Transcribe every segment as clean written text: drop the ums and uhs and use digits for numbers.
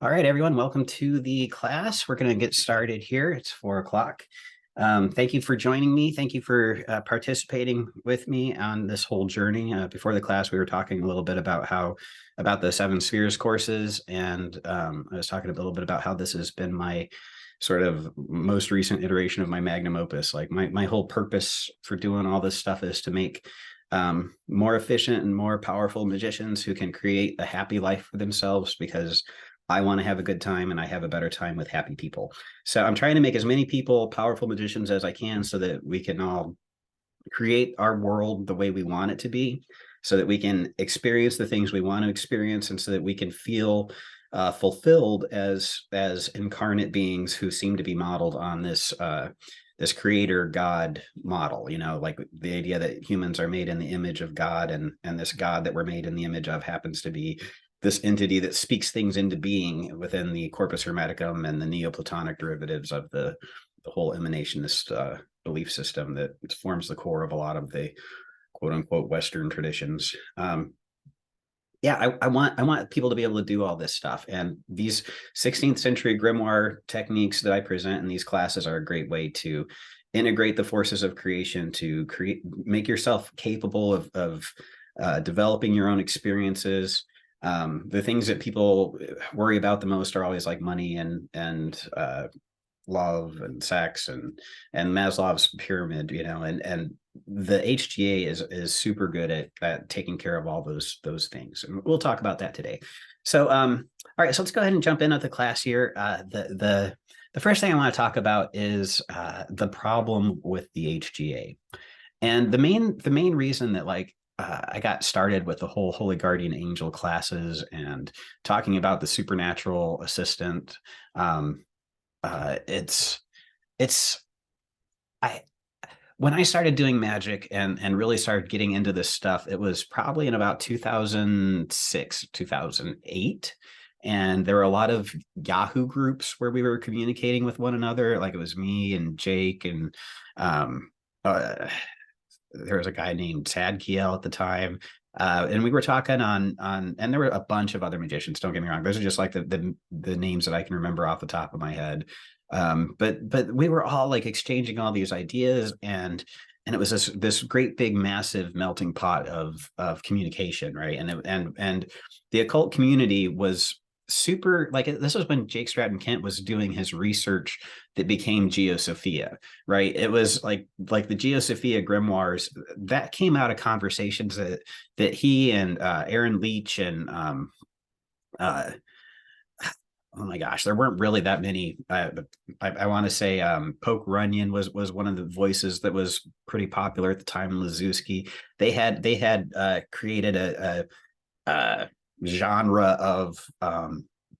All right, everyone, welcome to the class. We're going to get started here. It's 4 o'clock. Thank you for joining me. Thank you for participating with me on this whole journey. Before the class, we were talking a little bit about the Seven Spheres courses, and I was talking a little bit about how this has been my sort of most recent iteration of my magnum opus. Like my whole purpose for doing all this stuff is to make more efficient and more powerful magicians who can create a happy life for themselves, because I want to have a good time and I have a better time with happy people. So I'm trying to make as many people powerful magicians as I can so that we can all create our world the way we want it to be, so that we can experience the things we want to experience, and so that we can feel fulfilled as incarnate beings who seem to be modeled on this creator God model. Like the idea that humans are made in the image of God, and this God that we're made in the image of happens to be this entity that speaks things into being within the corpus hermeticum and the Neoplatonic derivatives of the whole emanationist belief system that forms the core of a lot of the quote unquote Western traditions. I want people to be able to do all this stuff. And these 16th century grimoire techniques that I present in these classes are a great way to integrate the forces of creation, to make yourself capable of developing your own experiences. The things that people worry about the most are always like money and love and sex and Maslow's pyramid, and the HGA is super good at taking care of all those things, and we'll talk about that today. So all right, so let's go ahead and jump into the class here. The first thing I want to talk about is the problem with the HGA, and the main reason that I got started with the whole Holy Guardian Angel classes and talking about the supernatural assistant. When I started doing magic and really started getting into this stuff, it was probably in about 2006, 2008. And there were a lot of Yahoo groups where we were communicating with one another. Like it was me and Jake, and there was a guy named Sadkiel at the time. And we were talking on, and there were a bunch of other magicians. Don't get me wrong; those are just like the names that I can remember off the top of my head. But we were all like exchanging all these ideas, and it was this great big massive melting pot of communication, right? And the occult community was super, like, this was when Jake Stratton Kent was doing his research that became Geosophia, right? It was like the Geosophia grimoires that came out of conversations that he and Aaron Leach and oh my gosh, there weren't really that many. I want to say Poke Runyon was one of the voices that was pretty popular at the time. Lazewski. They had created a genre of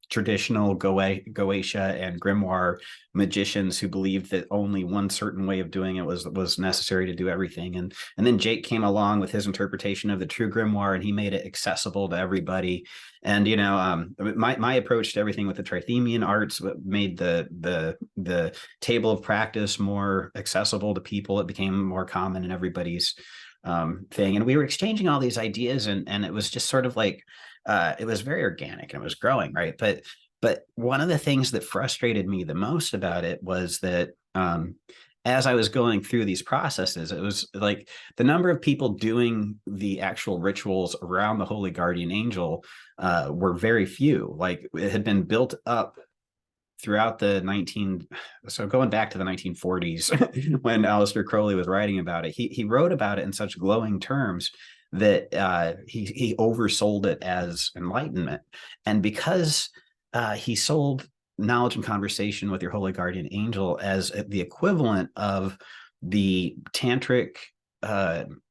traditional Goetia and grimoire magicians who believed that only one certain way of doing it was necessary to do everything. And then Jake came along with his interpretation of the true grimoire, and he made it accessible to everybody. And my approach to everything with the Trithemian arts made the table of practice more accessible to people. It became more common in everybody's thing, and we were exchanging all these ideas, and it was just sort of like it was very organic and it was growing, right? But one of the things that frustrated me the most about it was that as I was going through these processes, it was like the number of people doing the actual rituals around the Holy Guardian Angel were very few. Like it had been built up throughout so going back to the 1940s when Aleister Crowley was writing about it. He wrote about it in such glowing terms that he oversold it as enlightenment. And because he sold knowledge and conversation with your Holy Guardian Angel as the equivalent of the tantric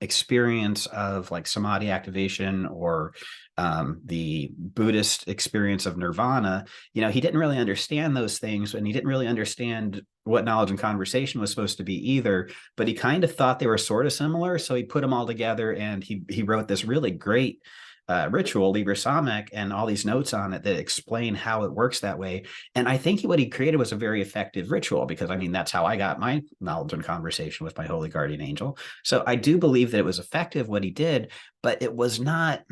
experience of like samadhi activation, or the Buddhist experience of nirvana, he didn't really understand those things, and he didn't really understand what knowledge and conversation was supposed to be either, but he kind of thought they were sort of similar. So he put them all together, and he wrote this really great ritual, Liber Samekh, and all these notes on it that explain how it works that way. And I think what he created was a very effective ritual, because I mean, that's how I got my knowledge and conversation with my Holy Guardian Angel. So I do believe that it was effective what he did, but it was not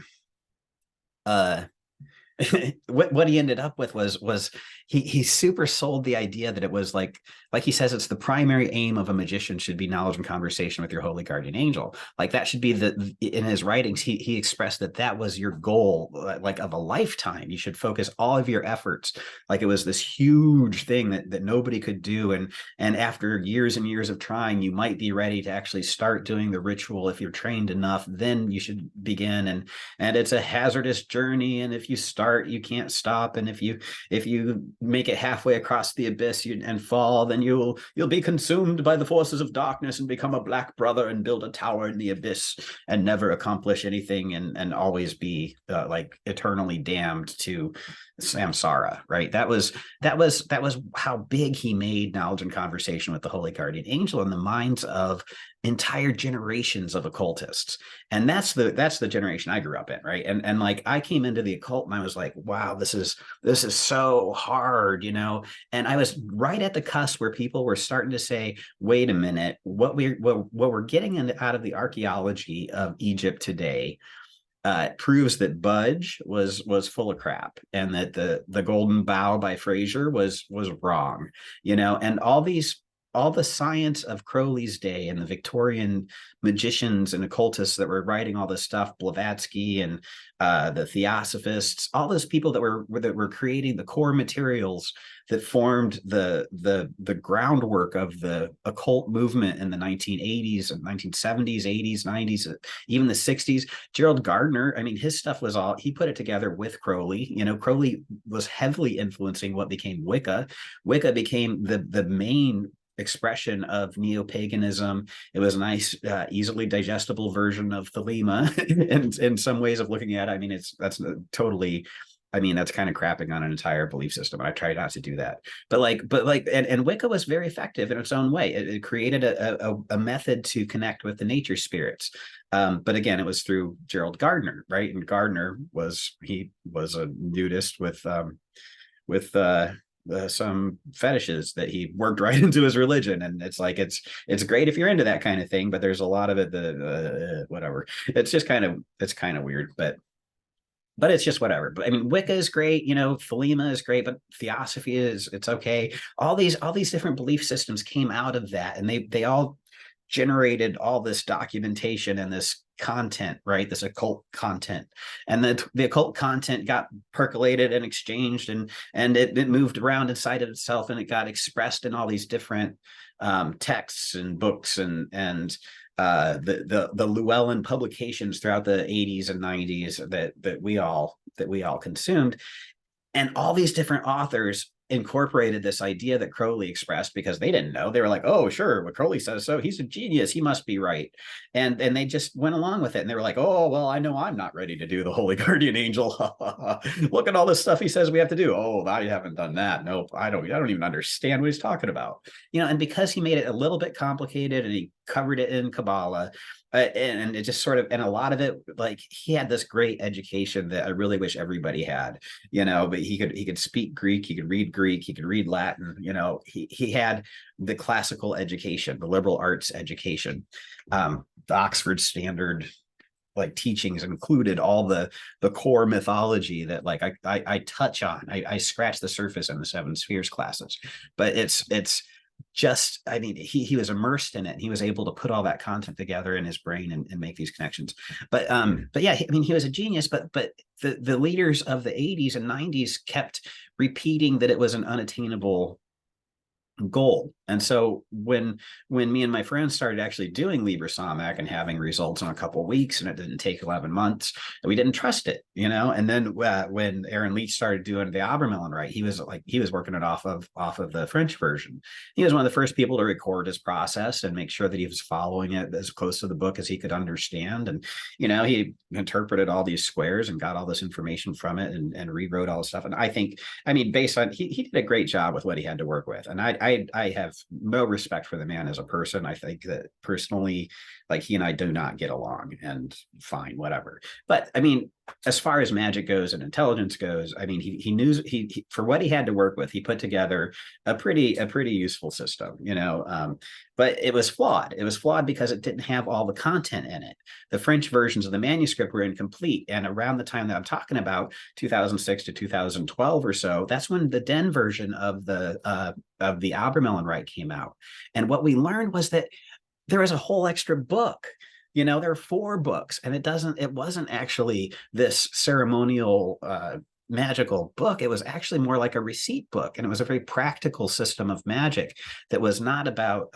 what he ended up with was he super sold the idea that it was like he says, it's the primary aim of a magician should be knowledge and conversation with your holy guardian angel. Like that should be in his writings, he expressed that was your goal, like of a lifetime. You should focus all of your efforts. Like it was this huge thing that nobody could do. And after years and years of trying, you might be ready to actually start doing the ritual. If you're trained enough, then you should begin. And it's a hazardous journey. And if you start, you can't stop. And if you make it halfway across the abyss and fall, then you'll be consumed by the forces of darkness and become a black brother and build a tower in the abyss and never accomplish anything, and always be like eternally damned to samsara. Right. That was how big he made knowledge and conversation with the holy guardian angel in the minds of entire generations of occultists. And that's the generation I grew up in. Right. And like I came into the occult and I was like, wow, this is so hard, and I was right at the cusp where people were starting to say, wait a minute, what we're getting out of the archaeology of Egypt today proves that Budge was full of crap, and that the Golden Bough by Fraser was wrong, and all the science of Crowley's day and the Victorian magicians and occultists that were writing all this stuff, Blavatsky and the Theosophists, all those people that were creating the core materials that formed the groundwork of the occult movement in the 1980s and 1970s, 80s, 90s, even the 60s. Gerald Gardner, I mean, his stuff was all, he put it together with Crowley. Crowley was heavily influencing what became Wicca. Wicca became the main expression of neo-paganism. It was a nice, easily digestible version of Thelema in some ways of looking at it. I mean, that's totally, I mean, that's kind of crapping on an entire belief system. And I try not to do that. And Wicca was very effective in its own way. It created a method to connect with the nature spirits. But again, it was through Gerald Gardner, right? And Gardner was a nudist with some fetishes that he worked right into his religion. And it's like it's great if you're into that kind of thing, but there's a lot of it whatever. It's kind of weird, but it's just whatever. But I mean, Wicca is great, Thelema is great, but Theosophy it's okay. All these different belief systems came out of that, and they all generated all this documentation and this content, right? This occult content, and the occult content got percolated and exchanged, and it moved around inside of itself, and it got expressed in all these different texts and books and the Llewellyn publications throughout the 80s and 90s that we all consumed. And all these different authors incorporated this idea that Crowley expressed, because they didn't know. They were like, oh, sure, what Crowley says, so he's a genius, he must be right. And they just went along with it. And they were like, oh, well, I know I'm not ready to do the holy guardian angel. Look at all this stuff he says we have to do. Oh, I haven't done that. Nope, I don't even understand what he's talking about. And because he made it a little bit complicated and he covered it in Kabbalah, and it just sort of, and a lot of it, like, he had this great education that I really wish everybody had, but he could speak Greek, he could read Latin, he had the classical education, the liberal arts education, the Oxford Standard like teachings included all the core mythology that like I touch on. I scratch the surface in the Seven Spheres classes, but it's just, I mean, he was immersed in it, and he was able to put all that content together in his brain and make these connections. But yeah, I mean, he was a genius, but the leaders of the 80s and 90s kept repeating that it was an unattainable goal. And so when me and my friends started actually doing Liber Somac and having results in a couple of weeks, and it didn't take 11 months, we didn't trust it, and then when Aaron Leach started doing the Abermelin, right, he was working it off of the French version. He was one of the first people to record his process and make sure that he was following it as close to the book as he could understand. And he interpreted all these squares and got all this information from it, and rewrote all the stuff. And I mean, based on, he did a great job with what he had to work with. And I have no respect for the man as a person. I think that personally, like, he and I do not get along, and fine, whatever. But I mean, as far as magic goes and intelligence goes, I mean, he knew he for what he had to work with, he put together a pretty useful system, but it was flawed. It was flawed because it didn't have all the content in it. The French versions of the manuscript were incomplete, and around the time that I'm talking about, 2006 to 2012 or so, that's when the Den version of the Albermelin Rite came out. And what we learned was that there was a whole extra book. There are 4 books, and it wasn't actually this ceremonial magical book. It was actually more like a receipt book, and it was a very practical system of magic that was not about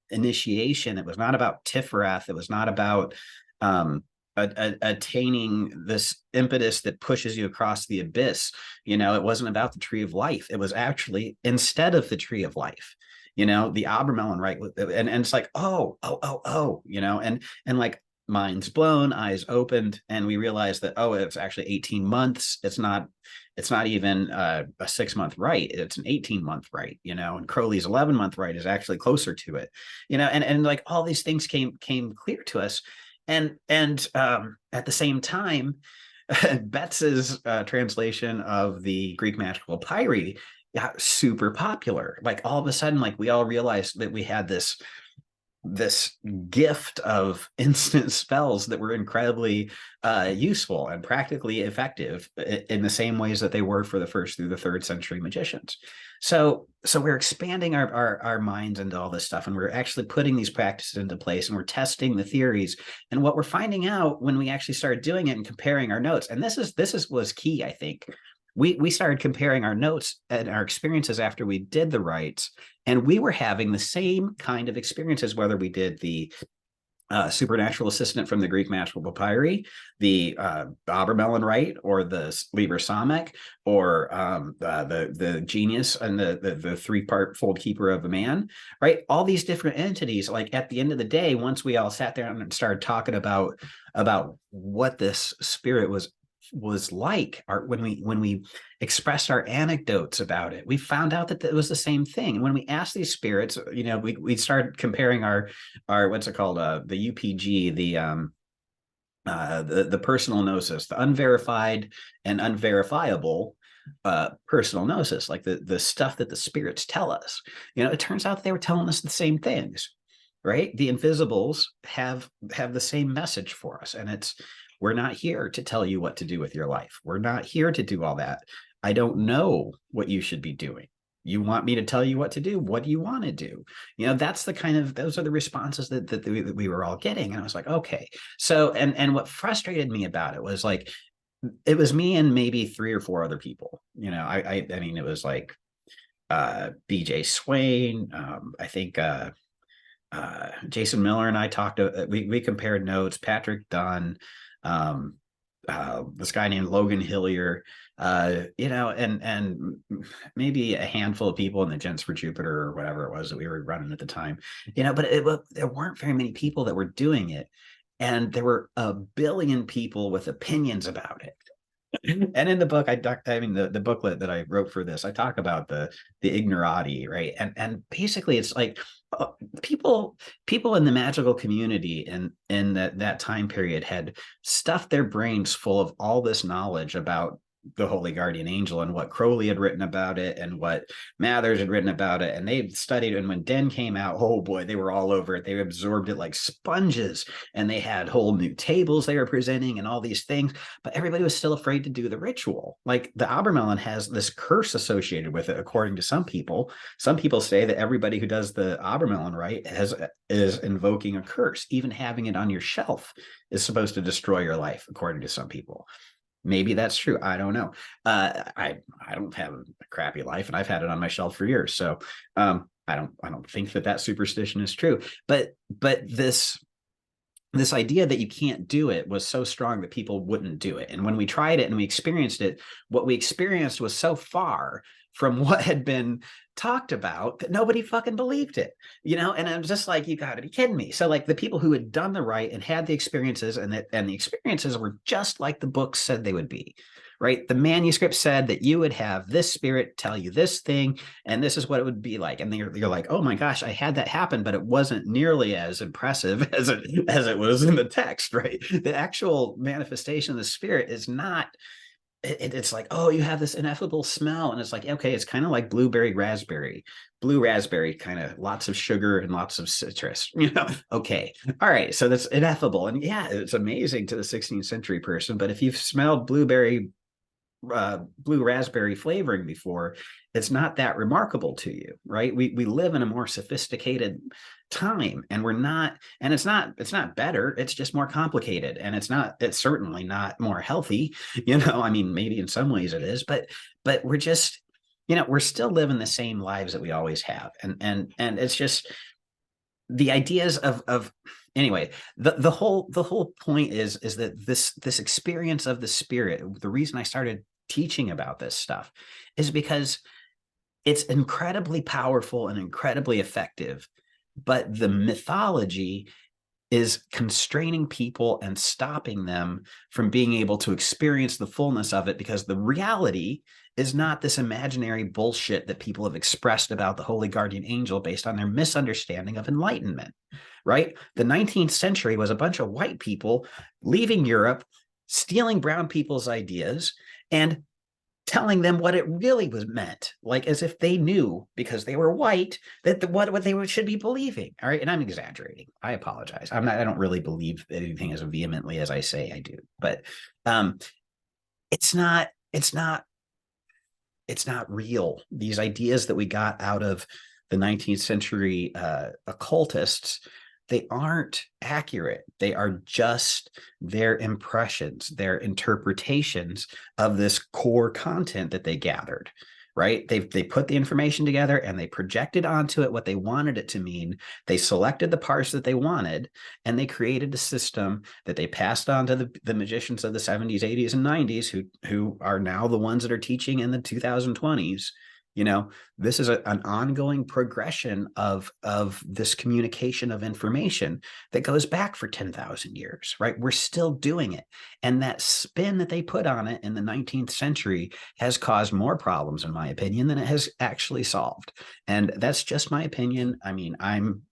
initiation. It was not about Tiferath. It was not about attaining this impetus that pushes you across the abyss. It wasn't about the Tree of Life. It was actually instead of the Tree of Life. The Albermelin Rite, and it's like, oh, and like minds blown, eyes opened, and we realized that, oh, it's actually 18 months. It's not even a 6-month rite. It's an 18-month rite, and Crowley's 11-month rite is actually closer to it, and like all these things came clear to us. And at the same time, Betts's translation of the Greek magical papyri got super popular. Like all of a sudden, like we all realized that we had this gift of instant spells that were incredibly useful and practically effective in the same ways that they were for the 1st through the 3rd century magicians. So we're expanding our minds into all this stuff, and we're actually putting these practices into place, and we're testing the theories. And what we're finding out when we actually started doing it and comparing our notes, and this was key, I think. We started comparing our notes and our experiences after we did the rites, and we were having the same kind of experiences, whether we did the supernatural assistant from the Greek magical papyri, the Albermelin Rite, or the Liber Samek, or the genius and the 3-part fold keeper of a man, right? All these different entities. Like at the end of the day, once we all sat there and started talking about what this spirit was like, when we expressed our anecdotes about it, we found out that it was the same thing. And when we asked these spirits, we started comparing our what's it called, the UPG, the personal gnosis, the unverified and unverifiable personal gnosis, like the stuff that the spirits tell us. It turns out they were telling us the same things, right? The invisibles have the same message for us, and it's, we're not here to tell you what to do with your life. We're not here to do all that. I don't know what you should be doing. You want me to tell you what to do? What do you want to do? That's those are the responses that we were all getting. And I was like, okay. So, and what frustrated me about it was, like, it was me and maybe 3 or 4 other people. I mean, it was like BJ Swain. I think Jason Miller and I talked. We compared notes. Patrick Dunn. This guy named Logan Hillier, and maybe a handful of people in the Gents for Jupiter or whatever it was that we were running at the time, but there weren't very many people that were doing it. And there were a billion people with opinions about it. And in the book, the booklet that I wrote for this, I talk about the ignorati, right? And basically it's like people in the magical community in that time period had stuffed their brains full of all this knowledge about the Holy Guardian Angel and what Crowley had written about it and what Mathers had written about it. And they studied it. And when Den came out, oh boy, they were all over it. They absorbed it like sponges, and they had whole new tables they were presenting and all these things. But everybody was still afraid to do the ritual. Like the Albermelin has this curse associated with it, according to some people. Some people say that everybody who does the Albermelin Rite is invoking a curse. Even having it on your shelf is supposed to destroy your life, according to some people. Maybe that's true. I don't know. I don't have a crappy life, and I've had it on my shelf for years. So I don't think that superstition is true. But this idea that you can't do it was so strong that people wouldn't do it. And when we tried it and we experienced it, what we experienced was so far from what had been talked about that nobody fucking believed it, and I'm just like, you got to be kidding me. So like the people who had done the rite and had the experiences, and the experiences were just like the books said they would be, right? The manuscript said that you would have this spirit tell you this thing, and this is what it would be like. And you're like, oh my gosh, I had that happen, but it wasn't nearly as impressive as it was in the text, right? The actual manifestation of the spirit is not, it's like, oh, you have this ineffable smell, and it's like, okay, it's kind of like blue raspberry, kind of lots of sugar and lots of citrus, okay, all right, so that's ineffable, and yeah, it's amazing to the 16th century person, but if you've smelled blue raspberry flavoring before, it's not that remarkable to you, right? We live in a more sophisticated time, and we're not, and it's not better, it's just more complicated, and it's certainly not more healthy, I mean, maybe in some ways it is, but we're just, we're still living the same lives that we always have, and it's just the ideas of anyway, the whole point is that this experience of the spirit, the reason I started teaching about this stuff is because it's incredibly powerful and incredibly effective, but the mythology is constraining people and stopping them from being able to experience the fullness of it, because the reality is not this imaginary bullshit that people have expressed about the holy guardian angel based on their misunderstanding of enlightenment, right? The 19th century was a bunch of white people leaving Europe, stealing brown people's ideas, and telling them what it really was meant, like as if they knew, because they were white, that what they should be believing. All right, and I'm exaggerating, I apologize, I don't really believe anything as vehemently as I say I do, but it's not real. These ideas that we got out of the 19th century occultists, they aren't accurate. They are just their impressions, their interpretations of this core content that they gathered, right? They put the information together and they projected onto it what they wanted it to mean. They selected the parts that they wanted, and they created a system that they passed on to the magicians of the 70s, 80s, and 90s, who are now the ones that are teaching in the 2020s. This is an ongoing progression of this communication of information that goes back for 10,000 years, right? We're still doing it. And that spin that they put on it in the 19th century has caused more problems, in my opinion, than it has actually solved. And that's just my opinion. I mean, I'm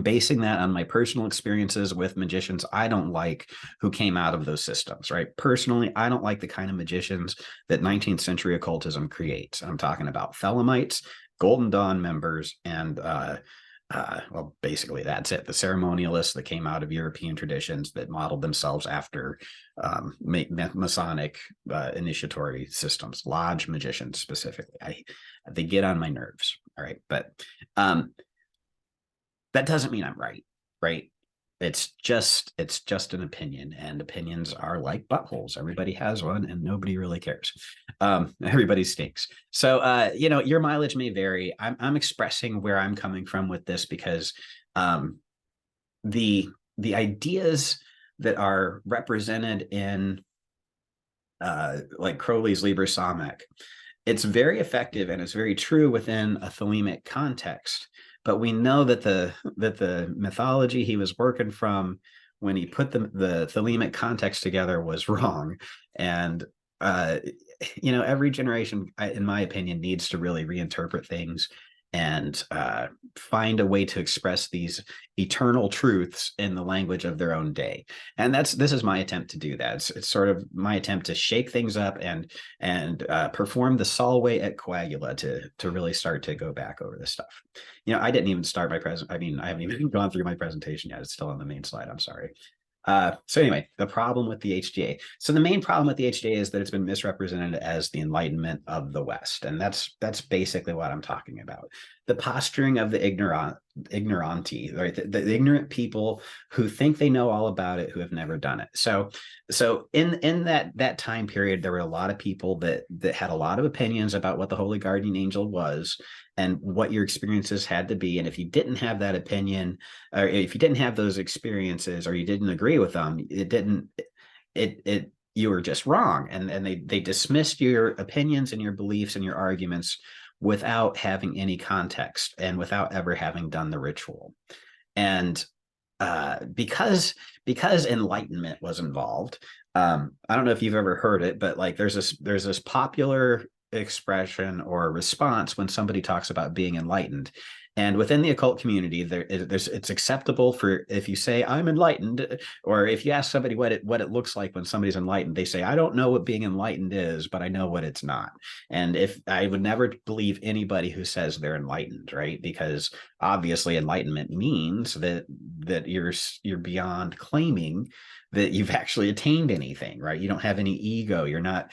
basing that on my personal experiences with magicians I don't like, who came out of those systems, right? Personally, I don't like the kind of magicians that 19th century occultism creates. I'm talking about Thelemites, Golden Dawn members, and well, basically that's it. The ceremonialists that came out of European traditions that modeled themselves after Masonic initiatory systems, lodge magicians specifically. They get on my nerves. All right, but that doesn't mean I'm right? It's just an opinion, and opinions are like buttholes. Everybody has one, and nobody really cares. Everybody stinks. So, your mileage may vary. I'm expressing where I'm coming from with this, because the ideas that are represented in like Crowley's Liber Samech, it's very effective and it's very true within a Thelemic context. But we know that the mythology he was working from when he put the Thelemic context together was wrong. And every generation, in my opinion, needs to really reinterpret things and find a way to express these eternal truths in the language of their own day. And this is my attempt to do that. It's sort of my attempt to shake things up and perform the Solve et Coagula to really start to go back over this stuff. I didn't even start my I haven't even gone through my presentation yet. It's still on the main slide. I'm sorry. So anyway, the problem with the HGA. So the main problem with the HGA is that it's been misrepresented as the Enlightenment of the West. And that's basically what I'm talking about. The posturing of the ignoranti, right? The ignorant people who think they know all about it, who have never done it. So in that time period, there were a lot of people that had a lot of opinions about what the Holy Guardian Angel was and what your experiences had to be. And if you didn't have that opinion, or if you didn't have those experiences, or you didn't agree with them, you were just wrong. And they dismissed your opinions and your beliefs and your arguments without having any context and without ever having done the ritual. And because enlightenment was involved, I don't know if you've ever heard it, but like there's this popular expression or response when somebody talks about being enlightened. And within the occult community, it's acceptable for if you say I'm enlightened, or if you ask somebody what it looks like when somebody's enlightened, they say I don't know what being enlightened is, but I know what it's not. And if I would never believe anybody who says they're enlightened, right? Because obviously enlightenment means that you're beyond claiming that you've actually attained anything, right? You don't have any ego. You're not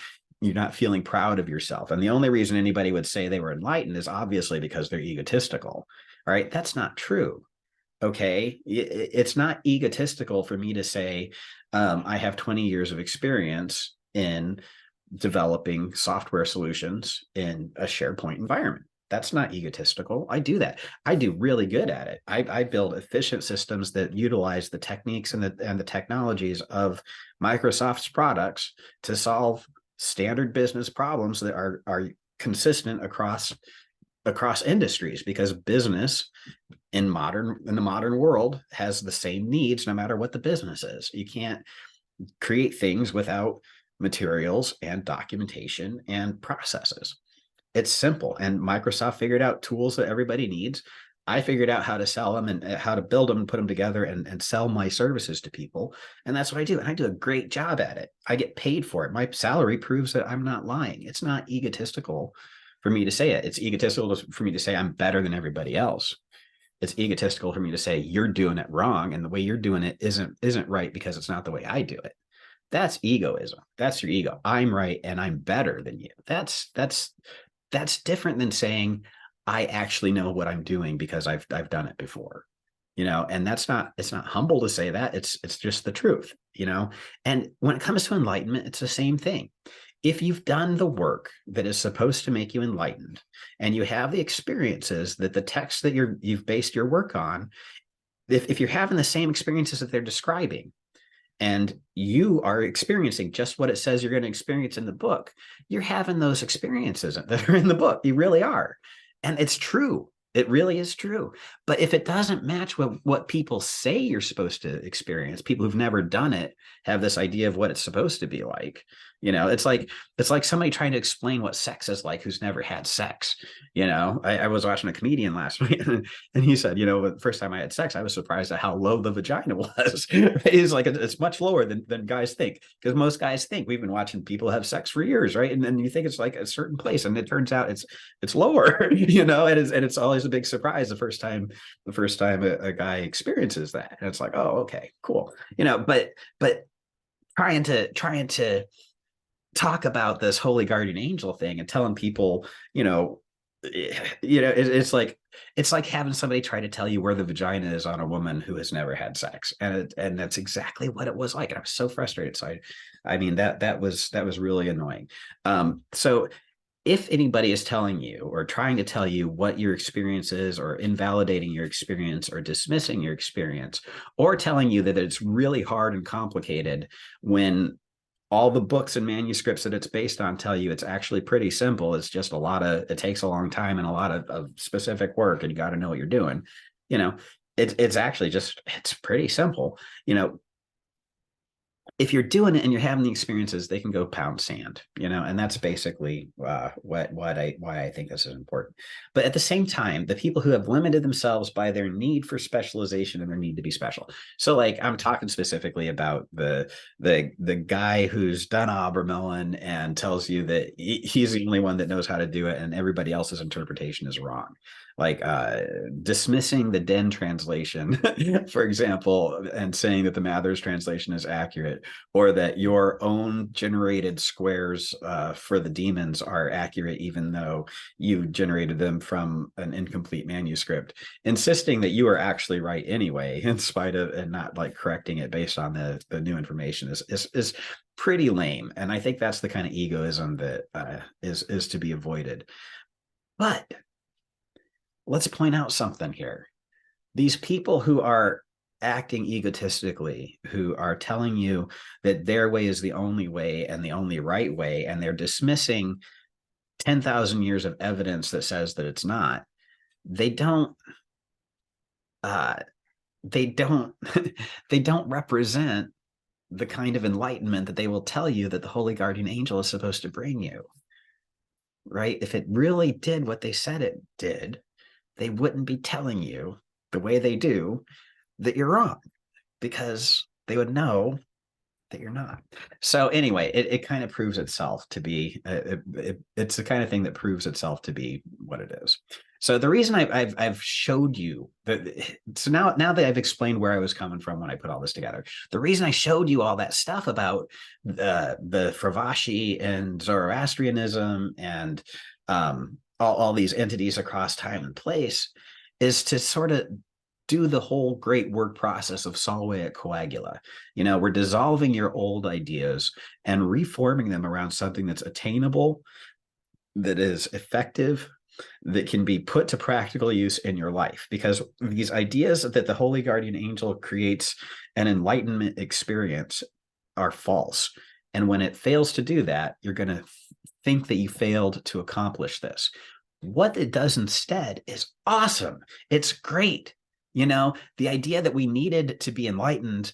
feeling proud of yourself. And the only reason anybody would say they were enlightened is obviously because they're egotistical, right? That's not true. Okay. It's not egotistical for me to say, I have 20 years of experience in developing software solutions in a SharePoint environment. That's not egotistical. I do that. I do really good at it. I build efficient systems that utilize the techniques and the technologies of Microsoft's products to solve standard business problems that are consistent across industries, because business in the modern world has the same needs no matter what the business is. You can't create things without materials and documentation and processes. It's simple. And Microsoft figured out tools that everybody needs. I figured out how to sell them and how to build them and put them together and sell my services to people. And that's what I do. And I do a great job at it. I get paid for it. My salary proves that I'm not lying. It's not egotistical for me to say it. It's egotistical for me to say I'm better than everybody else. It's egotistical for me to say you're doing it wrong, and the way you're doing it isn't right because it's not the way I do it. That's egoism. That's your ego. I'm right and I'm better than you. That's different than saying I actually know what I'm doing because I've done it before. And it's not humble to say that. It's just the truth. And when it comes to enlightenment, it's the same thing. If you've done the work that is supposed to make you enlightened, and you have the experiences that the text that you've based your work on, if you're having the same experiences that they're describing, and you are experiencing just what it says you're going to experience in the book, you're having those experiences that are in the book. You really are. And it's true. It really is true. But if it doesn't match what people say you're supposed to experience, people who've never done it have this idea of what it's supposed to be like. It's like somebody trying to explain what sex is like who's never had sex. I was watching a comedian last week, and he said, the first time I had sex, I was surprised at how low the vagina was. He's like, it's much lower than guys think, because most guys think we've been watching people have sex for years, right? And then you think it's like a certain place, and it turns out it's lower, and it's always a big surprise the first time a guy experiences that, and it's like, oh, okay, cool, but trying to talk about this holy guardian angel thing and telling people, it's like having somebody try to tell you where the vagina is on a woman who has never had sex, and that's exactly what it was like. And I was so frustrated. So I mean that was really annoying. So if anybody is telling you or trying to tell you what your experience is, or invalidating your experience, or dismissing your experience, or telling you that it's really hard and complicated, when all the books and manuscripts that it's based on tell you it's actually pretty simple, it's just it takes a long time and a lot of specific work, and you got to know what you're doing. It's actually it's pretty simple. If you're doing it and you're having the experiences, they can go pound sand, and that's basically why I think this is important. But at the same time, the people who have limited themselves by their need for specialization and their need to be special. So, like, I'm talking specifically about the guy who's done Obermelin and tells you that he's the only one that knows how to do it, and everybody else's interpretation is wrong. Like dismissing the Den translation, for example, and saying that the Mathers translation is accurate, or that your own generated squares for the demons are accurate, even though you generated them from an incomplete manuscript, insisting that you are actually right anyway, in spite of, and not like correcting it based on the new information, is pretty lame. And I think that's the kind of egoism that is to be avoided. But let's point out something here. These people who are acting egotistically, who are telling you that their way is the only way and the only right way, and they're dismissing 10,000 years of evidence that says that it's not, they don't they don't represent the kind of enlightenment that they will tell you that the holy guardian angel is supposed to bring you, right? If it really did what they said it did, they wouldn't be telling you the way they do that you're wrong, because they would know that you're not. So anyway, it kind of proves itself to be, it's the kind of thing that proves itself to be what it is. So the reason I've showed you that, so now that I've explained where I was coming from when I put all this together, the reason I showed you all that stuff about the Fravashi and Zoroastrianism and all these entities across time and place is to sort of do the whole great work process of solve et coagula. We're dissolving your old ideas and reforming them around something that's attainable, that is effective, that can be put to practical use in your life. Because these ideas that the holy guardian angel creates an enlightenment experience are false. And when it fails to do that, you're going to think that you failed to accomplish this. What it does instead is awesome. It's great. The idea that we needed to be enlightened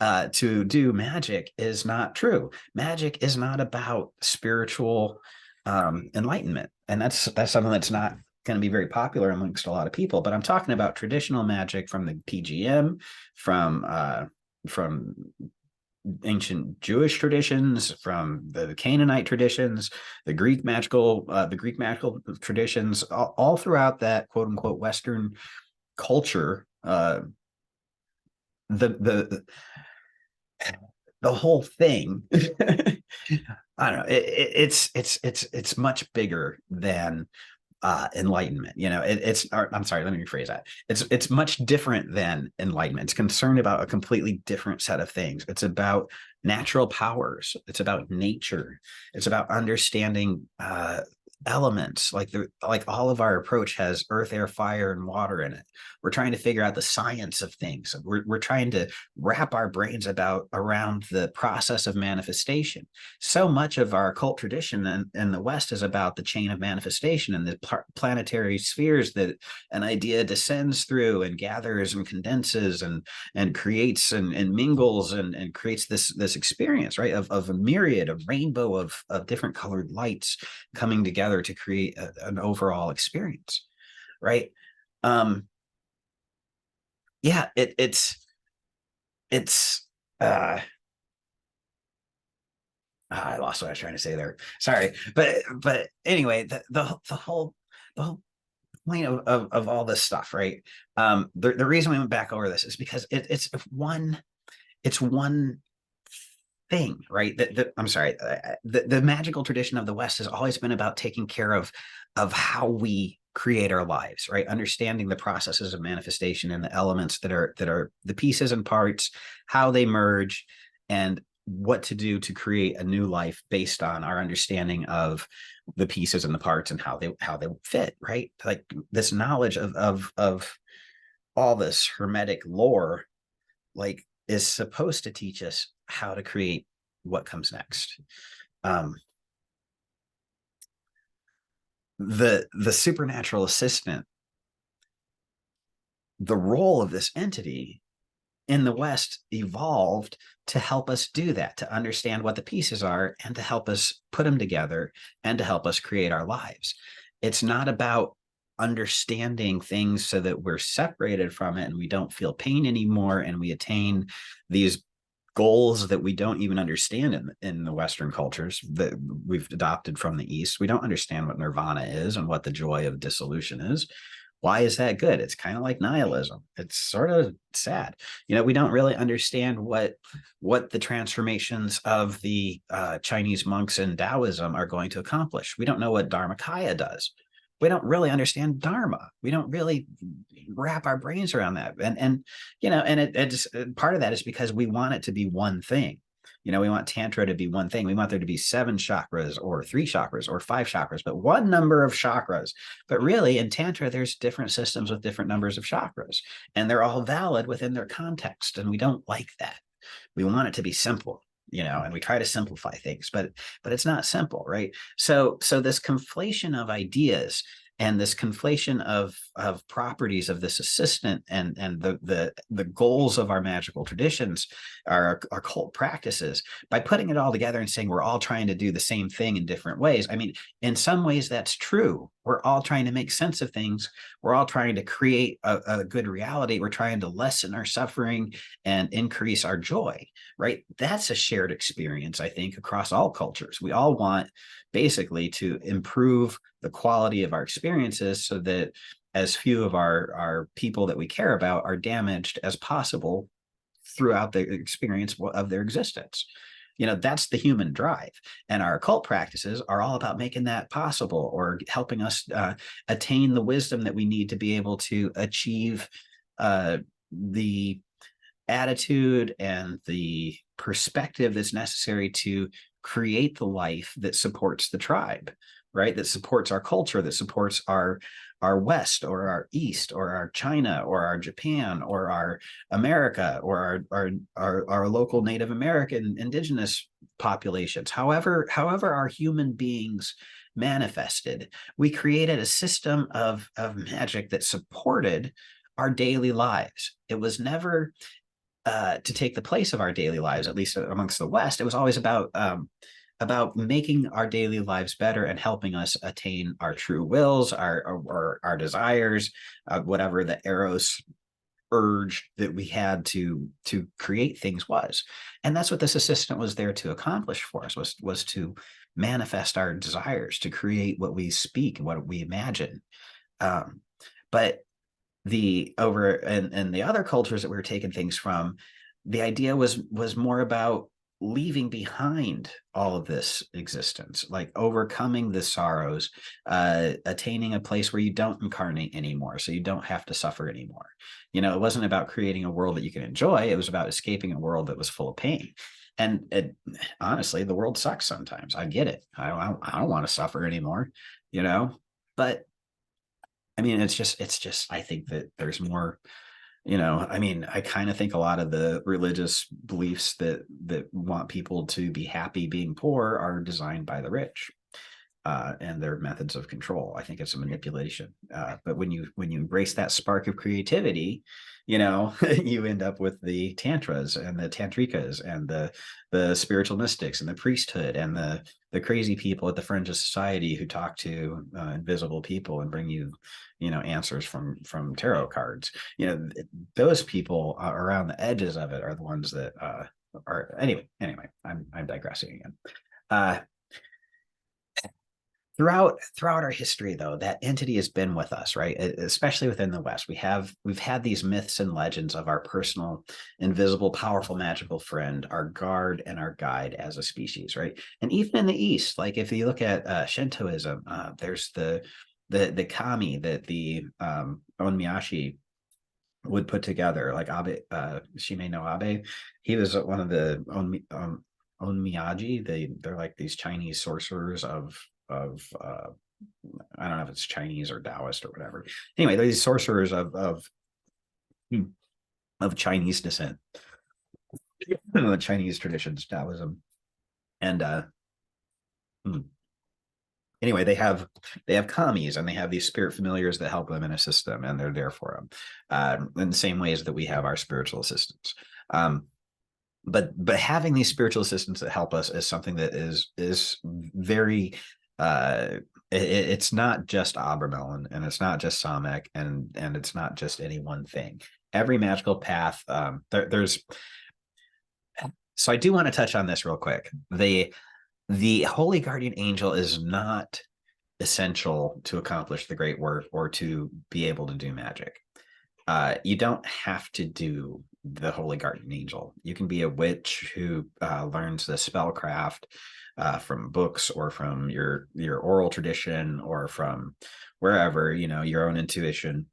to do magic is not true. Magic is not about spiritual enlightenment, and that's something that's not going to be very popular amongst a lot of people. But I'm talking about traditional magic from the PGM, from ancient Jewish traditions, from the Canaanite traditions, the Greek magical traditions, all throughout that quote unquote Western culture. The whole thing I don't know, it's much bigger than enlightenment. I'm sorry, let me rephrase that. It's much different than enlightenment. It's concerned about a completely different set of things. It's about natural powers. It's about nature. It's about understanding elements. Like all of our approach has earth, air, fire, and water in it. We're trying to figure out the science of things. We're trying to wrap our brains around the process of manifestation. So much of our occult tradition in the West is about the chain of manifestation and the planetary spheres that an idea descends through and gathers and condenses and creates and mingles and creates this experience, right, of a myriad, a rainbow of different colored lights coming together to create an overall experience, right? Yeah, it's I lost what I was trying to say there. Sorry, but anyway, the whole point of all this stuff, right? The reason we went back over this is because it's one thing, right? I'm sorry, the magical tradition of the West has always been about taking care of how we create our lives, right? Understanding the processes of manifestation and the elements that are the pieces and parts, how they merge, and what to do to create a new life based on our understanding of the pieces and the parts and how they fit, right? Like this knowledge of all this hermetic lore, like, is supposed to teach us how to create what comes next. The supernatural assistant, the role of this entity in the West evolved to help us do that, to understand what the pieces are and to help us put them together and to help us create our lives. It's not about understanding things so that we're separated from it and we don't feel pain anymore and we attain these goals that we don't even understand in the Western cultures that we've adopted from the East. We don't understand what nirvana is and what the joy of dissolution is. Why is that good? It's kind of like nihilism. It's sort of sad. We don't really understand what the transformations of the Chinese monks in Taoism are going to accomplish. We don't know what Dharmakaya does. We don't really understand Dharma. We don't really wrap our brains around that. And part of that is because we want it to be one thing. We want Tantra to be one thing. We want there to be 7 chakras or 3 chakras or 5 chakras, but one number of chakras. But really in Tantra, there's different systems with different numbers of chakras, and they're all valid within their context. And we don't like that. We want it to be simple, and we try to simplify things, but it's not simple, right? So this conflation of ideas And this conflation of properties of this assistant and the goals of our magical traditions, our occult practices, by putting it all together and saying we're all trying to do the same thing in different ways. I mean, in some ways that's true. We're all trying to make sense of things. We're all trying to create a good reality. We're trying to lessen our suffering and increase our joy, right? That's a shared experience, I think, across all cultures. We all want basically to improve the quality of our experiences so that as few of our people that we care about are damaged as possible throughout the experience of their existence. That's the human drive, and our occult practices are all about making that possible, or helping us attain the wisdom that we need to be able to achieve the attitude and the perspective that's necessary to create the life that supports the tribe, right? That supports our culture, that supports our West, or our East, or our China, or our Japan, or our America, or our local Native American indigenous populations. However our human beings manifested, we created a system of magic that supported our daily lives. It was never to take the place of our daily lives, at least amongst the West. It was always about making our daily lives better and helping us attain our true wills, our desires, whatever the eros urge that we had to create things was. And that's what this assistant was there to accomplish for us, was to manifest our desires, to create what we speak, what we imagine. But and the other cultures that we were taking things from, the idea was more about leaving behind all of this existence, like overcoming the sorrows, attaining a place where you don't incarnate anymore, so you don't have to suffer anymore. It wasn't about creating a world that you can enjoy. It was about escaping a world that was full of pain. And honestly, the world sucks sometimes. I get it. I don't want to suffer anymore, but I mean, it's just, I think that there's more, I mean, I kind of think a lot of the religious beliefs that want people to be happy being poor are designed by the rich, and their methods of control. I think it's a manipulation. But when you embrace that spark of creativity, you end up with the tantras and the tantrikas and the spiritual mystics and the priesthood and the crazy people at the fringe of society who talk to invisible people and bring you answers from tarot cards. Those people around the edges of it are the ones that are anyway. I'm digressing again. Throughout our history, though, that entity has been with us, right? Especially within the West, we've had these myths and legends of our personal, invisible, powerful, magical friend, our guard and our guide as a species, right? And even in the East, like if you look at Shintoism, there's the kami that the Onmyashi would put together, like Abe, Shime no Abe. He was one of the Onmyaji. They're like these Chinese sorcerers of I don't know if it's Chinese or Taoist or whatever. Anyway, they're these sorcerers of Chinese descent, the Chinese traditions, Taoism, and anyway, they have kamis, and they have these spirit familiars that help them in a system, and they're there for them in the same ways that we have our spiritual assistants. But having these spiritual assistants that help us is something that is very it's not just Abramelin, and it's not just Samek, and it's not just any one thing. Every magical path, there's so I do want to touch on this real quick. The holy guardian angel is not essential to accomplish the great work or to be able to do magic. You don't have to do the holy guardian angel. You can be a witch who learns the spellcraft from books, or from your oral tradition, or from wherever, your own intuition,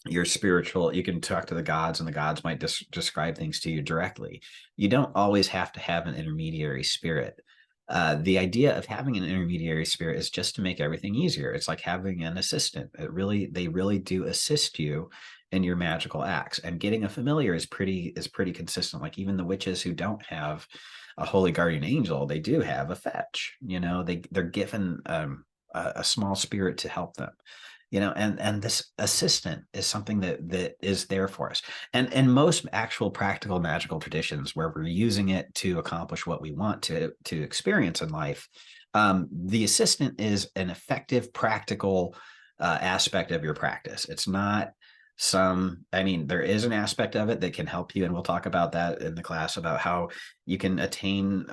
your spiritual. You can talk to the gods, and the gods might describe things to you directly. You don't always have to have an intermediary spirit. The idea of having an intermediary spirit is just to make everything easier. It's like having an assistant. They really do assist you in your magical acts, and getting a familiar is pretty consistent. Like even the witches who don't have a holy guardian angel, they do have a fetch. They're given a small spirit to help them, you know, and this assistant is something that is there for us. And most actual practical magical traditions where we're using it to accomplish what we want to experience in life, the assistant is an effective practical aspect of your practice. It's not some, I mean, there is an aspect of it that can help you, and we'll talk about that in the class, about how you can attain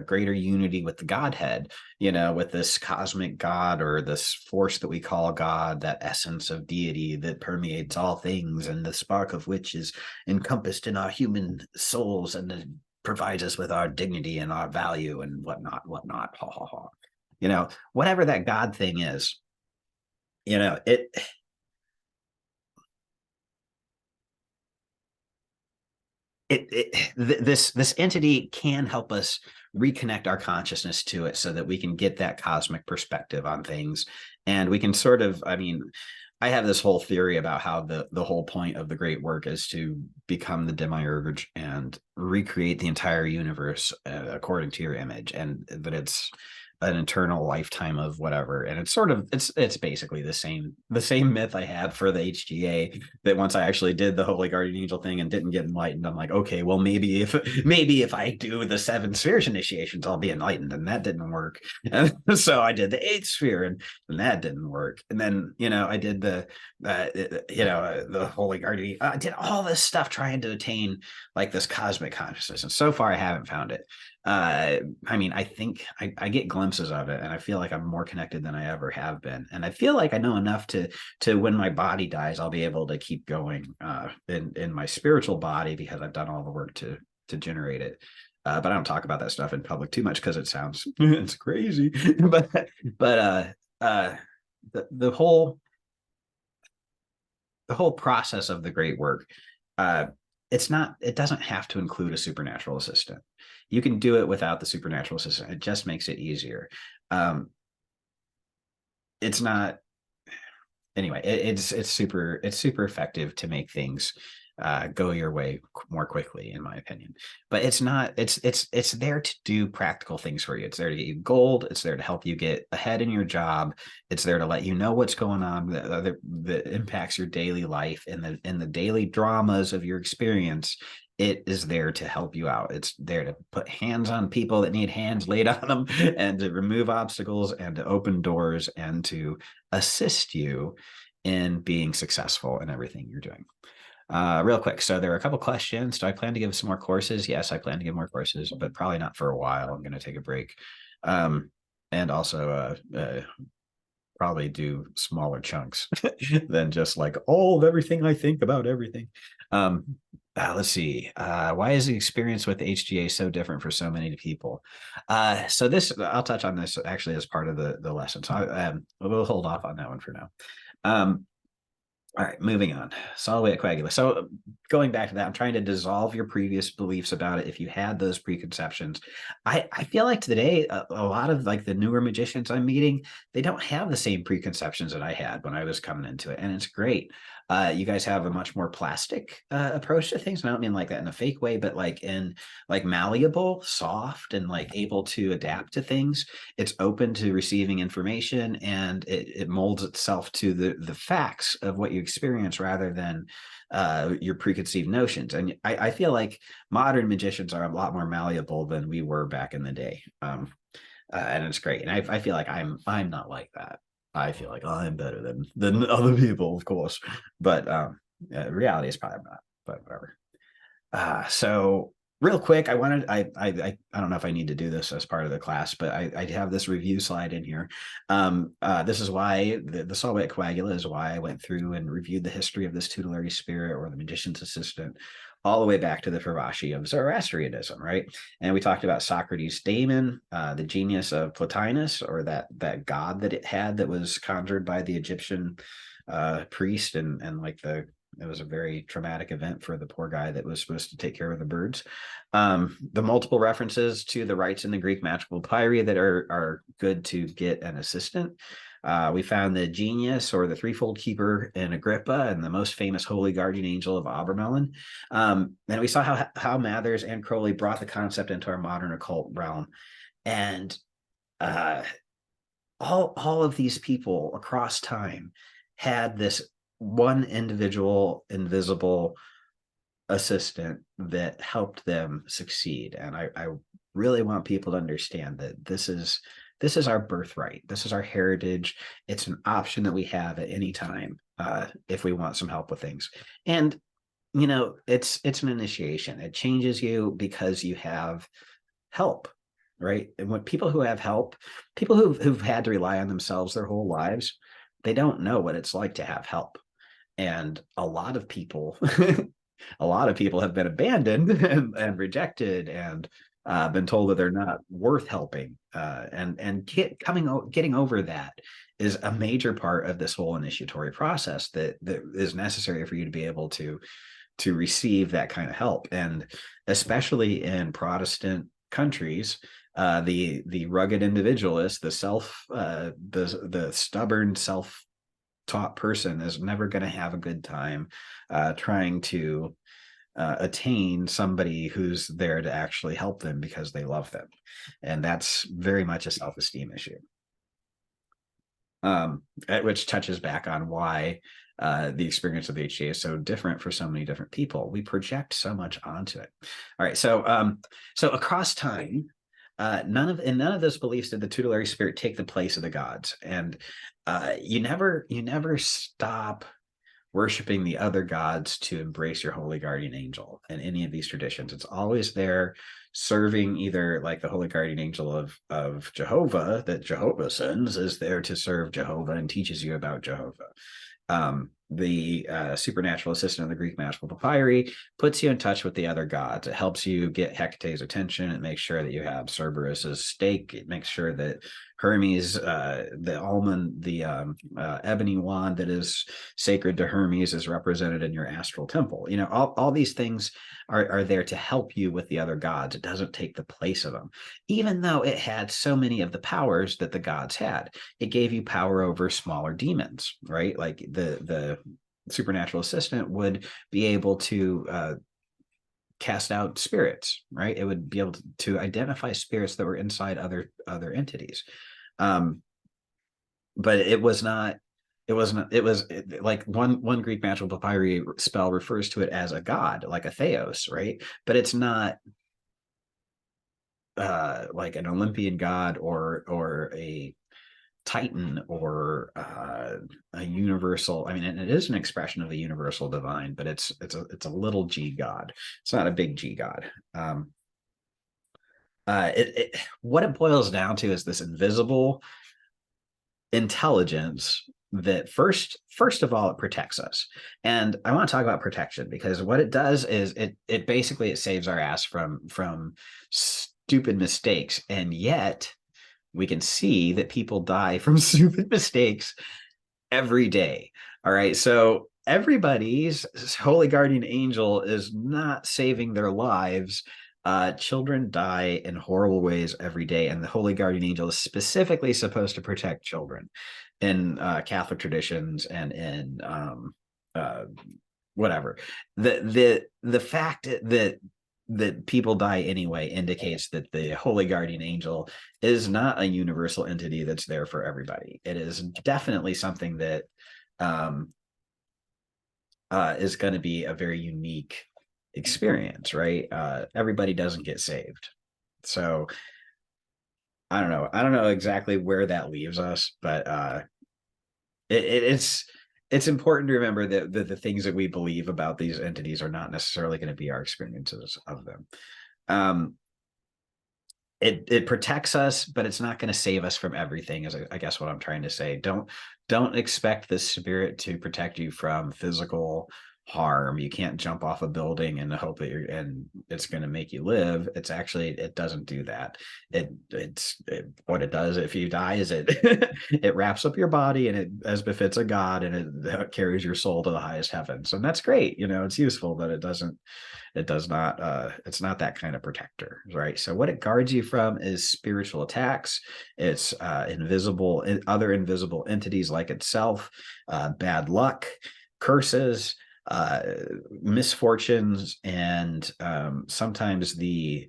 greater unity with the Godhead, you know, with this cosmic God, or this force that we call God, that essence of deity that permeates all things, and the spark of which is encompassed in our human souls, and provides us with our dignity and our value and whatnot. Ha ha ha. You know, whatever that God thing is, you know, this entity can help us reconnect our consciousness to it, so that we can get that cosmic perspective on things, and we can sort of, I mean, I have this whole theory about how the whole point of the great work is to become the demiurge and recreate the entire universe according to your image, and that it's an eternal lifetime of whatever. And it's sort of, it's basically the same myth I had for the HGA, that once I actually did the holy guardian angel thing and didn't get enlightened, I'm like, okay, well, maybe if I do the 7 spheres initiations, I'll be enlightened, and that didn't work. And so I did the 8th sphere, and that didn't work. And then, you know, I did the holy guardian, I did all this stuff trying to attain like this cosmic consciousness, and so far I haven't found it. I mean, I think I get glimpses of it, and I feel like I'm more connected than I ever have been, and I feel like I know enough to when my body dies, I'll be able to keep going in my spiritual body, because I've done all the work to generate it. But I don't talk about that stuff in public too much, because it sounds it's crazy. But uh, the whole process of the great work, uh, it doesn't have to include a supernatural assistant. You can do it without the supernatural assistant. It just makes it easier. It's not, anyway, it's super effective to make things go your way more quickly, in my opinion. But it's not, it's there to do practical things for you. It's there to get you gold. It's there to help you get ahead in your job. It's there to let you know what's going on that impacts your daily life, and the daily dramas of your experience. It is there to help you out. It's there to put hands on people that need hands laid on them, and to remove obstacles, and to open doors, and to assist you in being successful in everything you're doing. Real quick, so there are a couple questions. Do I plan to give some more courses? Yes, I plan to give more courses, but probably not for a while. I'm going to take a break, and also probably do smaller chunks than just like all of everything I think about everything. Let's see. Why is the experience with HGA so different for so many people? So this, I'll touch on this actually as part of the lesson. So we'll hold off on that one for now. All right, moving on. Solvate coagula. So going back to that, I'm trying to dissolve your previous beliefs about it. If you had those preconceptions, I feel like today a lot of like the newer magicians I'm meeting, they don't have the same preconceptions that I had when I was coming into it, and it's great. You guys have a much more plastic approach to things. And I don't mean like that in a fake way, but like in like malleable, soft, and like able to adapt to things. It's open to receiving information, and it molds itself to the facts of what you experience, rather than your preconceived notions. And I feel like modern magicians are a lot more malleable than we were back in the day. And it's great. And I feel like I'm not like that. I feel like I'm better than other people, of course, but reality is probably not. But whatever. So real quick, I don't know if I need to do this as part of the class, but I have this review slide in here. This is why the Solvate Coagula is why I went through and reviewed the history of this tutelary spirit, or the magician's assistant, all the way back to the Fravashi of Zoroastrianism, right? And we talked about Socrates' daemon, the genius of Plotinus, or that god that it had that was conjured by the Egyptian priest, and like it was a very traumatic event for the poor guy that was supposed to take care of the birds. The multiple references to the rites in the Greek magical papyri that are good to get an assistant. We found the genius, or the threefold keeper, in Agrippa, and the most famous holy guardian angel of Obermelin. And we saw how Mathers and Crowley brought the concept into our modern occult realm. And all of these people across time had this one individual invisible assistant that helped them succeed. And I really want people to understand that this is our birthright. This is our heritage. It's an option that we have at any time if we want some help with things. And it's an initiation. It changes you because you have help, right? And when people who have help, people who've had to rely on themselves their whole lives, they don't know what it's like to have help. And a lot of people a lot of people have been abandoned and rejected and been told that they're not worth helping. Getting over that is a major part of this whole initiatory process that is necessary for you to be able to receive that kind of help. And especially in Protestant countries, the rugged individualist, the stubborn self-taught person is never going to have a good time trying to attain somebody who's there to actually help them because they love them. And that's very much a self-esteem issue. Which touches back on why the experience of the HCA is so different for so many different people. We project so much onto it. All right, so across time, none of those beliefs did the tutelary spirit take the place of the gods, and you never stop worshiping the other gods to embrace your holy guardian angel in any of these traditions. It's always there serving, either like the holy guardian angel of Jehovah that Jehovah sends is there to serve Jehovah and teaches you about Jehovah. The supernatural assistant of the Greek magical papyri puts you in touch with the other gods. It helps you get Hecate's attention. It makes sure that you have Cerberus's stake. It makes sure that Hermes, the almond, the ebony wand that is sacred to Hermes is represented in your astral temple. All these things are there to help you with the other gods. It doesn't take the place of them, even though it had so many of the powers that the gods had. It gave you power over smaller demons, right? Like the supernatural assistant would be able to cast out spirits, right? It would be able to identify spirits that were inside other entities. But it was like one Greek magical papyri spell refers to it as a god, like a theos, right? But it's not like an Olympian god or a Titan or a universal. I mean, it is an expression of a universal divine, but it's a little g god. It's not a big g god. What it boils down to is this invisible intelligence that first of all, it protects us. And I want to talk about protection, because what it does is it basically it saves our ass from stupid mistakes. And yet we can see that people die from stupid mistakes every day. All right, so everybody's holy guardian angel is not saving their lives. Children die in horrible ways every day, and the holy guardian angel is specifically supposed to protect children in Catholic traditions and in whatever. The fact that people die anyway indicates that the holy guardian angel is not a universal entity that's there for everybody. It is definitely something that is going to be a very unique experience, right? Everybody doesn't get saved. So I don't know exactly where that leaves us, but it's important to remember that the things that we believe about these entities are not necessarily going to be our experiences of them. It protects us, but it's not going to save us from everything, is I guess what I'm trying to say. Don't expect the spirit to protect you from physical harm. You can't jump off a building and hope that it's going to make you live. It doesn't do that. What it does if you die is it wraps up your body, and it, as befits a god, and it carries your soul to the highest heavens. And that's great. It's useful, but it's not that kind of protector, right? So what it guards you from is spiritual attacks. It's other invisible entities like itself, bad luck, curses, misfortunes, and sometimes the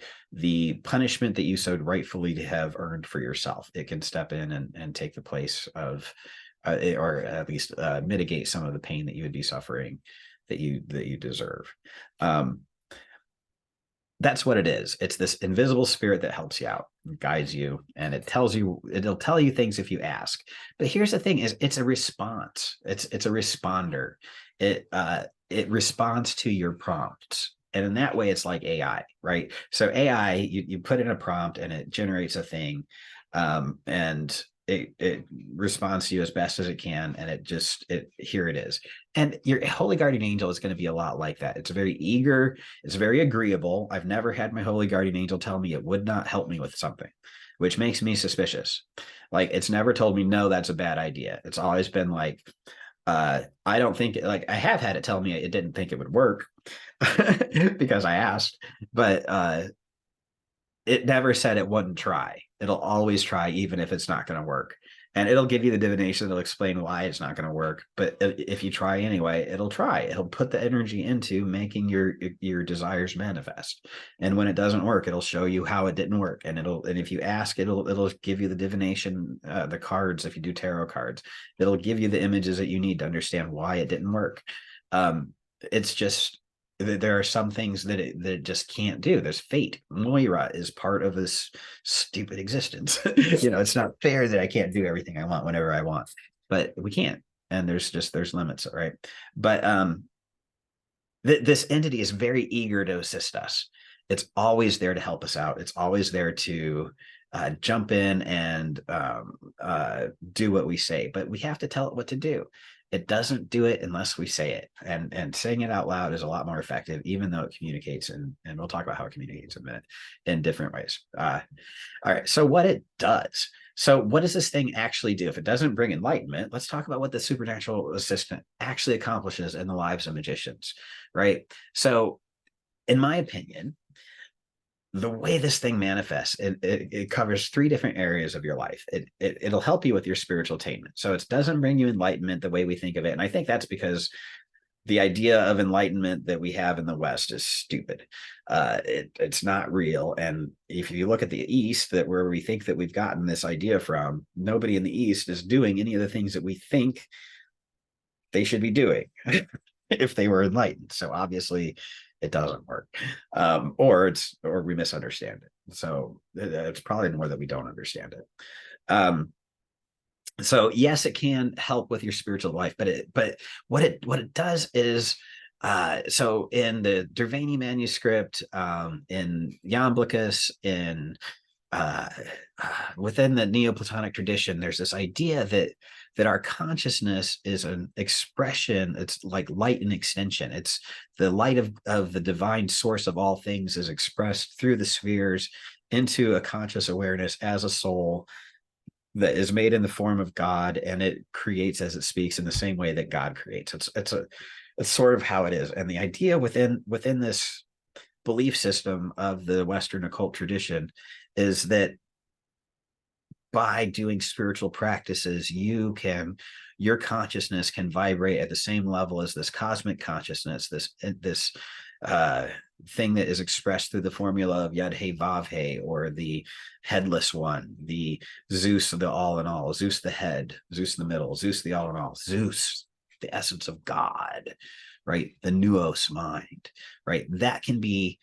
punishment that you so rightfully have earned for yourself. It can step in and take the place of, or at least mitigate some of the pain that you would be suffering, that you deserve. That's what it is. It's this invisible spirit that helps you out, guides you, and it'll tell you things if you ask. But here's the thing: is it's a response. It's a responder. It responds to your prompts. And in that way, it's like AI, right? So AI, you put in a prompt and it generates a thing, and it responds to you as best as it can, and here it is. And your holy guardian angel is going to be a lot like that. It's very eager, it's very agreeable. I've never had my holy guardian angel tell me it would not help me with something, which makes me suspicious. Like, it's never told me, no, that's a bad idea. It's always been like, I don't think like I have had it tell me it didn't think it would work because I asked, but it never said it wouldn't try. It'll always try, even if it's not going to work. And it'll give you the divination that'll explain why it's not going to work. But if you try anyway, it'll try. It'll put the energy into making your desires manifest. And when it doesn't work, it'll show you how it didn't work. And if you ask, it'll give you the divination, the cards. If you do tarot cards, it'll give you the images that you need to understand why it didn't work. It's just, there are some things that it just can't do. There's fate. Moira is part of this stupid existence. It's not fair that I can't do everything I want whenever I want, but we can't. And there's limits, right? But this entity is very eager to assist us. It's always there to help us out. It's always there to jump in and do what we say, but we have to tell it what to do. It doesn't do it unless we say it, and saying it out loud is a lot more effective, even though it communicates, and we'll talk about how it communicates in a minute, in different ways. All right, so what it does. So what does this thing actually do? If it doesn't bring enlightenment, let's talk about what the supernatural assistant actually accomplishes in the lives of magicians, right? So in my opinion, the way this thing manifests, it covers 3 different areas of your life. It'll help you with your spiritual attainment. So it doesn't bring you enlightenment the way we think of it. And I think that's because the idea of enlightenment that we have in the West is stupid. It's not real. And if you look at the East, that where we think that we've gotten this idea from, nobody in the East is doing any of the things that we think they should be doing if they were enlightened. So obviously it doesn't work, or we misunderstand it. So it's probably more that we don't understand it. So yes, it can help with your spiritual life, but what it does is, so in the Dervani manuscript, in Iamblichus, in within the Neoplatonic tradition, there's this idea that our consciousness is an expression. It's like light in extension. It's the light of the divine source of all things is expressed through the spheres into a conscious awareness as a soul that is made in the form of God, and it creates as it speaks in the same way that God creates. It's sort of how it is. And the idea within this belief system of the Western occult tradition is that by doing spiritual practices, your consciousness can vibrate at the same level as this cosmic consciousness, this thing that is expressed through the formula of Yud He Vav He, or the headless one, the Zeus, the all in all, Zeus the head, Zeus in the middle, Zeus the all in all, Zeus, the essence of God, right? The nous mind, right? That can be,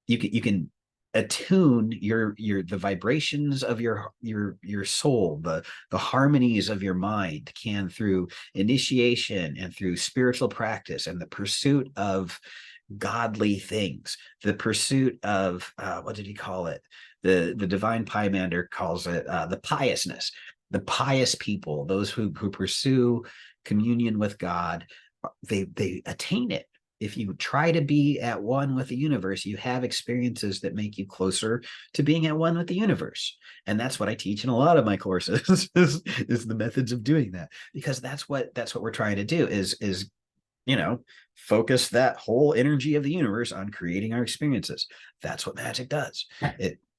you can attune the vibrations of your soul, the harmonies of your mind, can, through initiation and through spiritual practice and the pursuit of godly things, the pursuit of what did he call it? The divine Pymander calls it the piousness. The pious people, those who pursue communion with God, they attain it. If you try to be at one with the universe, you have experiences that make you closer to being at one with the universe. And that's what I teach in a lot of my courses is the methods of doing that, because that's what we're trying to do is focus that whole energy of the universe on creating our experiences. That's what magic does.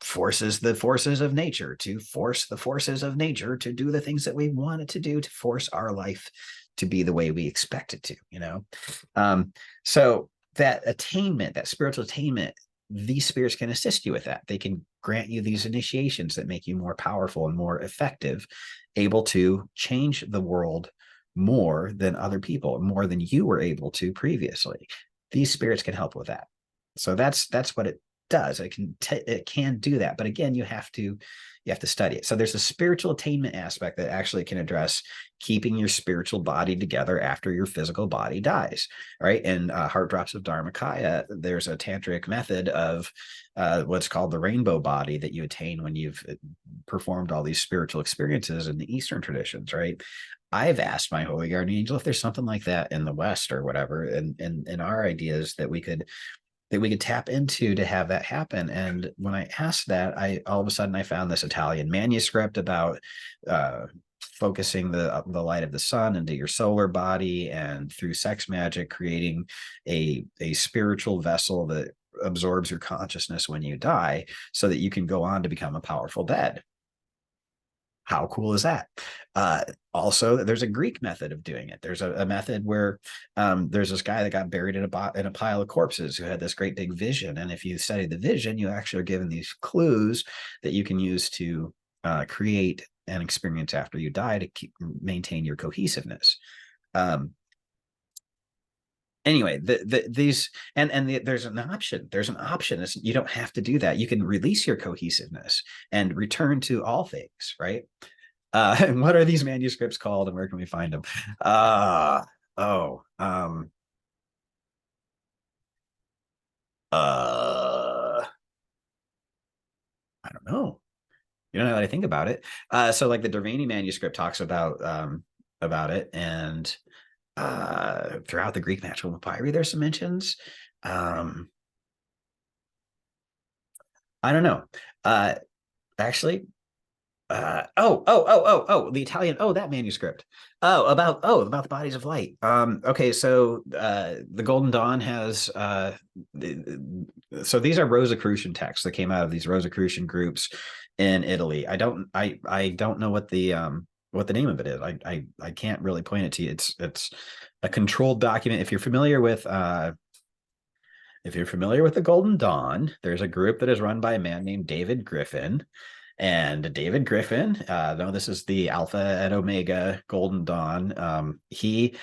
forces the forces of nature, to force the forces of nature to do the things that we want it to do, to force our life to be the way we expect it to, you know? So that attainment, that spiritual attainment, these spirits can assist you with that. They can grant you these initiations that make you more powerful and more effective, able to change the world more than other people, more than you were able to previously. These spirits can help with that. So that's what it does. It can do that, but again, you have to study it. So there's a spiritual attainment aspect that actually can address keeping your spiritual body together after your physical body dies, right? And Heart Drops of Dharmakaya, there's a tantric method of what's called the rainbow body that you attain when you've performed all these spiritual experiences in the Eastern traditions, right? I've asked my holy guardian angel if there's something like that in the West or whatever, and our ideas that we could tap into to have that happen. And when I asked that, I all of a sudden I found this Italian manuscript about focusing the light of the sun into your solar body, and through sex magic creating a spiritual vessel that absorbs your consciousness when you die, so that you can go on to become a powerful dead. How cool is that? Also, there's a Greek method of doing it. There's a method where there's this guy that got buried in a pile of corpses who had this great big vision. And if you study the vision, you actually are given these clues that you can use to create an experience after you die to maintain your cohesiveness. Anyway, these there's an option. You don't have to do that. You can release your cohesiveness and return to all things, right? And what are these manuscripts called, and where can we find them? I don't know. You don't know what I think about it. So like the Dervani manuscript talks about it, and throughout the Greek natural papyri, there's some mentions. I don't know. Actually, the Italian, that manuscript. About the bodies of light. Okay, so the Golden Dawn has so these are Rosicrucian texts that came out of these Rosicrucian groups in Italy. I don't know what the name of it is. I can't really point it to you. It's a controlled document. If you're familiar with the Golden Dawn, there's a group that is run by a man named David Griffin. And David Griffin, no, this is the Alpha and Omega Golden Dawn. He's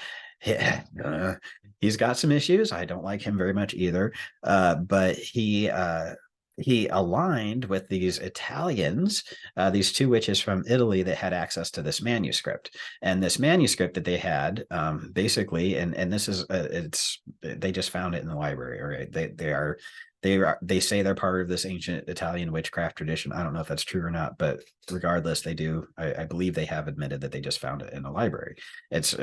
got some issues. I don't like him very much either. But he aligned with these Italians, these two witches from Italy that had access to this manuscript. And this manuscript that they had, basically, and this is they just found it in the library. Right? They say they're part of this ancient Italian witchcraft tradition. I don't know if that's true or not, but regardless, they do. I believe they have admitted that they just found it in the library. It's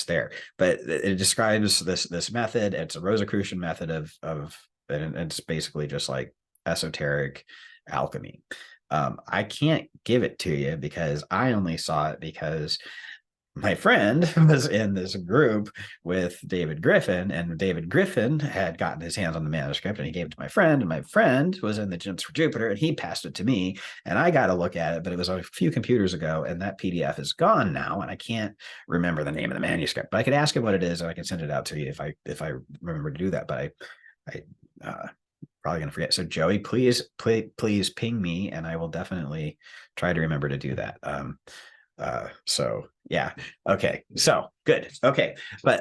there, but it describes this method. It's a Rosicrucian method and it's basically just like esoteric alchemy. I can't give it to you because I only saw it because my friend was in this group with David Griffin, and David Griffin had gotten his hands on the manuscript and he gave it to my friend, and my friend was in the Gems for Jupiter and he passed it to me, and I got to look at it, but it was a few computers ago and that PDF is gone now, and I can't remember the name of the manuscript, but I could ask him what it is and I can send it out to you if I remember to do that, but I probably gonna forget. So Joey, please ping me and I will definitely try to remember to do that. So yeah, okay, so good, okay, but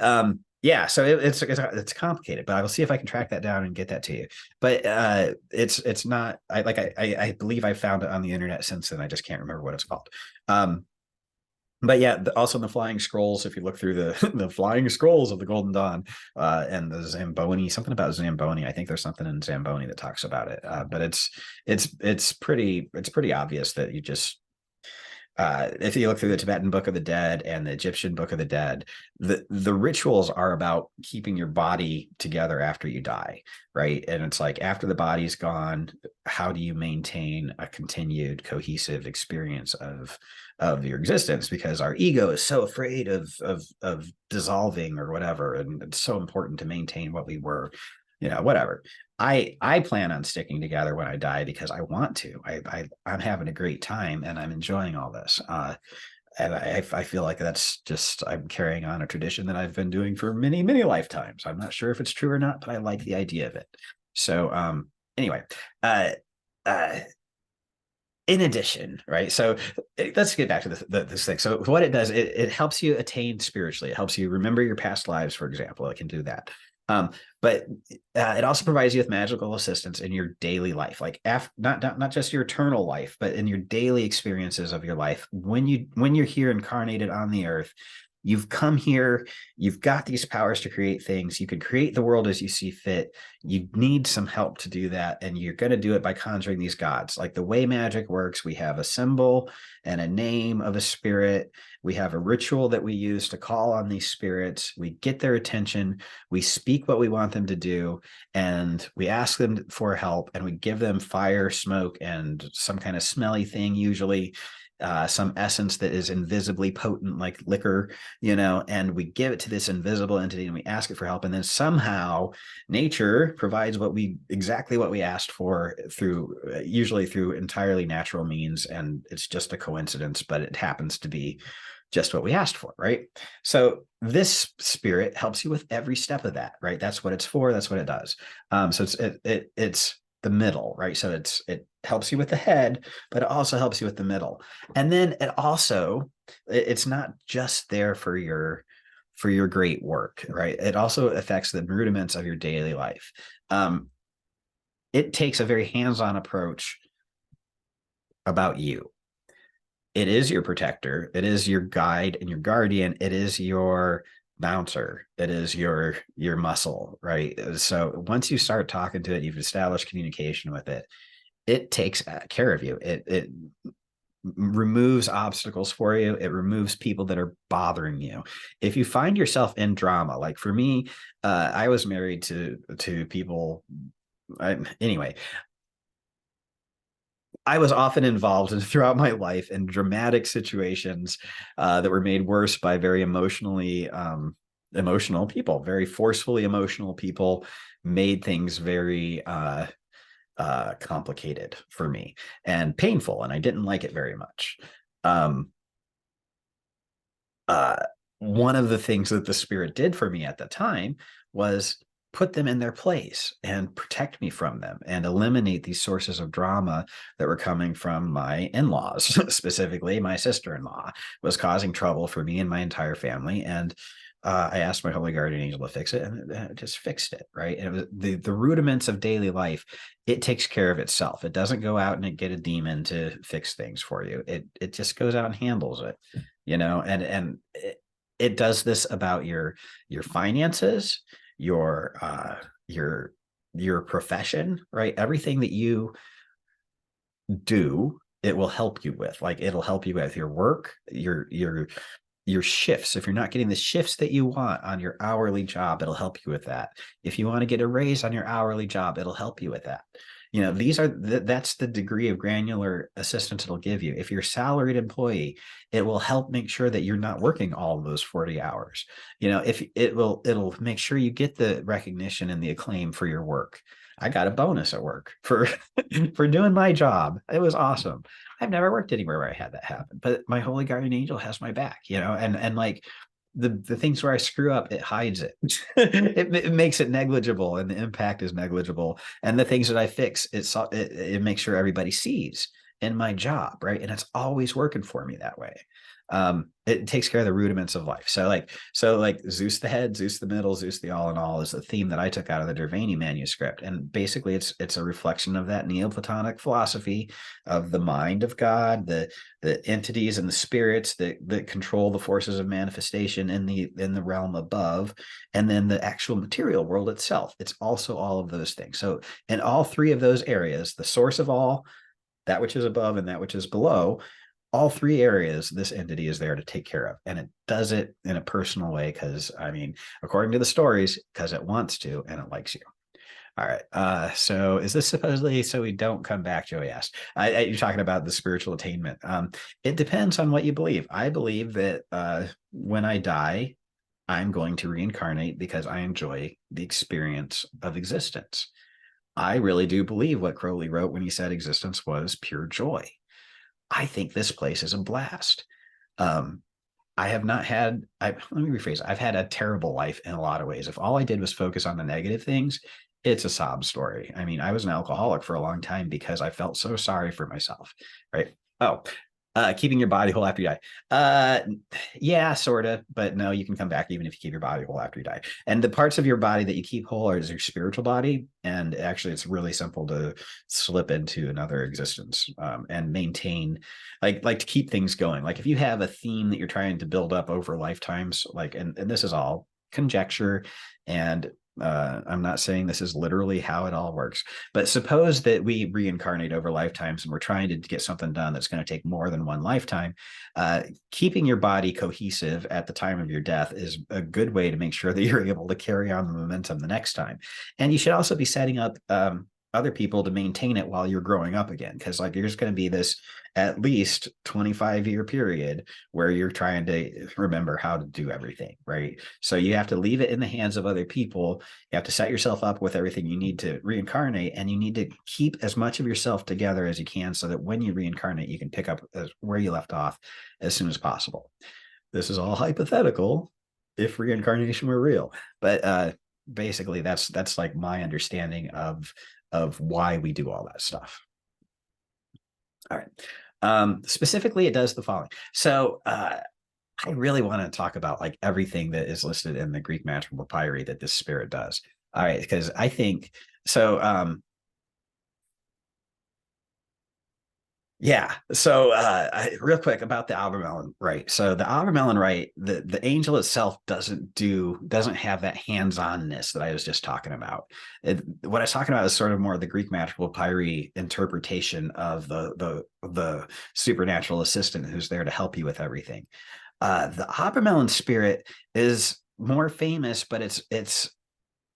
yeah, so it's complicated, but I will see if I can track that down and get that to you. But it's not, I believe I found it on the internet since then. I just can't remember what it's called. But yeah, also in the Flying Scrolls, if you look through the Flying Scrolls of the Golden Dawn, and the Zamboni, something about Zamboni. I think there's something in Zamboni that talks about it. But it's pretty obvious that you just if you look through the Tibetan Book of the Dead and the Egyptian Book of the Dead, the rituals are about keeping your body together after you die, right? And it's like after the body's gone, how do you maintain a continued cohesive experience of your existence? Because our ego is so afraid of dissolving or whatever, and it's so important to maintain what we were. whatever. I plan on sticking together when I die because I want to. I'm having a great time and I'm enjoying all this. And I feel like that's just, I'm carrying on a tradition that I've been doing for many, many lifetimes. I'm not sure if it's true or not, but I like the idea of it. So anyway, uh, uh, in addition, right? So let's get back to this thing. So what it does, it helps you attain spiritually. It helps you remember your past lives, for example. It can do that. But it also provides you with magical assistance in your daily life, like not just your eternal life, but in your daily experiences of your life. When you're here incarnated on the earth, you've come here, you've got these powers to create things. You can create the world as you see fit. You need some help to do that, and you're going to do it by conjuring these gods. Like the way magic works, we have a symbol and a name of a spirit. We have a ritual that we use to call on these spirits. We get their attention. We speak what we want them to do, and we ask them for help, and we give them fire, smoke, and some kind of smelly thing, usually some essence that is invisibly potent, like liquor, and we give it to this invisible entity and we ask it for help. And then somehow nature provides exactly what we asked for, through usually through entirely natural means. And it's just a coincidence, but it happens to be just what we asked for, right? So this spirit helps you with every step of that, right? That's what it's for. That's what it does. So it's the middle, right? So it helps you with the head, but it also helps you with the middle. And then it's not just there for your great work, right? It also affects the rudiments of your daily life. It takes a very hands-on approach about you. It is your protector. It is your guide and your guardian. It is your bouncer. It is your muscle, right? So once you start talking to it, you've established communication with it. It takes care of you. It removes obstacles for you. It removes people that are bothering you. If you find yourself in drama, like for me, I was married to people. Anyway, I was often involved throughout my life in dramatic situations that were made worse by very emotional people, very forcefully emotional people, made things very complicated for me and painful, and I didn't like it very much. Um, uh, One of the things that the spirit did for me at the time was put them in their place and protect me from them and eliminate these sources of drama that were coming from my in-laws. Specifically, my sister-in-law was causing trouble for me and my entire family. And I asked my holy guardian angel to fix it, and it just fixed it, right? And it was the rudiments of daily life. It takes care of itself. It doesn't go out and get a demon to fix things for you. It just goes out and handles it, and it does this about your finances, your profession, right? Everything that you do, it will help you with. Like, it'll help you with your work, your shifts. If you're not getting the shifts that you want on your hourly job, it'll help you with that. If you want to get a raise on your hourly job, it'll help you with that. That's the degree of granular assistance it'll give you. If you're a salaried employee, it will help make sure that you're not working all of those 40 hours. If it'll make sure you get the recognition and the acclaim for your work. I got a bonus at work for for doing my job. It was awesome. I've never worked anywhere where I had that happen, but my holy guardian angel has my back, and like the things where I screw up, it hides it. It makes it negligible, and the impact is negligible. And the things that I fix, it makes sure everybody sees in my job, right? And it's always working for me that way. It takes care of the rudiments of life. So like Zeus the head, Zeus the middle, Zeus the all in all is the theme that I took out of the Dervani manuscript. And basically it's a reflection of that Neoplatonic philosophy of the mind of God, the entities and the spirits that control the forces of manifestation in the realm above, and then the actual material world itself. It's also all of those things. So in all three of those areas, the source of all, that which is above and that which is below, all three areas, this entity is there to take care of. And it does it in a personal way because, according to the stories, because it wants to and it likes you. All right. So is this supposedly so we don't come back, Joey asked? You're talking about the spiritual attainment. It depends on what you believe. I believe that when I die, I'm going to reincarnate because I enjoy the experience of existence. I really do believe what Crowley wrote when he said existence was pure joy. I think this place is a blast. Um, I have not had, let me rephrase, I've had a terrible life in a lot of ways. If all I did was focus on the negative things, it's a sob story. I mean, I was an alcoholic for a long time because I felt so sorry for myself, right? Oh, keeping your body whole after you die. Yeah, sort of, but no, you can come back even if you keep your body whole after you die. And the parts of your body that you keep whole is your spiritual body. And actually, it's really simple to slip into another existence and maintain, like to keep things going. Like if you have a theme that you're trying to build up over lifetimes, like, and this is all conjecture, and I'm not saying this is literally how it all works, but suppose that we reincarnate over lifetimes and we're trying to get something done that's going to take more than one lifetime. Keeping your body cohesive at the time of your death is a good way to make sure that you're able to carry on the momentum the next time. And you should also be setting up other people to maintain it while you're growing up again, because like there's going to be this at least 25-year period where you're trying to remember how to do everything, right? So you have to leave it in the hands of other people. You have to set yourself up with everything you need to reincarnate, and you need to keep as much of yourself together as you can so that when you reincarnate, you can pick up where you left off as soon as possible. This is all hypothetical if reincarnation were real, but basically that's like my understanding of why we do all that stuff. All right. Specifically, it does the following. So I really want to talk about like everything that is listed in the Greek magical papyri that this spirit does. All right, because I think so. Yeah. So real quick about the Albermelin rite. So the Albermelin rite, the angel itself doesn't have that hands-onness that I was just talking about. What I was talking about is sort of more the Greek magical papyri interpretation of the supernatural assistant who's there to help you with everything. The Albermelin spirit is more famous, but it's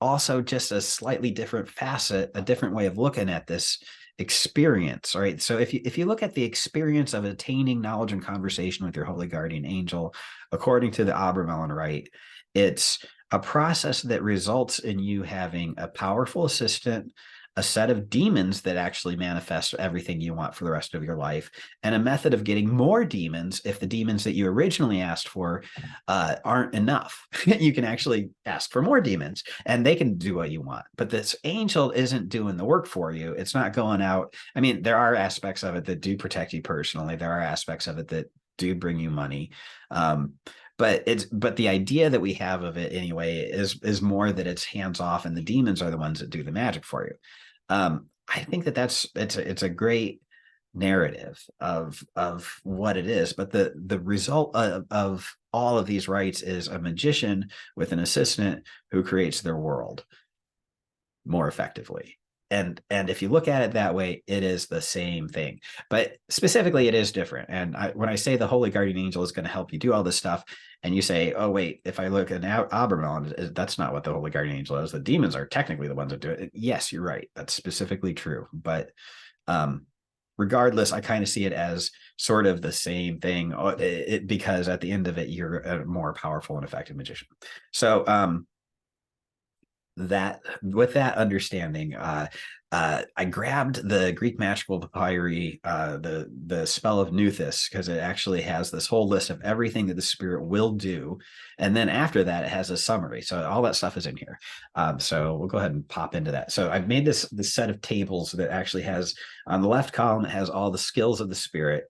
also just a slightly different facet, a different way of looking at this experience. All right. So if you look at the experience of attaining knowledge and conversation with your holy guardian angel, according to the Abramelin rite, it's a process that results in you having a powerful assistant, a set of demons that actually manifest everything you want for the rest of your life, and a method of getting more demons if the demons that you originally asked for aren't enough. You can actually ask for more demons and they can do what you want. But this angel isn't doing the work for you. It's not going out. I mean, there are aspects of it that do protect you personally. There are aspects of it that do bring you money. But the idea that we have of it anyway is more that it's hands off and the demons are the ones that do the magic for you. I think it's a great narrative of what it is, but the result of all of these rites is a magician with an assistant who creates their world more effectively. And if you look at it that way, it is the same thing, but specifically it is different. And when I say the holy guardian angel is going to help you do all this stuff, and you say, oh wait, if I look at Abramelin, that's not what the holy guardian angel is. The demons are technically the ones that do it. Yes, you're right. That's specifically true. But regardless, I kind of see it as sort of the same thing because at the end of it, you're a more powerful and effective magician. So that with that understanding, I grabbed the Greek magical papyri, the spell of Nuthis, because it actually has this whole list of everything that the spirit will do, and then after that, it has a summary. So all that stuff is in here. So we'll go ahead and pop into that. So I've made this set of tables that actually has on the left column, it has all the skills of the spirit.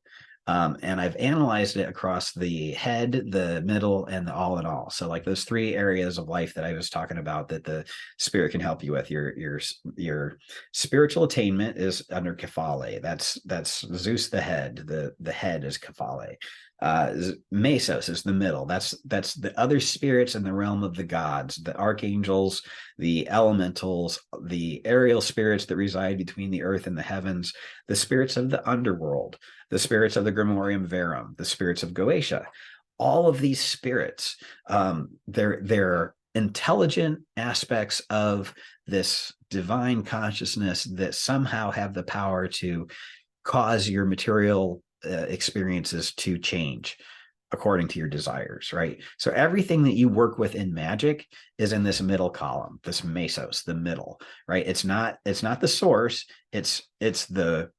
And I've analyzed it across the head, the middle, and the all in all. So like those three areas of life that I was talking about that the spirit can help you with. Your spiritual attainment is under Kephale. That's Zeus the head. The head is Kephale. Mesos is the middle. That's the other spirits in the realm of the gods, the archangels, the elementals, the aerial spirits that reside between the earth and the heavens, the spirits of the underworld, the spirits of the Grimorium Verum, the spirits of Goetia. All of these spirits, they're intelligent aspects of this divine consciousness that somehow have the power to cause your material experiences to change. according to your desires, right? So everything that you work with in magic is in this middle column, this mesos, the middle, right? It's not the source, it's the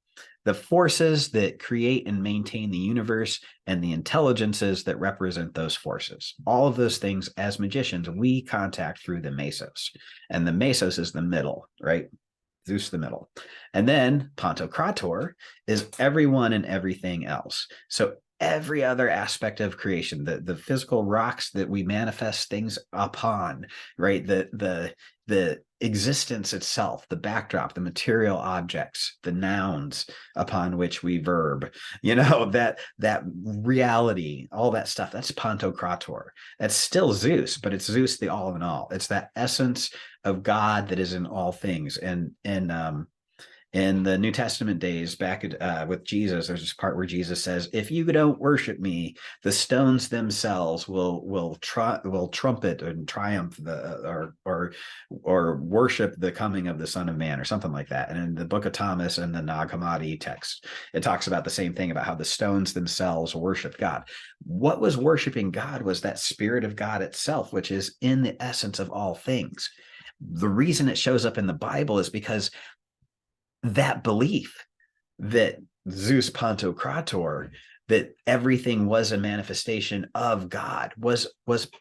forces that create and maintain the universe and the intelligences that represent those forces. All of those things, as magicians, we contact through the mesos. And the mesos is the middle, right? Zeus the middle. And then Pantocrator is everyone and everything else. So every other aspect of creation, the physical rocks that we manifest things upon, right? The existence itself, the backdrop, the material objects, the nouns upon which we verb, that reality, all that stuff, that's Pantocrator. That's still Zeus, but it's Zeus the all in all. It's that essence of God that is in all things. And in the New Testament days, back with Jesus, there's this part where Jesus says, "If you don't worship me, the stones themselves will trumpet and triumph or worship the coming of the Son of Man," or something like that. And in the Book of Thomas and the Nag Hammadi text, it talks about the same thing, about how the stones themselves worship God. What was worshiping God was that Spirit of God itself, which is in the essence of all things. The reason it shows up in the Bible is because that belief that Zeus Pantocrator, that everything was a manifestation of God, was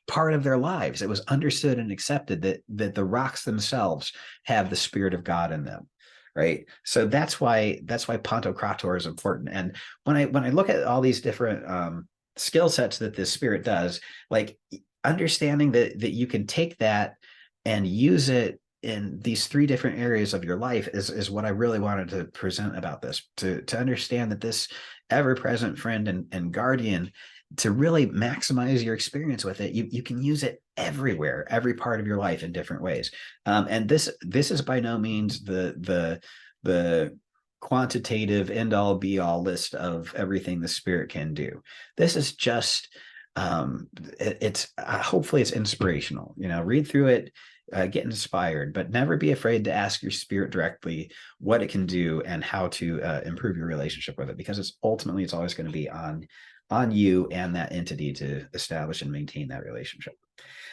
part of their lives. It was understood and accepted that the rocks themselves have the Spirit of God in them, right? So that's why Pantocrator is important. And when I look at all these different skill sets that this spirit does, like understanding that you can take that and use it in these three different areas of your life is what I really wanted to present about this, to understand that this ever-present friend and guardian, to really maximize your experience with it, you can use it everywhere, every part of your life in different ways. And this is by no means the quantitative end all be all list of everything the spirit can do. This is just it's hopefully it's inspirational. Read through it, get inspired, but never be afraid to ask your spirit directly what it can do and how to improve your relationship with it, because it's always going to be on you and that entity to establish and maintain that relationship.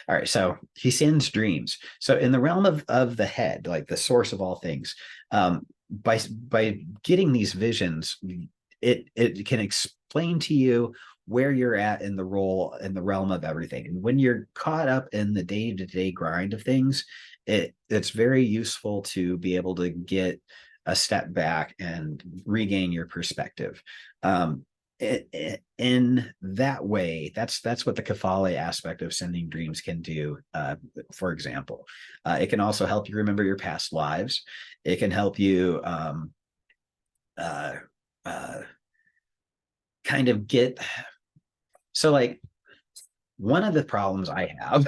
All right, so he sends dreams. So in the realm of the head, like the source of all things, by getting these visions, it can explain to you where you're at in the realm of everything. And when you're caught up in the day-to-day grind of things, it's very useful to be able to get a step back and regain your perspective. In that way, that's what the Kafale aspect of sending dreams can do. For example, it can also help you remember your past lives. It can help you kind of get. So, like, one of the problems I have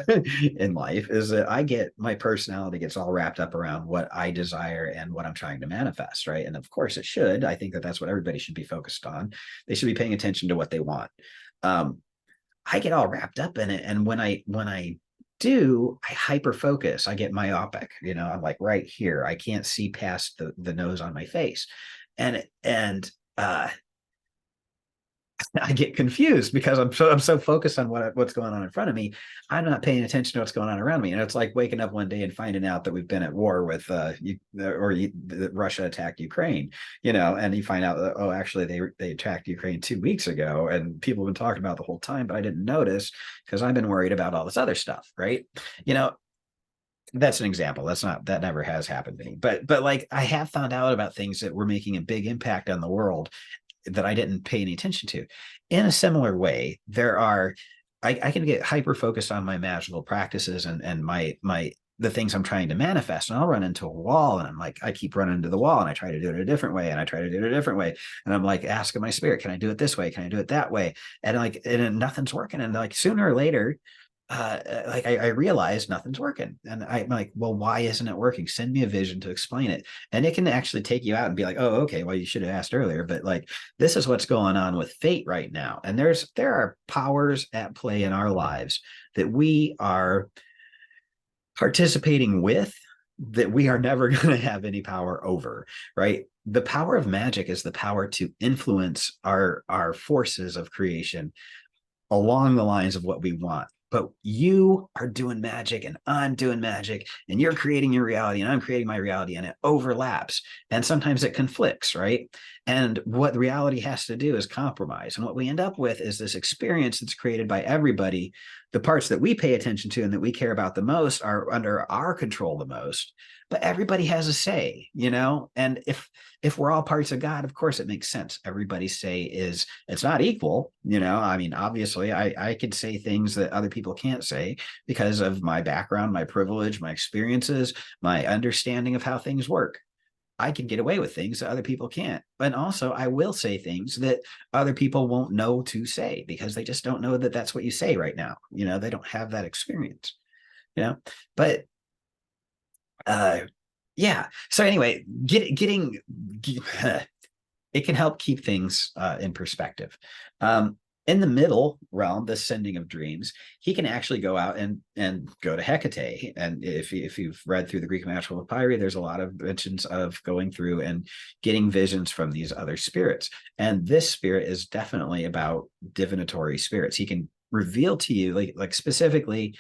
in life is that my personality gets all wrapped up around what I desire and what I'm trying to manifest, right? And of course it should. I think that that's what everybody should be focused on. They should be paying attention to what they want. I get all wrapped up in it, and when I do, I hyper focus. I get myopic. I'm like right here. I can't see past the nose on my face, and I get confused because I'm so focused on what's going on in front of me. I'm not paying attention to what's going on around me. And it's like waking up one day and finding out that we've been at war with that Russia attacked Ukraine, and you find out that, oh, actually they attacked Ukraine 2 weeks ago, and people have been talking about it the whole time, but I didn't notice because I've been worried about all this other stuff, right? That's an example. That never has happened to me, but like I have found out about things that were making a big impact on the world that I didn't pay any attention to. In a similar way, I can get hyper focused on my magical practices and the things I'm trying to manifest, and I'll run into a wall, and I'm like, I keep running into the wall, and I try to do it a different way, and I try to do it a different way, and I'm like asking my spirit, can I do it this way? Can I do it that way? And nothing's working, and like sooner or later, I realize nothing's working, and I'm like, well, why isn't it working? Send me a vision to explain it. And it can actually take you out and be like, oh, okay, well, you should have asked earlier, but like, this is what's going on with fate right now. And there are powers at play in our lives that we are participating with that we are never going to have any power over, right? The power of magic is the power to influence our forces of creation along the lines of what we want. But you are doing magic and I'm doing magic, and you're creating your reality and I'm creating my reality, and it overlaps. And sometimes it conflicts, right? And what reality has to do is compromise. And what we end up with is this experience that's created by everybody. The parts that we pay attention to and that we care about the most are under our control the most. But everybody has a say, you know? And if we're all parts of God, of course it makes sense. Everybody's say is, it's not equal, you know. I mean, obviously I could say things that other people can't say because of my background, my privilege, my experiences, my understanding of how things work. I can get away with things that other people can't. But also I will say things that other people won't know to say because they just don't know that that's what you say right now. You know, they don't have that experience, you know. But uh yeah, so anyway, it can help keep things in perspective. In the middle realm, the sending of dreams, he can actually go out and go to Hecate. And if you've read through the Greek magical papyri, there's a lot of mentions of going through and getting visions from these other spirits. And this spirit is definitely about divinatory spirits. He can reveal to you, like specifically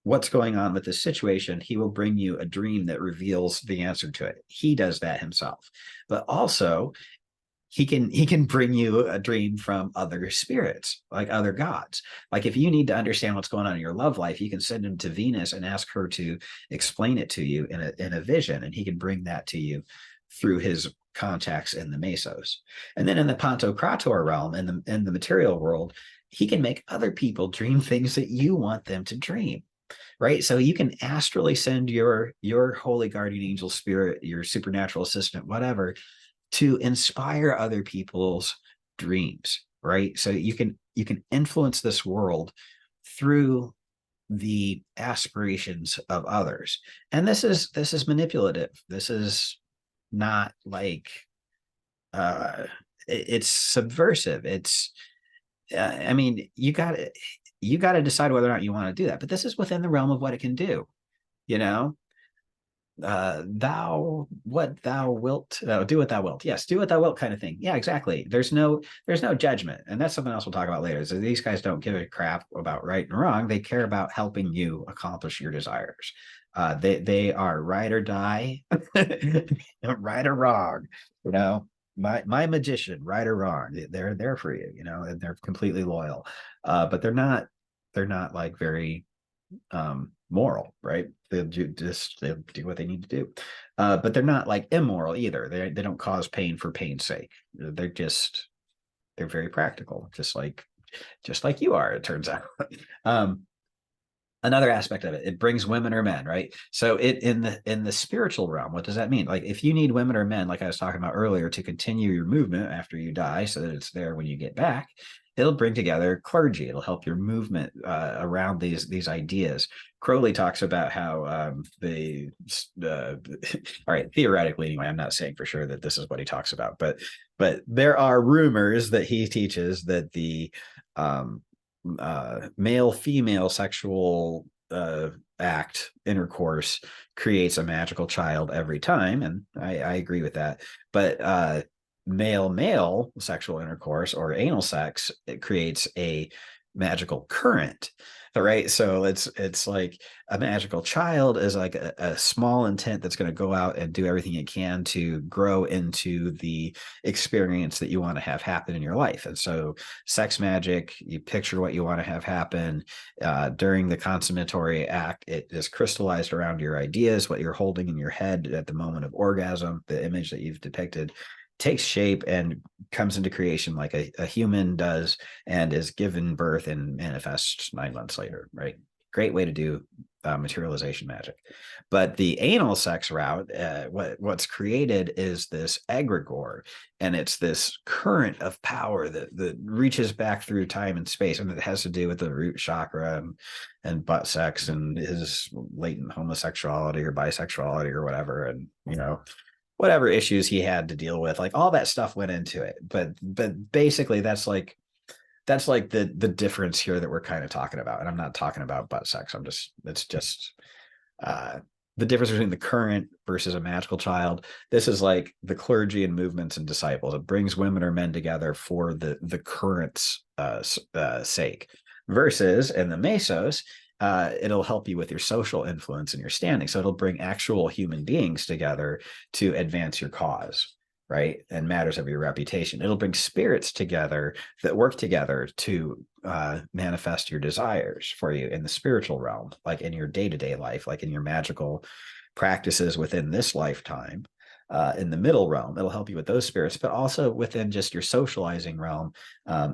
what's going on with this situation. He will bring you a dream that reveals the answer to it. He does that himself. But also he can bring you a dream from other spirits, like other gods. Like if you need to understand what's going on in your love life, you can send him to Venus and ask her to explain it to you in a vision, and he can bring that to you through his contacts in the mesos. And then in the Pantocrator realm, in the material world, he can make other people dream things that you want them to dream, right? So you can astrally send your holy guardian angel spirit, your supernatural assistant, whatever, to inspire other people's dreams, right? So you can influence this world through the aspirations of others. And this is manipulative. This is not like it's subversive. It's I mean, you got to decide whether or not you want to do that, but this is within the realm of what it can do, you know. Thou what thou wilt, do what thou wilt. Yes, do what thou wilt, kind of thing. Yeah, exactly. There's no judgment, and that's something else we'll talk about later. So these guys don't give a crap about right and wrong. They care about helping you accomplish your desires. They are ride or die, right or wrong, you know. My magician, right or wrong, they're there for you, you know, and they're completely loyal. But they're not like very moral, right? They'll do what they need to do. But they're not like immoral either. They don't cause pain for pain's sake. They're very practical, just like you are, it turns out. um Another aspect of it brings women or men, right? So it in the spiritual realm, what does that mean? Like if you need women or men, like I was talking about earlier, to continue your movement after you die so that it's there when you get back, it'll bring together clergy. It'll help your movement around these ideas. Crowley talks about how all right, theoretically anyway, I'm not saying for sure that this is what he talks about, but there are rumors that he teaches that the um male female sexual act, intercourse, creates a magical child every time, and I agree with that. But male male sexual intercourse or anal sex, it creates a magical current, right? So it's like a magical child is like a small intent that's going to go out and do everything it can to grow into the experience that you want to have happen in your life. And so sex magic, you picture what you want to have happen during the consummatory act. It is crystallized around your ideas, what you're holding in your head at the moment of orgasm. The image that you've depicted takes shape and comes into creation like a human does, and is given birth and manifests 9 months later, right? Great way to do materialization magic. But the anal sex route, what's created is this egregore, and it's this current of power that reaches back through time and space, and it has to do with the root chakra and butt sex and his latent homosexuality or bisexuality or whatever, and whatever issues he had to deal with, like all that stuff went into it. But basically that's like the difference here that we're kind of talking about. And I'm not talking about butt sex. It's just the difference between the current versus a magical child. This is like the clergy and movements and disciples. It brings women or men together for the current's sake. Versus in the mesos, it'll help you with your social influence and your standing. So it'll bring actual human beings together to advance your cause, right? And matters of your reputation. It'll bring spirits together that work together to manifest your desires for you in the spiritual realm, like in your day-to-day life, like in your magical practices within this lifetime. In the middle realm, it'll help you with those spirits, but also within just your socializing realm,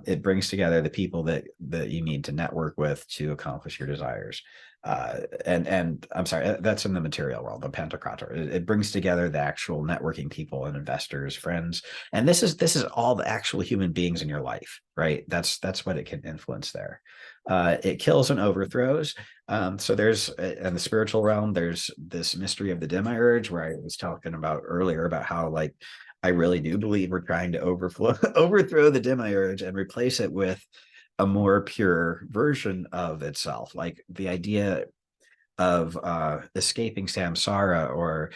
it brings together the people that you need to network with to accomplish your desires. And I'm sorry, that's in the material world, the Pantocrator. It brings together the actual networking people and investors, friends, and this is all the actual human beings in your life, right? That's what it can influence there. It kills and overthrows. So there's in the spiritual realm, there's this mystery of the demiurge, where I was talking about earlier about how like I really do believe we're trying to overthrow the demiurge and replace it with a more pure version of itself, like the idea of escaping samsara, or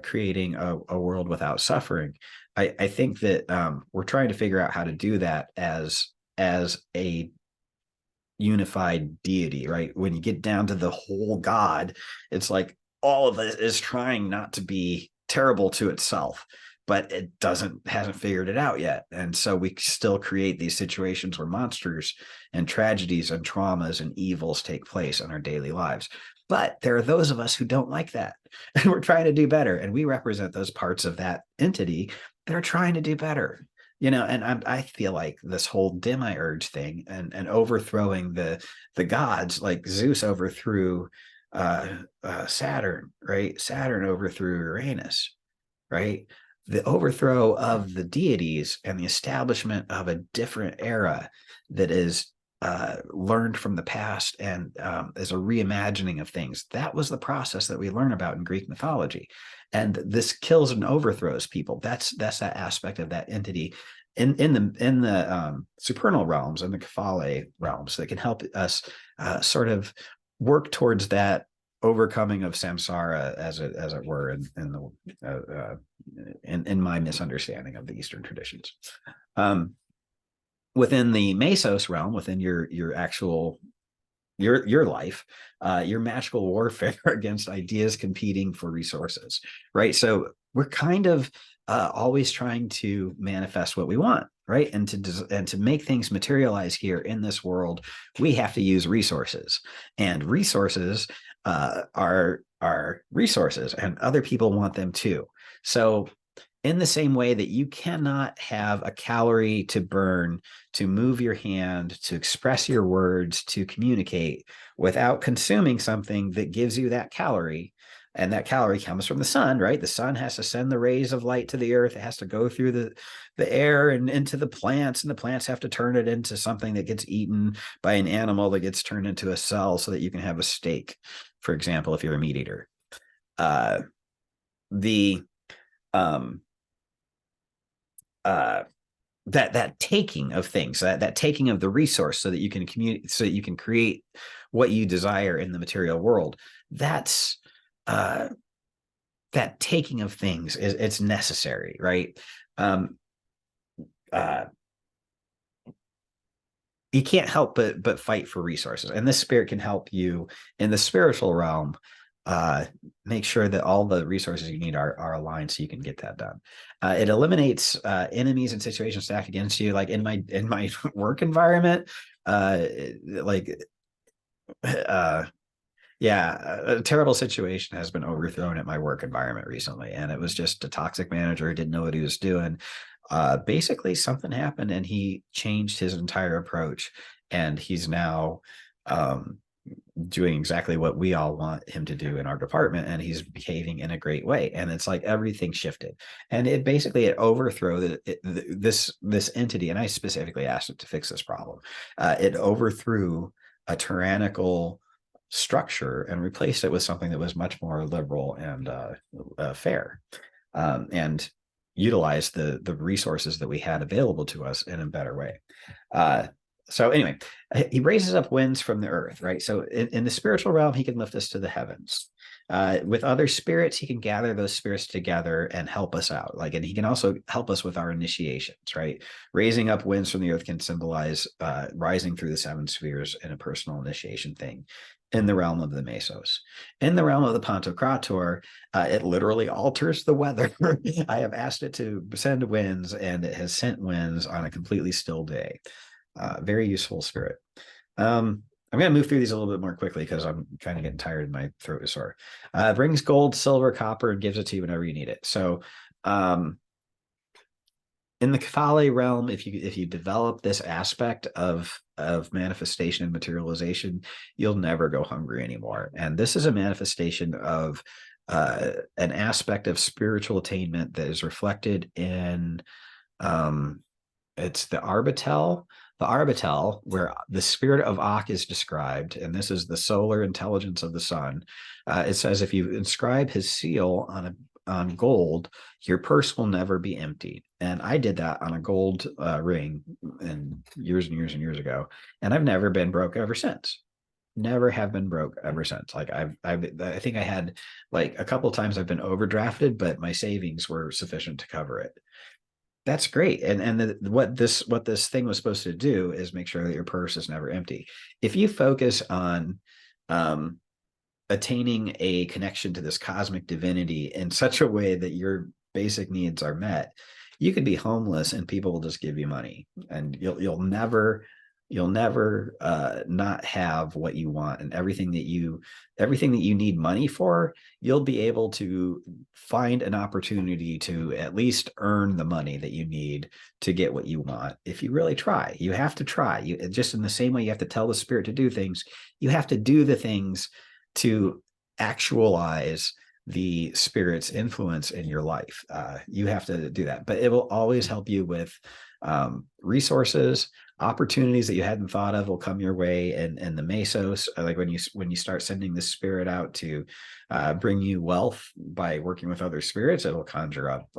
creating a world without suffering. I think that we're trying to figure out how to do that as a unified deity, right? When you get down to the whole God, it's like all of it is trying not to be terrible to itself, but it hasn't figured it out yet. And so we still create these situations where monsters and tragedies and traumas and evils take place in our daily lives. But there are those of us who don't like that. And we're trying to do better. And we represent those parts of that entity that are trying to do better. And I feel like this whole demiurge thing and overthrowing the gods, like Zeus overthrew Saturn, right? Saturn overthrew Uranus, right? The overthrow of the deities and the establishment of a different era that is learned from the past and is a reimagining of things. That was the process that we learn about in Greek mythology. And this kills and overthrows people. That's that aspect of that entity in the supernal realms and the Kephale realms that can help us sort of work towards that overcoming of samsara, as it were, in my misunderstanding of the Eastern traditions. Within the mesos realm, within your actual your life, your magical warfare against ideas competing for resources, right? So we're kind of always trying to manifest what we want, right? And to make things materialize here in this world, we have to use resources, and resources are resources, and other people want them too. So in the same way that you cannot have a calorie to burn, to move your hand, to express your words, to communicate without consuming something that gives you that calorie. And that calorie comes from the sun, right? The sun has to send the rays of light to the earth. It has to go through the air and into the plants, and the plants have to turn it into something that gets eaten by an animal that gets turned into a cell so that you can have a steak, for example, if you're a meat eater. That taking of things, that taking of the resource so that you can communicate, so that you can create what you desire in the material world. That's that taking of things it's necessary, right? You can't help but fight for resources, and this spirit can help you in the spiritual realm make sure that all the resources you need are aligned so you can get that done. It eliminates enemies and situations stacked against you. Like in my work environment, yeah, a terrible situation has been overthrown at my work environment recently, and it was just a toxic manager who didn't know what he was doing. Basically, something happened, and he changed his entire approach, and he's now doing exactly what we all want him to do in our department, and he's behaving in a great way. And it's like everything shifted, and it overthrew this entity. And I specifically asked it to fix this problem. It overthrew a tyrannical structure and replaced it with something that was much more liberal and fair, and utilized the resources that we had available to us in a better way. So anyway, he raises up winds from the earth, right? So in the spiritual realm, he can lift us to the heavens. With other spirits, he can gather those spirits together and help us out. Like, and he can also help us with our initiations, right? Raising up winds from the earth can symbolize rising through the seven spheres in a personal initiation thing in the realm of the Mesos. In the realm of the Pantocrator, it literally alters the weather. I have asked it to send winds, and it has sent winds on a completely still day. Very useful spirit. I'm going to move through these a little bit more quickly because I'm kind of getting tired and my throat is sore. Brings gold, silver, copper, and gives it to you whenever you need it. So, in the Kefale realm, if you develop this aspect of manifestation and materialization, you'll never go hungry anymore. And this is a manifestation of an aspect of spiritual attainment that is reflected in it's the Arbitel, where the spirit of Ak is described, and this is the solar intelligence of the sun. It says if you inscribe his seal on gold, your purse will never be empty. And I did that on a gold ring and years and years and years ago, and I've never been broke ever since. Never have been broke ever since. Like I think I had like a couple of times I've been overdrafted, but my savings were sufficient to cover it. That's great. What this thing was supposed to do is make sure that your purse is never empty. If you focus on um, attaining a connection to this cosmic divinity in such a way that your basic needs are met, you could be homeless and people will just give you money, and you'll never not have what you want, and everything that you need money for, you'll be able to find an opportunity to at least earn the money that you need to get what you want if you really try. You have to try. You just, in the same way you have to tell the spirit to do things, you have to do the things to actualize the spirit's influence in your life. You have to do that, but it will always help you with resources. Opportunities that you hadn't thought of will come your way, and the Mesos, like when you start sending the spirit out to bring you wealth by working with other spirits, it'll conjure up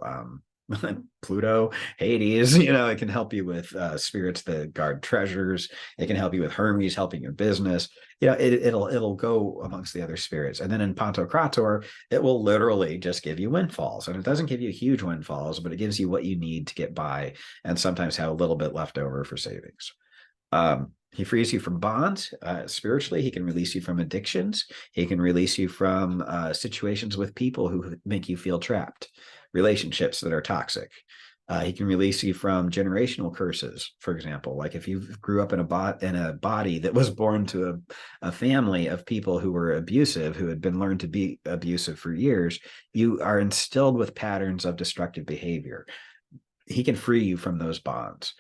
Pluto, Hades. It can help you with spirits that guard treasures. It can help you with Hermes helping your business. It'll go amongst the other spirits. And then in Pantocrator, it will literally just give you windfalls, and it doesn't give you huge windfalls, but it gives you what you need to get by, and sometimes have a little bit left over for savings. He frees you from bonds. Spiritually, he can release you from addictions. He can release you from situations with people who make you feel trapped, relationships that are toxic. He can release you from generational curses, for example. Like if you grew up in a body that was born to a family of people who were abusive, who had been learned to be abusive for years, you are instilled with patterns of destructive behavior. He can free you from those bonds.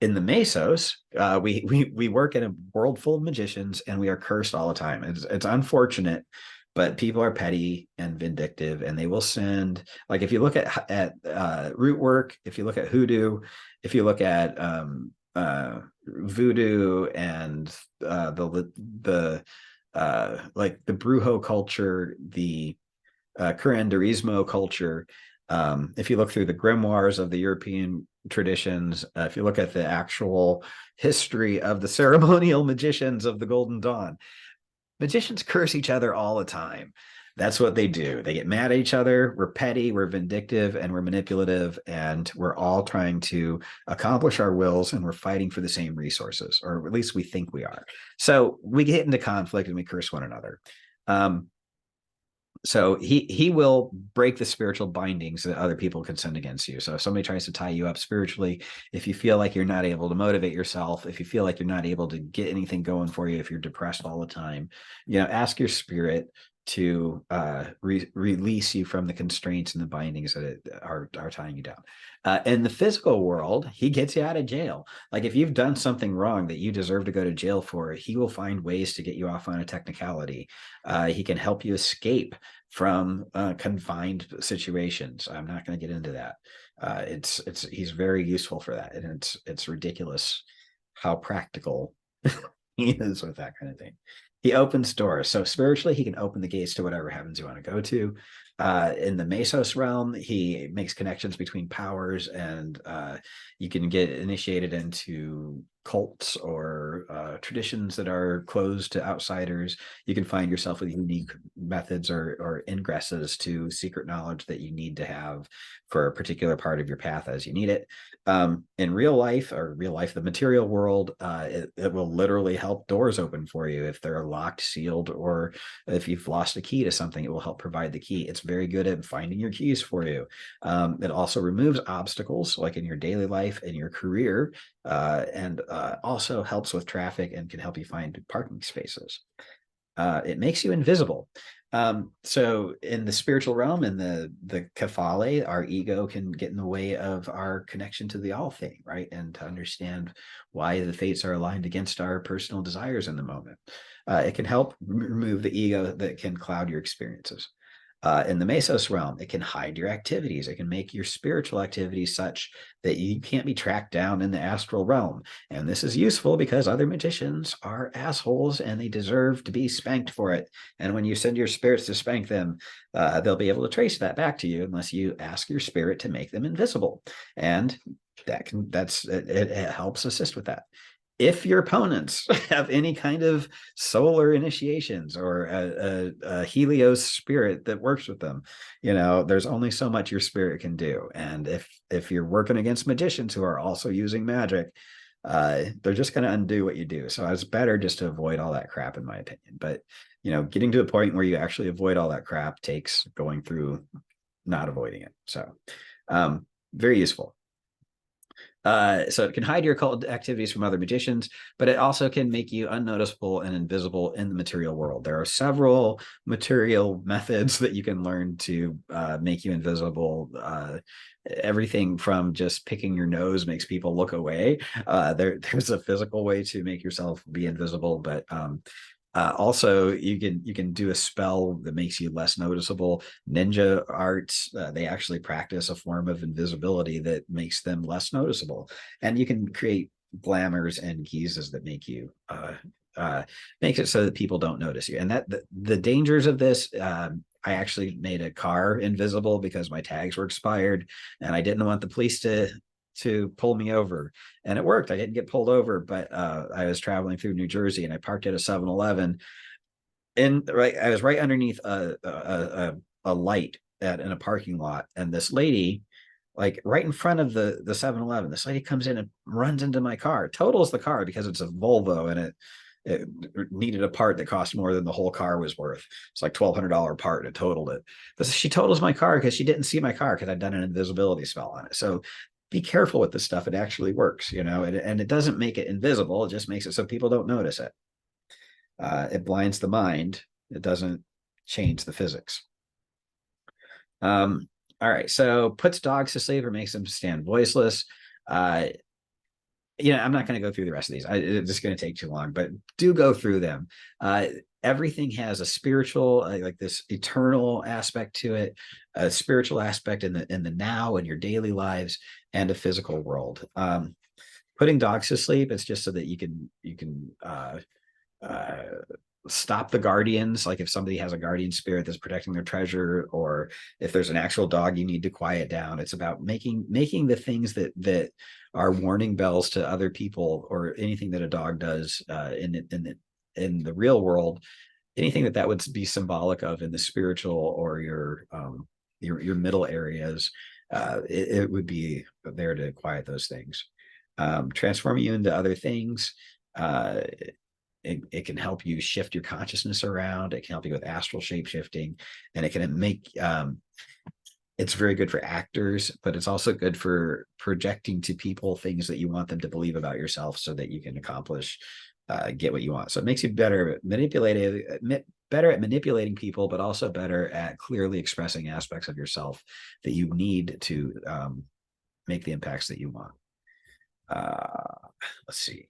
In the Mesos, we work in a world full of magicians, and we are cursed all the time. It's unfortunate, but people are petty and vindictive, and they will send, like, if you look at root work, if you look at hoodoo, if you look at voodoo, and the like the brujo culture, the curanderismo culture. If you look through the grimoires of the European traditions, if you look at the actual history of the ceremonial magicians of the Golden Dawn, magicians curse each other all the time. That's what they do. They get mad at each other. We're petty, we're vindictive, and we're manipulative, and we're all trying to accomplish our wills, and we're fighting for the same resources, or at least we think we are. So we get into conflict and we curse one another. So he will break the spiritual bindings that other people can send against you. So if somebody tries to tie you up spiritually, if you feel like you're not able to motivate yourself, if you feel like you're not able to get anything going for you, if you're depressed all the time, ask your spirit to release you from the constraints and the bindings that are tying you down. In the physical world, he gets you out of jail. Like if you've done something wrong that you deserve to go to jail for, he will find ways to get you off on a technicality. He can help you escape from confined situations. I'm not going to get into that. He's very useful for that, and it's ridiculous how practical he is with that kind of thing. He opens doors. So spiritually, he can open the gates to whatever heavens you want to go to. In the Mesos realm, he makes connections between powers, and you can get initiated into cults or traditions that are closed to outsiders. You can find yourself with unique methods or ingresses to secret knowledge that you need to have for a particular part of your path as you need it. In real life, the material world, it will literally help doors open for you if they're locked, sealed, or if you've lost a key to something, it will help provide the key. It's very good at finding your keys for you. It also removes obstacles like in your daily life and your career, and also helps with traffic and can help you find parking spaces. It makes you invisible. So in the spiritual realm, in the Kephale, our ego can get in the way of our connection to the all thing, right? And to understand why the fates are aligned against our personal desires in the moment. It can help remove the ego that can cloud your experiences. In the Mesos realm, it can hide your activities. It can make your spiritual activities such that you can't be tracked down in the astral realm. And this is useful because other magicians are assholes and they deserve to be spanked for it. And when you send your spirits to spank them, they'll be able to trace that back to you unless you ask your spirit to make them invisible. And it helps assist with that. If your opponents have any kind of solar initiations or a Helios spirit that works with them, there's only so much your spirit can do. And if you're working against magicians who are also using magic, they're just going to undo what you do. So it's better just to avoid all that crap, in my opinion. But getting to a point where you actually avoid all that crap takes going through not avoiding it. So very useful. So it can hide your occult activities from other magicians, but it also can make you unnoticeable and invisible in the material world. There are several material methods that you can learn to make you invisible. Everything from just picking your nose makes people look away. There's a physical way to make yourself be invisible, but also, you can do a spell that makes you less noticeable. Ninja arts, they actually practice a form of invisibility that makes them less noticeable. And you can create glamours and guises that makes it so that people don't notice you. And that the dangers of this, I actually made a car invisible because my tags were expired, and I didn't want the police to pull me over, and it worked. I didn't get pulled over, but I was traveling through New Jersey and I parked at a 7-Eleven, and I was right underneath a light in a parking lot, and this lady, like right in front of the 7-Eleven, this lady comes in and runs into my car, totals the car because it's a Volvo, and it needed a part that cost more than the whole car was worth. It's like $1,200 part, and it totaled it. But she totals my car because she didn't see my car because I'd done an invisibility spell on it. So be careful with this stuff. It actually works, and it doesn't make it invisible. It just makes it so people don't notice it. It blinds the mind. It doesn't change the physics. All right. So puts dogs to sleep or makes them stand voiceless. I'm not going to go through the rest of these. It's just going to take too long, but do go through them. Everything has a spiritual, like this eternal aspect to it, a spiritual aspect in the now in your daily lives, and a physical world. Putting dogs to sleep, it's just so that you can stop the guardians. Like if somebody has a guardian spirit that's protecting their treasure, or if there's an actual dog you need to quiet down. It's about making the things that are warning bells to other people, or anything that a dog does in the real world, anything that would be symbolic of in the spiritual or your middle areas. It would be there to quiet those things. Transforming you into other things. It can help you shift your consciousness around. It can help you with astral shape shifting, and it can make it's very good for actors, but it's also good for projecting to people things that you want them to believe about yourself so that you can get what you want. So it makes you better at manipulating people, but also better at clearly expressing aspects of yourself that you need to make the impacts that you want. Let's see.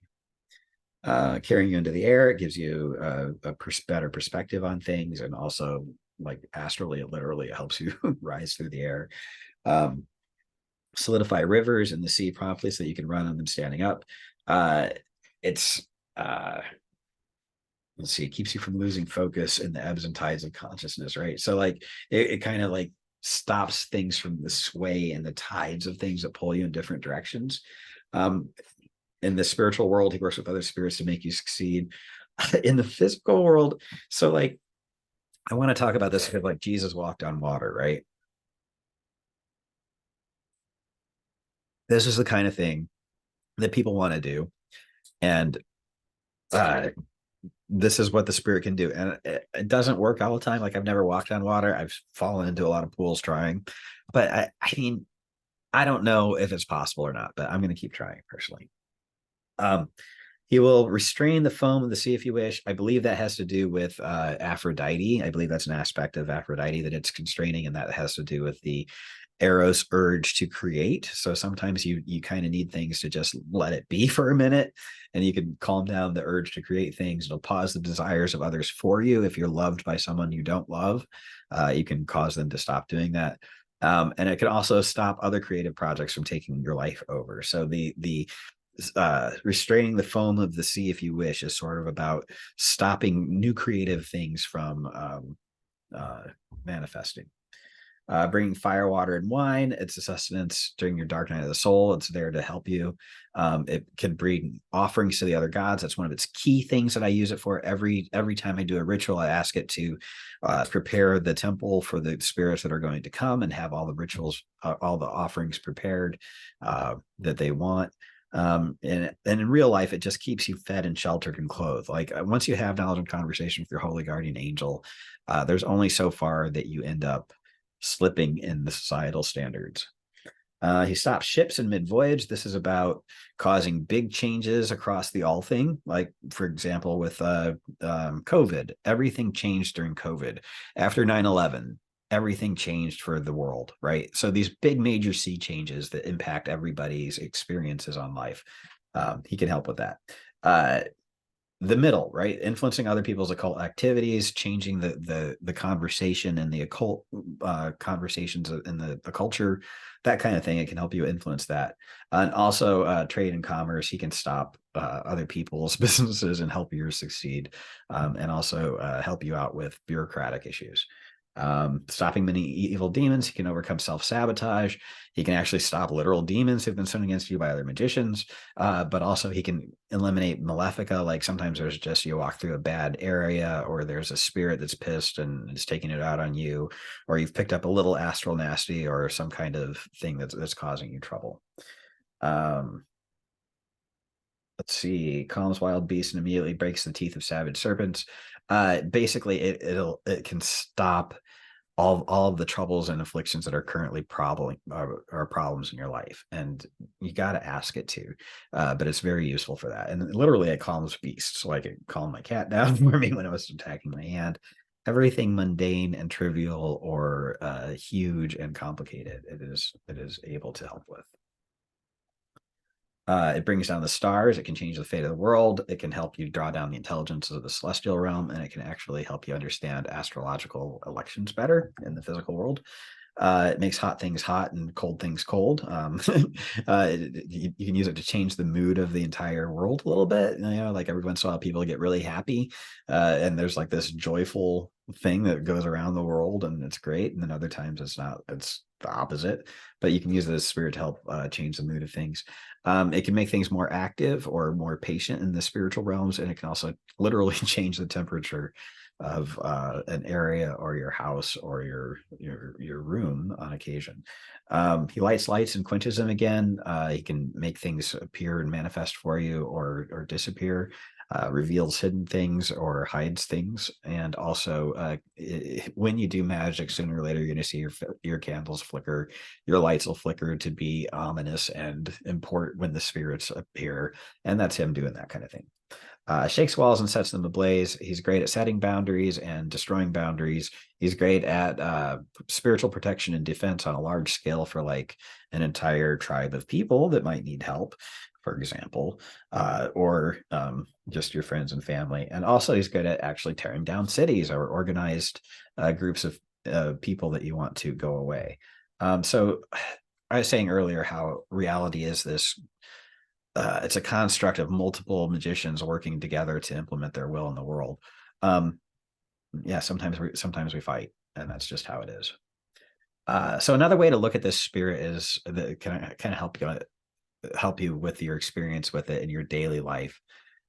Carrying you into the air, it gives you a better perspective on things, and also, like astrally, it literally helps you rise through the air. Solidify rivers in the sea promptly so that you can run on them standing up. It's let's see, it keeps you from losing focus in the ebbs and tides of consciousness, right? So like it kind of like stops things from the sway and the tides of things that pull you in different directions. Um, in the spiritual world, he works with other spirits to make you succeed. In the physical world, so like I want to talk about this because like Jesus walked on water, right? This is the kind of thing that people want to do. And uh, this is what the spirit can do. And it doesn't work all the time. Like I've never walked on water. I've fallen into a lot of pools trying, but I mean, I don't know if it's possible or not, but I'm going to keep trying personally. Um, he will restrain the foam of the sea if you wish. I believe that has to do with Aphrodite. I believe that's an aspect of Aphrodite that it's constraining, and that has to do with the Eros urge to create. So sometimes you kind of need things to just let it be for a minute, and you can calm down the urge to create things. It'll pause the desires of others for you. If you're loved by someone you don't love, you can cause them to stop doing that. And it can also stop other creative projects from taking your life over. So the restraining the foam of the sea, if you wish, is sort of about stopping new creative things from uh, manifesting. Bringing fire, water, and wine. It's a sustenance during your dark night of the soul. It's there to help you. It can bring offerings to the other gods. That's one of its key things that I use it for. Every time I do a ritual, I ask it to prepare the temple for the spirits that are going to come and have all the rituals, all the offerings prepared that they want. And in real life, it just keeps you fed and sheltered and clothed. Like once you have knowledge and conversation with your holy guardian angel, there's only so far that you end up slipping in the societal standards. He stops ships in mid-voyage. This is about causing big changes across the all thing. Like, for example, with COVID, everything changed during COVID. After 9/11, everything changed for the world, right? So these big major sea changes that impact everybody's experiences on life, he can help with that. The middle, right? Influencing other people's occult activities, changing the conversation and the occult conversations in the culture, that kind of thing. It can help you influence that. And also trade and commerce. He can stop other people's businesses and help yours succeed, and also help you out with bureaucratic issues. Stopping many evil demons. He can overcome self-sabotage. He can actually stop literal demons who've been sent against you by other magicians. But also he can eliminate malefica. Like sometimes there's just you walk through a bad area, or there's a spirit that's pissed and is taking it out on you, or you've picked up a little astral nasty or some kind of thing that's causing you trouble. Let's see, calms wild beasts and immediately breaks the teeth of savage serpents. Basically, it can stop all of the troubles and afflictions that are currently are problems in your life, and you got to ask it to. But it's very useful for that. And literally, it calms beasts. So I could calm my cat down for me when it was attacking my hand. Everything mundane and trivial or huge and complicated, it is able to help with. It brings down the stars. It can change the fate of the world. It can help you draw down the intelligence of the celestial realm, and it can actually help you understand astrological elections better in the physical world. It makes hot things hot and cold things cold. You can use it to change the mood of the entire world a little bit. You know, like every once in a while, people get really happy, and there's like this joyful thing that goes around the world, and it's great. And then other times it's not. It's the opposite. But you can use it as spirit to help change the mood of things. It can make things more active or more patient in the spiritual realms, and it can also literally change the temperature of an area or your house or your room on occasion. He lights lights and quenches them again. He can make things appear and manifest for you or disappear. Reveals hidden things or hides things, and also when you do magic, sooner or later you're going to see your candles flicker, your lights will flicker to be ominous and important when the spirits appear, and that's him doing that kind of thing. Shakes walls and sets them ablaze. He's great at setting boundaries and destroying boundaries. He's great at spiritual protection and defense on a large scale for like an entire tribe of people that might need help, for example, or just your friends and family. And also he's good at actually tearing down cities or organized groups of people that you want to go away. So I was saying earlier how reality is this it's a construct of multiple magicians working together to implement their will in the world. Um, yeah, sometimes we fight, and that's just how it is. So another way to look at this spirit is that can help you with your experience with it in your daily life,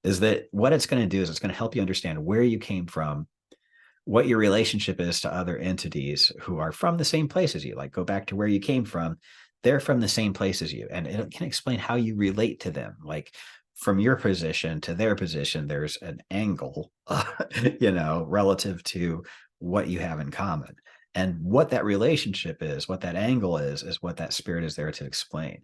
is that what it's going to do is it's going to help you understand where you came from, what your relationship is to other entities who are from the same place as you. Like, go back to where you came from. They're from the same place as you. And it can explain how you relate to them. Like, from your position to their position, there's an angle, relative to what you have in common. And what that relationship is, what that angle is what that spirit is there to explain.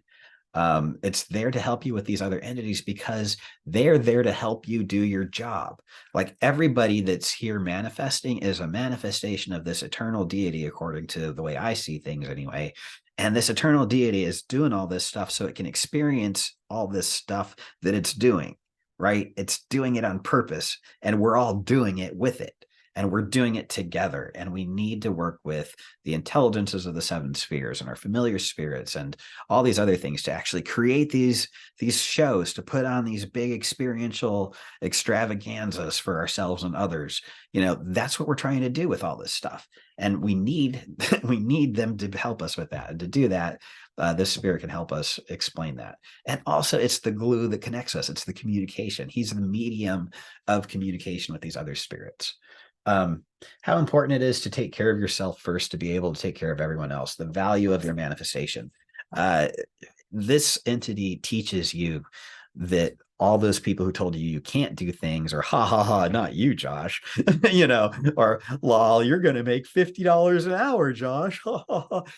It's there to help you with these other entities because they're there to help you do your job. Like, everybody that's here manifesting is a manifestation of this eternal deity, according to the way I see things anyway. And this eternal deity is doing all this stuff so it can experience all this stuff that it's doing, right? It's doing it on purpose, and we're all doing it with it. And we're doing it together. And we need to work with the intelligences of the seven spheres and our familiar spirits and all these other things to actually create these shows, to put on these big experiential extravaganzas for ourselves and others. That's what we're trying to do with all this stuff. And we need them to help us with that. And to do that, this spirit can help us explain that. And also, it's the glue that connects us. It's the communication. He's the medium of communication with these other spirits. How important it is to take care of yourself first to be able to take care of everyone else, the value of your manifestation. This entity teaches you that all those people who told you can't do things, or ha ha ha, not you, Josh, or lol, you're going to make $50 an hour, Josh.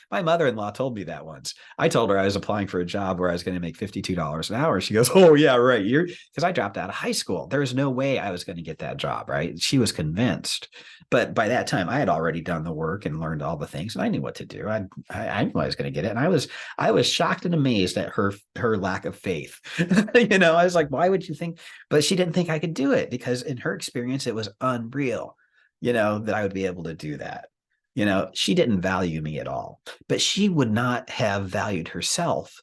My mother-in-law told me that once. I told her I was applying for a job where I was going to make $52 an hour. She goes, oh yeah, right. Because I dropped out of high school. There was no way I was going to get that job, right? She was convinced. But by that time, I had already done the work and learned all the things, and I knew what to do. I knew I was going to get it. And I was shocked and amazed at her lack of faith. I was like, why would you think? But she didn't think I could do it, because in her experience, it was unreal, that I would be able to do that. She didn't value me at all, but she would not have valued herself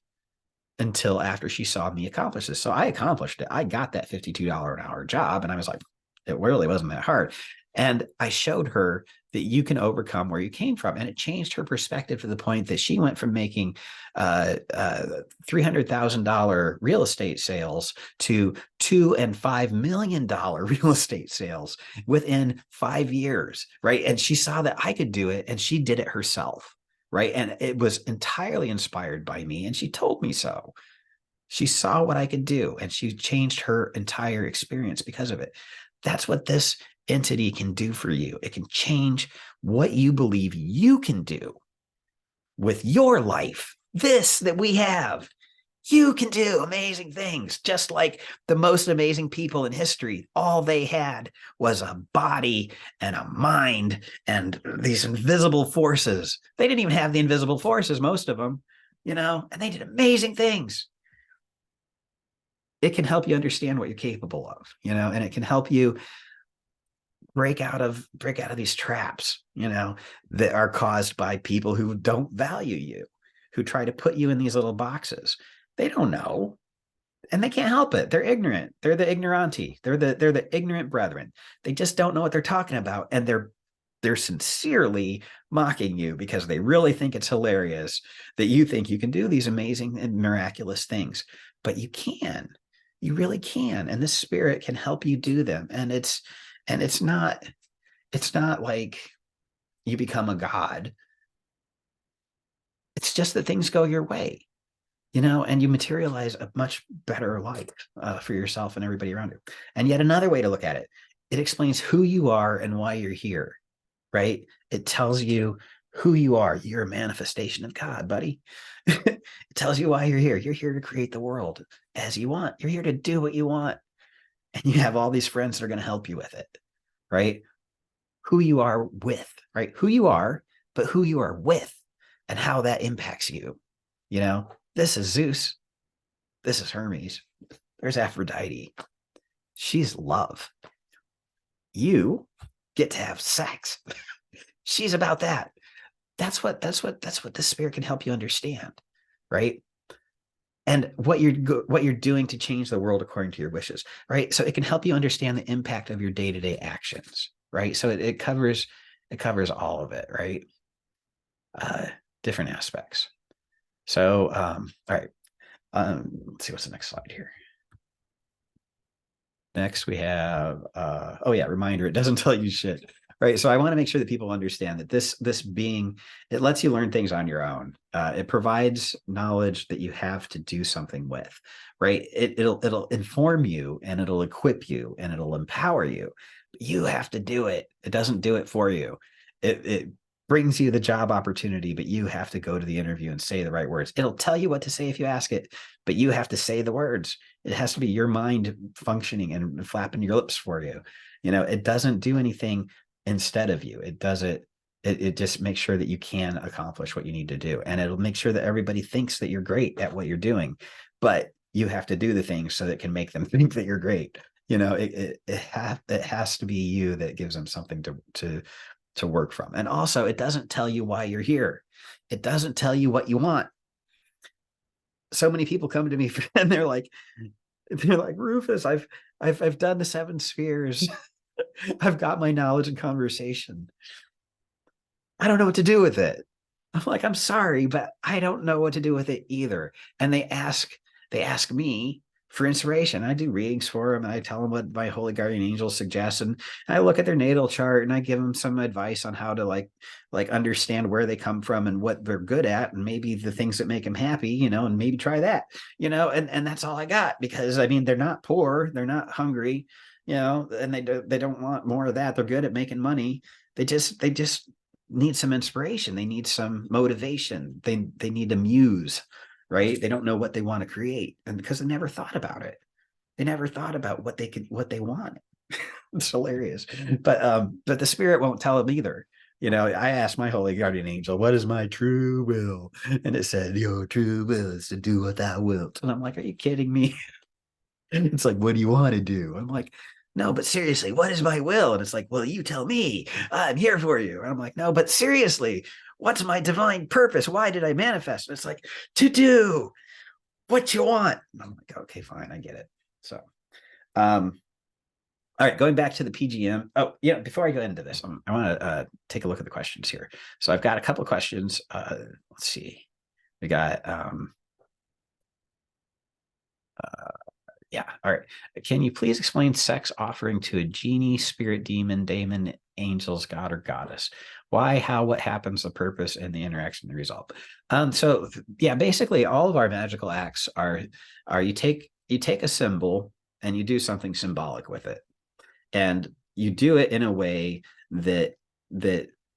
until after she saw me accomplish this. So I accomplished it. I got that $52 an hour job, and I was like, it really wasn't that hard. And I showed her that you can overcome where you came from. And it changed her perspective to the point that she went from making $300,000 real estate sales to $2 and $5 million real estate sales within 5 years, right? And she saw that I could do it, and she did it herself, right? And it was entirely inspired by me, and she told me so. She saw what I could do, and she changed her entire experience because of it. That's what this entity can do for you. It can change what you believe you can do with your life. This that we have, you can do amazing things, just like the most amazing people in history. All they had was a body and a mind and these invisible forces. They didn't even have the invisible forces, most of them, and they did amazing things. It can help you understand what you're capable of, and it can help you break out of these traps, that are caused by people who don't value you, who try to put you in these little boxes. They don't know, and they can't help it. They're ignorant. They're the ignoranti. They're the ignorant brethren. They just don't know what they're talking about, and they're sincerely mocking you because they really think it's hilarious that you think you can do these amazing and miraculous things. But you can. You really can, and this spirit can help you do them. And it's not like you become a god. It's just that things go your way, and you materialize a much better life for yourself and everybody around you. And yet another way to look at it, it explains who you are and why you're here, right? It tells you who you are. You're a manifestation of God, buddy. It tells you why you're here. You're here to create the world as you want. You're here to do what you want. And you have all these friends that are going to help you with it, right? Who you are with, right? Who you are, but who you are with and how that impacts you. This is Zeus. This is Hermes. There's Aphrodite. She's love. You get to have sex. She's about that. That's what this spirit can help you understand, right? and what you're doing to change the world according to your wishes, right? So it can help you understand the impact of your day-to-day actions, right? So it covers all of it, right? uh Different aspects. So all right, let's see what's the next slide here. Next, we have, oh yeah, reminder, it doesn't tell you shit. Right. So I want to make sure that people understand that this being, it lets you learn things on your own. It provides knowledge that you have to do something with, right? It'll inform you and it'll equip you and it'll empower you. But you have to do it. It doesn't do it for you. It brings you the job opportunity, but you have to go to the interview and say the right words. It'll tell you what to say if you ask it, but you have to say the words. It has to be your mind functioning and flapping your lips for you. It doesn't do anything instead of you. It does it just makes sure that you can accomplish what you need to do, and it'll make sure that everybody thinks that you're great at what you're doing, but you have to do the things so that it can make them think that you're great. It has to be you that gives them something to work from. And also, it doesn't tell you why you're here. It doesn't tell you what you want. So many people come to me and they're like, Rufus, I've done the 7 spheres. I've got my knowledge and conversation. I don't know what to do with it. I'm like, I'm sorry, but I don't know what to do with it either. And they ask me for inspiration. I do readings for them, and I tell them what my holy guardian angels suggest, and I look at their natal chart and I give them some advice on how to like understand where they come from and what they're good at, and maybe the things that make them happy, and maybe try that, and that's all I got, because I mean, they're not poor, they're not hungry, and they don't want more of that. They're good at making money. They just need some inspiration. They need some motivation. They need a muse, right? They don't know what they want to create, and because they never thought about it. They never thought about what they want. It's hilarious. But the spirit won't tell them either. I asked my holy guardian angel, what is my true will? And it said, your true will is to do what thou wilt. And I'm like, are you kidding me? It's like, what do you want to do? I'm like, no, but seriously, what is my will? And it's like, well, you tell me. I'm here for you. And I'm like, no, but seriously, what's my divine purpose? Why did I manifest? And it's like, to do what you want. And I'm like, okay, fine, I get it. So, all right, going back to the PGM. Oh, yeah, before I go into this, I want to take a look at the questions here. So I've got a couple of questions. Let's see. We got yeah. All right. Can you please explain sex offering to a genie, spirit, demon, daemon, angels, god, or goddess? Why, how, what happens, the purpose, and the interaction, the result. So yeah, basically all of our magical acts are you take a symbol and you do something symbolic with it. And you do it in a way that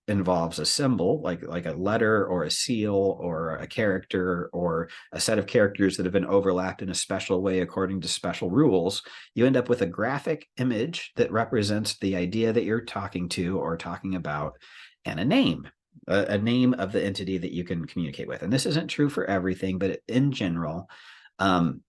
involves a symbol, like a letter or a seal or a character or a set of characters that have been overlapped in a special way according to special rules. You end up with a graphic image that represents the idea that you're talking to or talking about, and a name, a name of the entity that you can communicate with. And this isn't true for everything, but in general,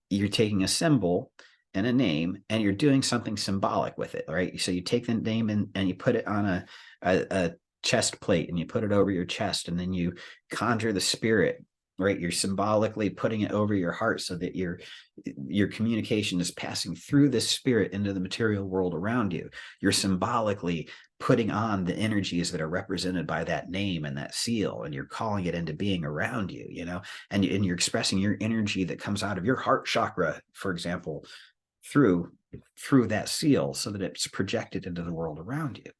you're taking a symbol and a name and you're doing something symbolic with it, right? So you take the name and you put it on a chest plate and you put it over your chest, and then you conjure the spirit, right? You're symbolically putting it over your heart so that your communication is passing through this spirit into the material world around you. You're symbolically putting on the energies that are represented by that name and that seal, and you're calling it into being around you, and you're expressing your energy that comes out of your heart chakra, for example, through that seal, so that it's projected into the world around you,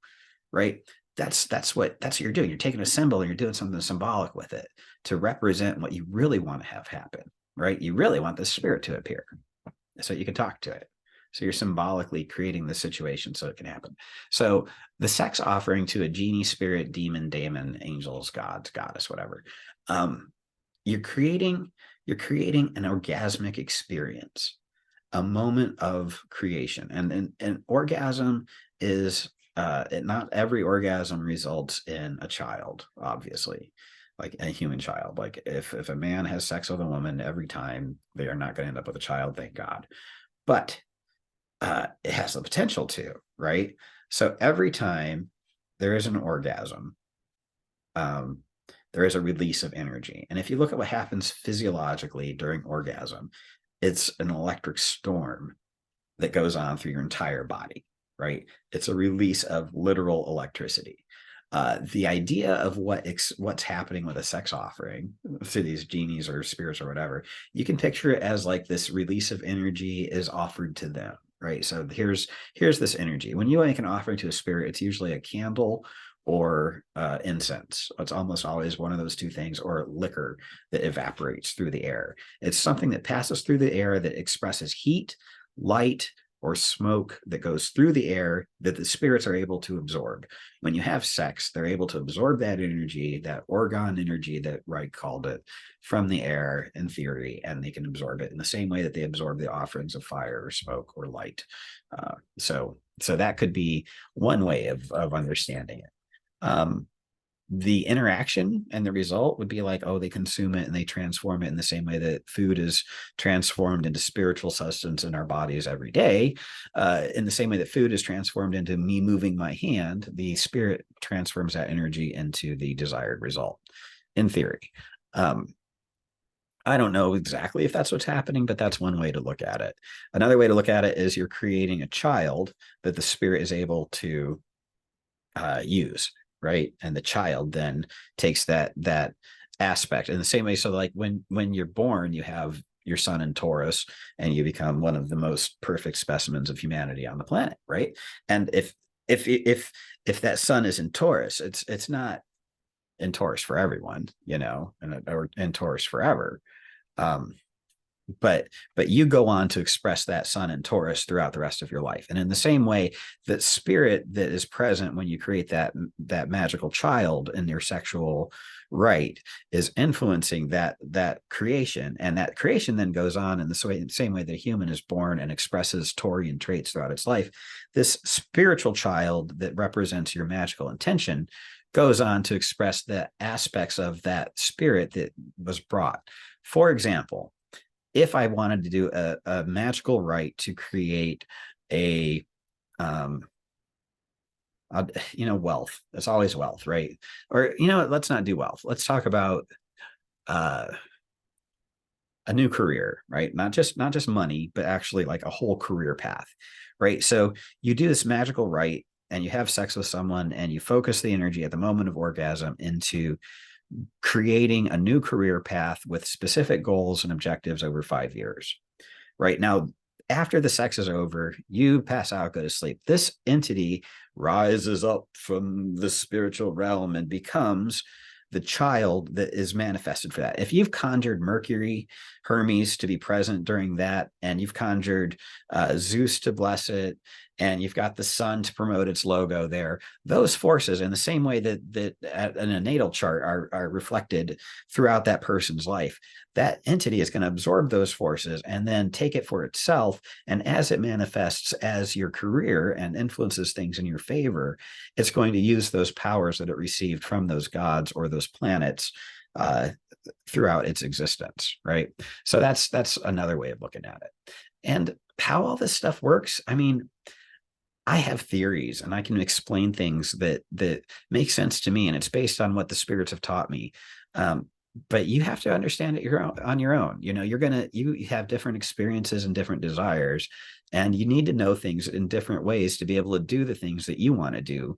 right? That's what you're doing. You're taking a symbol and you're doing something symbolic with it to represent what you really want to have happen, right? You really want the spirit to appear so you can talk to it. So you're symbolically creating the situation so it can happen. So the sex offering to a genie, spirit, demon, daemon, angels, gods, goddess, whatever, you're creating an orgasmic experience, a moment of creation. And an orgasm is not every orgasm results in a child, obviously, like a human child. Like if a man has sex with a woman every time, they are not going to end up with a child, thank God. But it has the potential to, right? So every time there is an orgasm, there is a release of energy. And if you look at what happens physiologically during orgasm, it's an electric storm that goes on through your entire body, right? It's a release of literal electricity. The idea of what's happening with a sex offering to these genies or spirits or whatever, you can picture it as like this release of energy is offered to them, right? So here's this energy. When you make an offering to a spirit, it's usually a candle or incense. It's almost always one of those two things, or liquor that evaporates through the air. It's something that passes through the air that expresses heat, light, or smoke that goes through the air that the spirits are able to absorb. When you have sex, they're able to absorb that energy, that orgone energy that Wright called it, from the air in theory, and they can absorb it in the same way that they absorb the offerings of fire or smoke or light. So that could be one way of understanding it. The interaction and the result would be like, oh, they consume it and they transform it in the same way that food is transformed into spiritual substance in our bodies every day. In the same way that food is transformed into me moving my hand, the spirit transforms that energy into the desired result, in theory. I don't know exactly if that's what's happening, but that's one way to look at it. Another way to look at it is you're creating a child that the spirit is able to use, right? And the child then takes that aspect in the same way. So like when you're born, you have your son in Taurus and you become one of the most perfect specimens of humanity on the planet, right? And if that son is in Taurus, it's not in Taurus for everyone, or in Taurus forever. um but you go on to express that sun in Taurus throughout the rest of your life. And in the same way, that spirit that is present when you create that magical child in your sexual rite is influencing that creation, and that creation then goes on in the same way that a human is born and expresses Taurian traits throughout its life. This spiritual child that represents your magical intention goes on to express the aspects of that spirit that was brought. For example, if I wanted to do a magical rite to create a wealth, it's always wealth, right? Or let's not do wealth, let's talk about a new career, right? Not just money, but actually like a whole career path, right? So you do this magical rite and you have sex with someone and you focus the energy at the moment of orgasm into creating a new career path with specific goals and objectives over 5 years. Right now, after the sex is over, you pass out, go to sleep. This entity rises up from the spiritual realm and becomes the child that is manifested for that. If you've conjured Mercury, Hermes to be present during that, and you've conjured Zeus to bless it, and you've got the sun to promote its logo there, those forces, in the same way that in a natal chart are reflected throughout that person's life, that entity is going to absorb those forces and then take it for itself. And as it manifests as your career and influences things in your favor, it's going to use those powers that it received from those gods or those planets throughout its existence, right? So that's another way of looking at it. And how all this stuff works, I mean, I have theories and I can explain things that make sense to me, and it's based on what the spirits have taught me. But you have to understand it on your own. You have different experiences and different desires, and you need to know things in different ways to be able to do the things that you want to do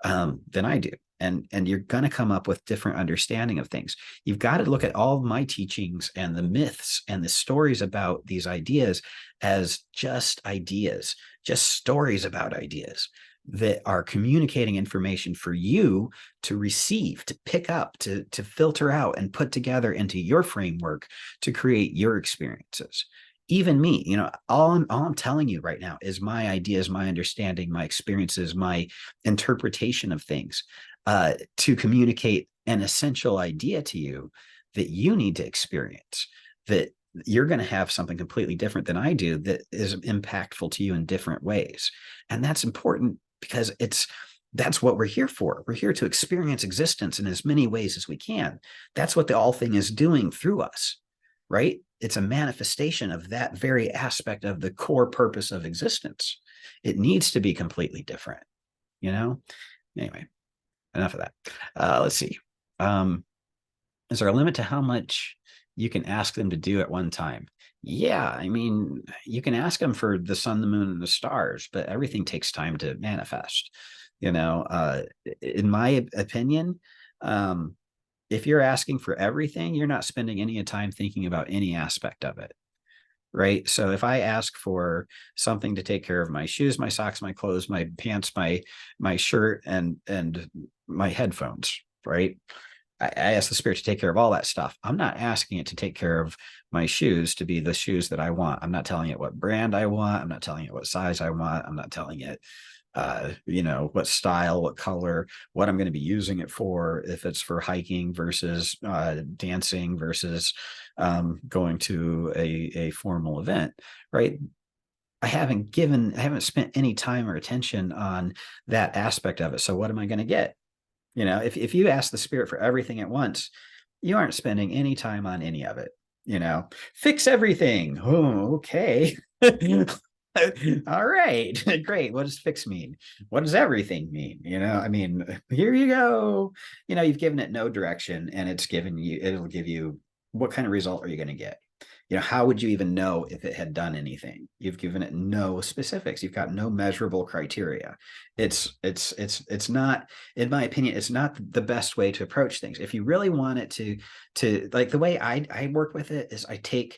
than I do. And you're going to come up with different understanding of things. You've got to look at all of my teachings and the myths and the stories about these ideas as just ideas, just stories about ideas that are communicating information for you to receive, to pick up, to filter out and put together into your framework to create your experiences. Even me, all I'm telling you right now is my ideas, my understanding, my experiences, my interpretation of things, to communicate an essential idea to you that you need to experience, that you're going to have something completely different than I do that is impactful to you in different ways. And that's important because that's what we're here for. We're here to experience existence in as many ways as we can. That's what the all thing is doing through us, right? It's a manifestation of that very aspect of the core purpose of existence. It needs to be completely different, Anyway, enough of that. Let's see. Is there a limit to how much you can ask them to do at one time? Yeah, I mean, you can ask them for the sun, the moon, and the stars, but everything takes time to manifest. In my opinion, um, if you're asking for everything, you're not spending any time thinking about any aspect of it, right? So if I ask for something to take care of my shoes, my socks, my clothes, my pants, my shirt, and my headphones, right? I ask the spirit to take care of all that stuff. I'm not asking it to take care of my shoes to be the shoes that I want. I'm not telling it what brand I want. I'm not telling it what size I want. I'm not telling it, what style, what color, what I'm going to be using it for, if it's for hiking versus dancing versus going to a formal event, right? I haven't spent any time or attention on that aspect of it. So what am I going to get? If you ask the spirit for everything at once, you aren't spending any time on any of it. Fix everything. Oh, okay. All right, great. What does fix mean? What does everything mean? I mean, here you go. You've given it no direction, and it'll give you, what kind of result are you going to get? How would you even know if it had done anything? You've given it no specifics. You've got no measurable criteria. It's not, in my opinion, it's not the best way to approach things. If you really want it to like, the way I work with it is I take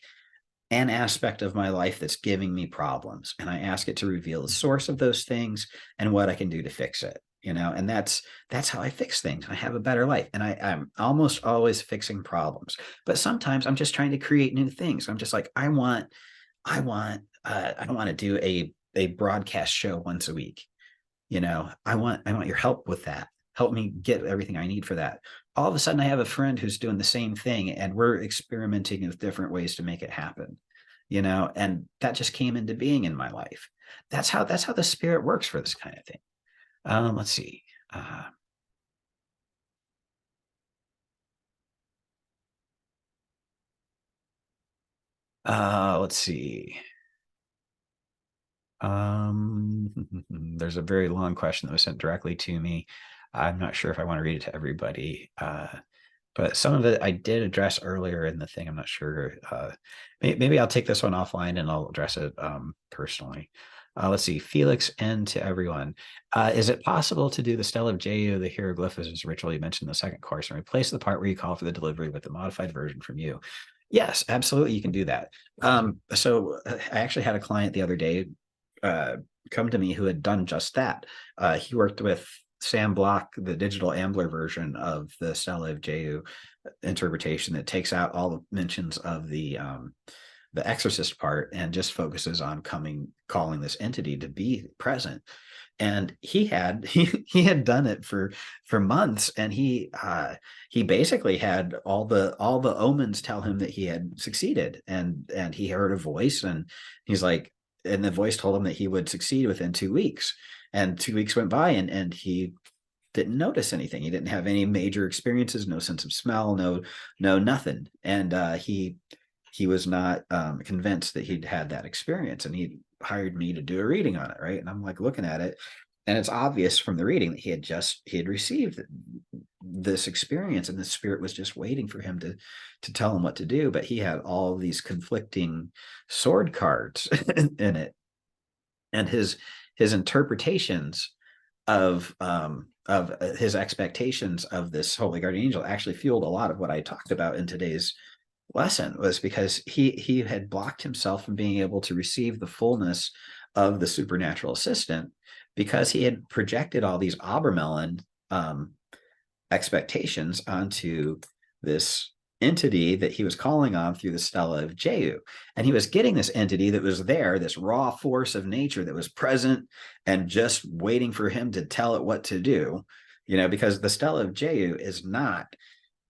an aspect of my life that's giving me problems, and I ask it to reveal the source of those things and what I can do to fix it. And that's how I fix things. I have a better life, and I'm almost always fixing problems. But sometimes I'm just trying to create new things. I'm just like, I don't want to do a broadcast show once a week. I want your help with that. Help me get everything I need for that. All of a sudden I have a friend who's doing the same thing, and we're experimenting with different ways to make it happen. And that just came into being in my life. That's how the spirit works for this kind of thing. Let's see. Let's see. There's a very long question that was sent directly to me. I'm not sure if I want to read it to everybody. But some of it I did address earlier in the thing. I'm not sure. Maybe I'll take this one offline and I'll address it personally. Let's see. Felix N to everyone. Is it possible to do the Stele of Jehu, the hieroglyphs as ritual you mentioned in the second course, and replace the part where you call for the delivery with the modified version from you? Yes, absolutely. You can do that. So I actually had a client the other day come to me who had done just that. He worked with Sam Block, the digital Ambler version of the Stele of Jehu interpretation that takes out all the mentions of the exorcist part and just focuses on calling this entity to be present. And he had done it for months, and he basically had all the omens tell him that he had succeeded, and he heard a voice, and he's like, and the voice told him that he would succeed within 2 weeks. And 2 weeks went by, and he didn't notice anything. He didn't have any major experiences, no sense of smell, no nothing. And he was not convinced that he'd had that experience, and he hired me to do a reading on it, right? And I'm like looking at it, and it's obvious from the reading that he had received this experience, and the spirit was just waiting for him to tell him what to do. But he had all these conflicting sword cards in it, and his interpretations of his expectations of this holy guardian angel actually fueled a lot of what I talked about in today's lesson, was because he had blocked himself from being able to receive the fullness of the supernatural assistant, because he had projected all these Obermelin expectations onto this entity that he was calling on through the Stele of Jehu. And he was getting this entity that was there, this raw force of nature that was present and just waiting for him to tell it what to do, because the Stele of Jehu is not,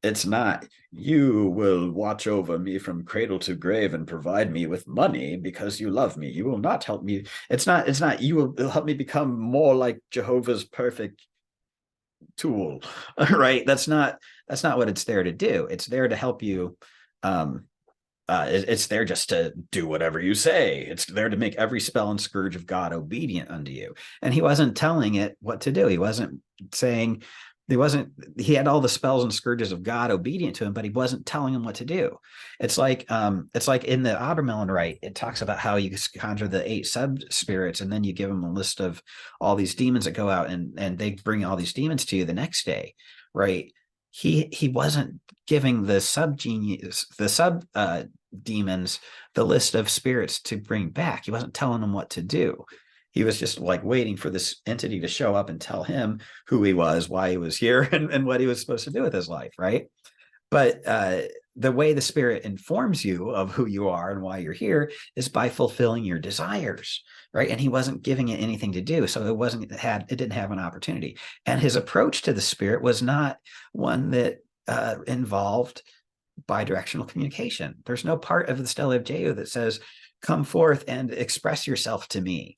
it's not, you will watch over me from cradle to grave and provide me with money because you love me. You will not help me. It's not, you will help me become more like Jehovah's perfect tool. Right? That's not what it's there to do. It's there to help you. It's there just to do whatever you say. It's there to make every spell and scourge of God obedient unto you. And he wasn't telling it what to do. He wasn't saying, he had all the spells and scourges of God obedient to him, but he wasn't telling him what to do. It's like in the Obermelin rite, it talks about how you conjure the 8 sub spirits, and then you give them a list of all these demons that go out, and they bring all these demons to you the next day, right? He wasn't giving the sub demons the list of spirits to bring back. He wasn't telling them what to do. He was just like waiting for this entity to show up and tell him who he was, why he was here, and what he was supposed to do with his life, right? But the way the spirit informs you of who you are and why you're here is by fulfilling your desires, right? And he wasn't giving it anything to do, so it didn't have an opportunity. And his approach to the spirit was not one that involved bidirectional communication. There's no part of the Stela of Jehu that says, "Come forth and express yourself to me."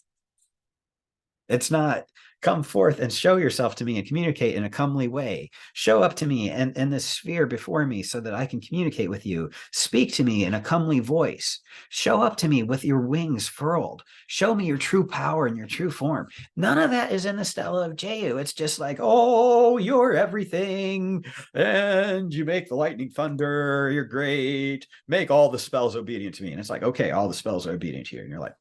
It's not, "Come forth and show yourself to me and communicate in a comely way. Show up to me and in this sphere before me so that I can communicate with you. Speak to me in a comely voice. Show up to me with your wings furled. Show me your true power and your true form." None of that is in the Stela of Jehu. It's just like, "Oh, you're everything, and you make the lightning thunder. You're great. Make all the spells obedient to me." And it's like, okay, all the spells are obedient to you. And you're like,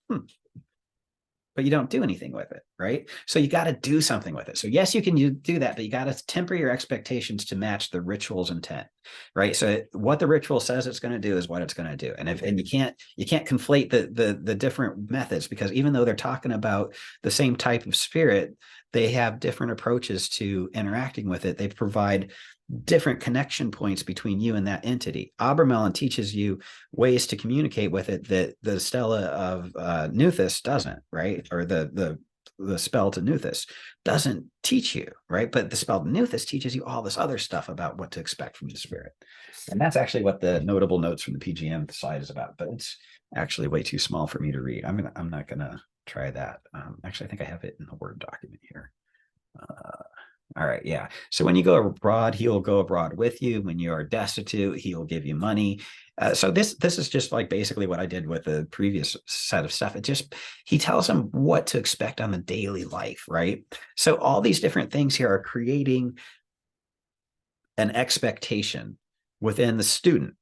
but you don't do anything with it, right? So you got to do something with it. So yes, you can do that, but you got to temper your expectations to match the ritual's intent, right? So what the ritual says it's going to do is what it's going to do, and you can't conflate the different methods, because even though they're talking about the same type of spirit, they have different approaches to interacting with it. They provide different connection points between you and that entity. Obermelin teaches you ways to communicate with it that the Stela of Nuthis doesn't, right? Or the spell to Nuthis doesn't teach you, right? But the spell to Nuthis teaches you all this other stuff about what to expect from the spirit. And that's actually what the notable notes from the PGM side is about, but it's actually way too small for me to read. I'm not gonna try that. Actually, I think I have it in the Word document here. All right, yeah. So when you go abroad, he will go abroad with you. When you are destitute, he will give you money. So this is just like basically what I did with the previous set of stuff. He tells them what to expect on the daily life, right? So all these different things here are creating an expectation within the student,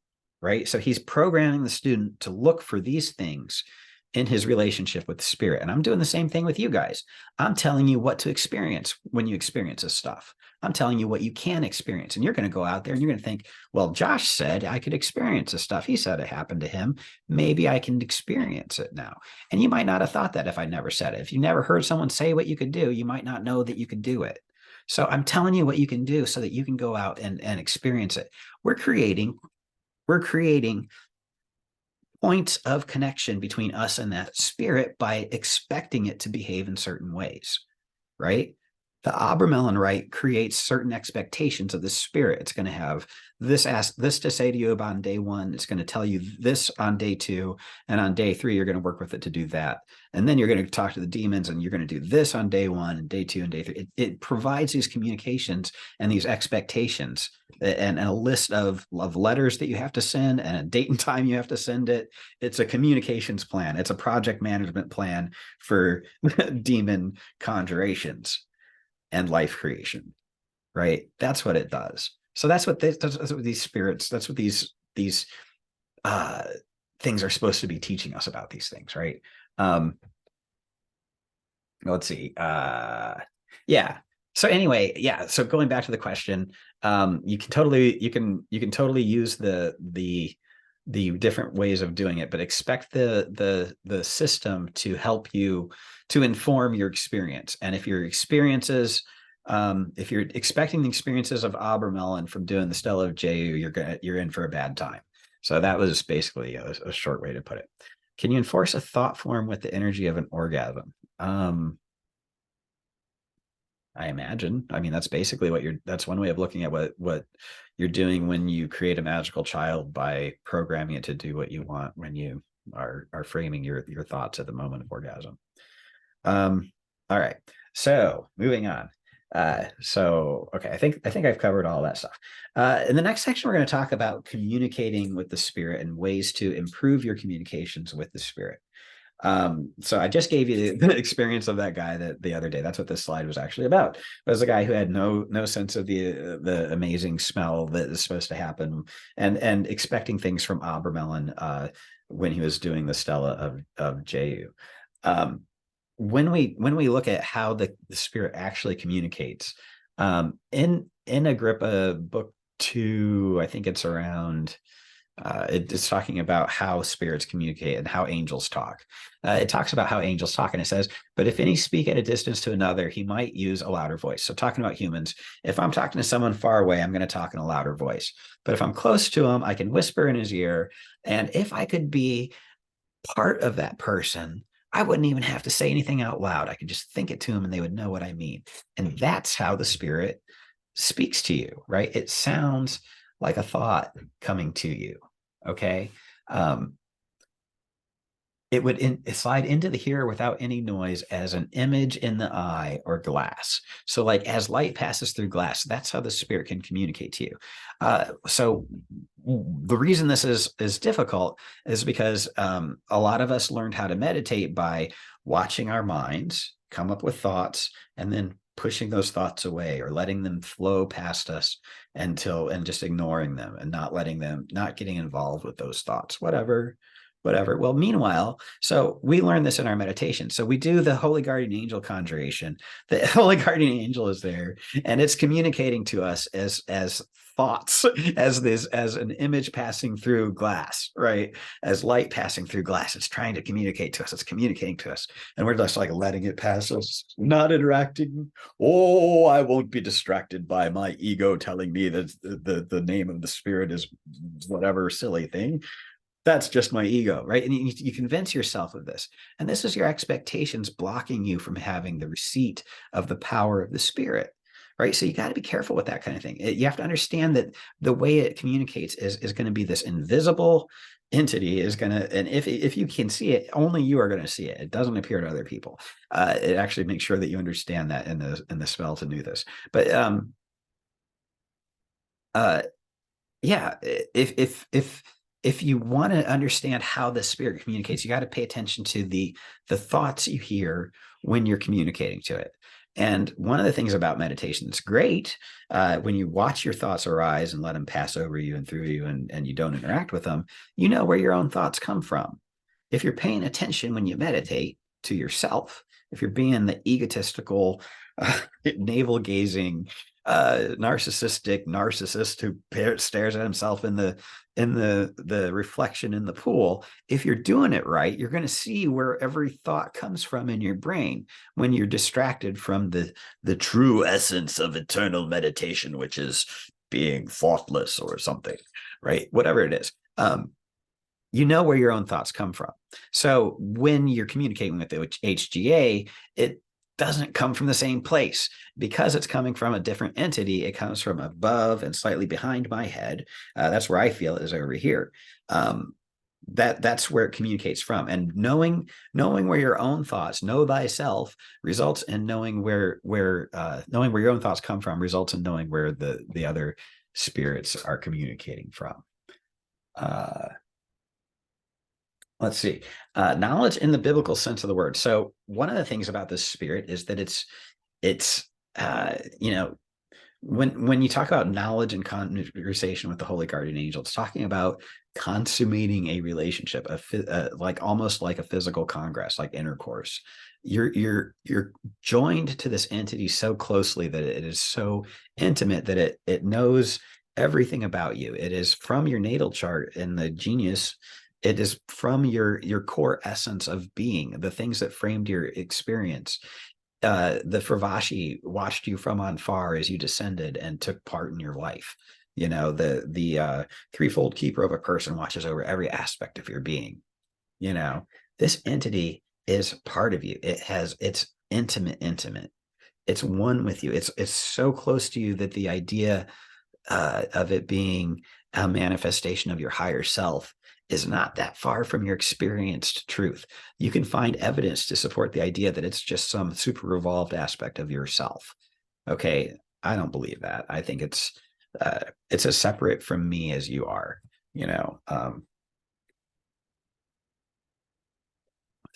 right? So he's programming the student to look for these things in his relationship with the spirit. And I'm doing the same thing with you guys. I'm telling you what to experience when you experience this stuff. I'm telling you what you can experience. And you're going to go out there and you're going to think, well, Josh said I could experience this stuff. He said it happened to him. Maybe I can experience it now. And you might not have thought that if I never said it. If you never heard someone say what you could do, you might not know that you could do it. So I'm telling you what you can do so that you can go out and experience it. We're creating points of connection between us and that spirit by expecting it to behave in certain ways, right? The Obermelin rite creates certain expectations of the spirit. It's going to have this to say to you about on day 1. It's going to tell you this on day 2, and on day 3 you're going to work with it to do that. And then you're going to talk to the demons, and you're going to do this on day 1 and day 2 and day 3. It provides these communications and these expectations, and a list of letters that you have to send, and a date and time you have to send it. It's a communications plan. It's a project management plan for demon conjurations and life creation, right? That's what it does. So that's what these spirits, that's what these things are supposed to be teaching us about these things, right? Let's see. Yeah. So anyway, yeah. So going back to the question, you can totally use the different ways of doing it, but expect the system to help you to inform your experience. And if your experiences, if you're expecting the experiences of Obermelin from doing the Stela of Jehu, you're in for a bad time. So that was basically a short way to put it. Can you enforce a thought form with the energy of an orgasm? I imagine. I mean, that's basically that's one way of looking at what you're doing when you create a magical child, by programming it to do what you want when you are framing your thoughts at the moment of orgasm. All right. So moving on. Okay, I think I've covered all that stuff. In the next section, we're going to talk about communicating with the spirit and ways to improve your communications with the spirit. So I just gave you the experience of that guy that the other day. That's what this slide was actually about. It was a guy who had no sense of the amazing smell that is supposed to happen, and expecting things from Obermelin when he was doing the Stella of Jehu. Um, when we look at how the spirit actually communicates, in Agrippa book 2, I think it's around it's talking about how spirits communicate and how angels talk. It talks about how angels talk, and it says, but if any speak at a distance to another, he might use a louder voice. So talking about humans, if I'm talking to someone far away, I'm going to talk in a louder voice. But if I'm close to him, I can whisper in his ear. And if I could be part of that person, I wouldn't even have to say anything out loud. I could just think it to them and they would know what I mean. And that's how the spirit speaks to you, right? It sounds like a thought coming to you. Okay. Um, it would slide into the hearer without any noise as an image in the eye or glass. So, like as light passes through glass, that's how the spirit can communicate to you. So, the reason this is difficult is because a lot of us learned how to meditate by watching our minds come up with thoughts and then pushing those thoughts away or letting them flow past us and just ignoring them and not getting involved with those thoughts, whatever. Well, meanwhile, so we learn this in our meditation. So we do the Holy Guardian Angel conjuration. The Holy Guardian Angel is there, and it's communicating to us as thoughts, as an image passing through glass, right? As light passing through glass. It's trying to communicate to us. It's communicating to us, and we're just like letting it pass us, not interacting. Oh, I won't be distracted by my ego telling me that the name of the spirit is whatever silly thing. That's just my ego, right? And you convince yourself of this. And this is your expectations blocking you from having the receipt of the power of the spirit, right? So you got to be careful with that kind of thing. You have to understand that the way it communicates is going to be this invisible entity is going to, and if you can see it, only you are going to see it. It doesn't appear to other people. It actually makes sure that you understand that in the spell to do this. But uh, yeah, if you want to understand how the spirit communicates, you got to pay attention to the thoughts you hear when you're communicating to it. And one of the things about meditation that's great, when you watch your thoughts arise and let them pass over you and through you, and you don't interact with them, you know where your own thoughts come from. If you're paying attention when you meditate to yourself, if you're being the egotistical, navel gazing, narcissistic narcissist who stares at himself in the reflection in the pool, if you're doing it right, you're going to see where every thought comes from in your brain when you're distracted from the true essence of eternal meditation, which is being thoughtless or something, right? Whatever it is. You know where your own thoughts come from. So when you're communicating with the HGA, it doesn't come from the same place because it's coming from a different entity. It comes from above and slightly behind my head. That's where I feel it is over here. That's where it communicates from. And knowing where your own thoughts, know thyself, results in knowing where knowing where your own thoughts come from results in knowing where the other spirits are communicating from. Let's see. Knowledge in the biblical sense of the word. So one of the things about this spirit is that it's you know, when you talk about knowledge and conversation with the holy guardian angel, it's talking about consummating a relationship, like almost like a physical congress, like intercourse. You're joined to this entity so closely that it is so intimate that it knows everything about you. It is from your natal chart in the genius. It is from your core essence of being, the things that framed your experience. The Fravashi watched you from on far as you descended and took part in your life. You know, the threefold keeper of a person watches over every aspect of your being. You know, this entity is part of you. It's intimate. It's one with you. It's so close to you that the idea of it being a manifestation of your higher self is not that far from your experienced truth. You can find evidence to support the idea that it's just some super evolved aspect of yourself. Okay, I don't believe that. I think it's as separate from me as you are. You know,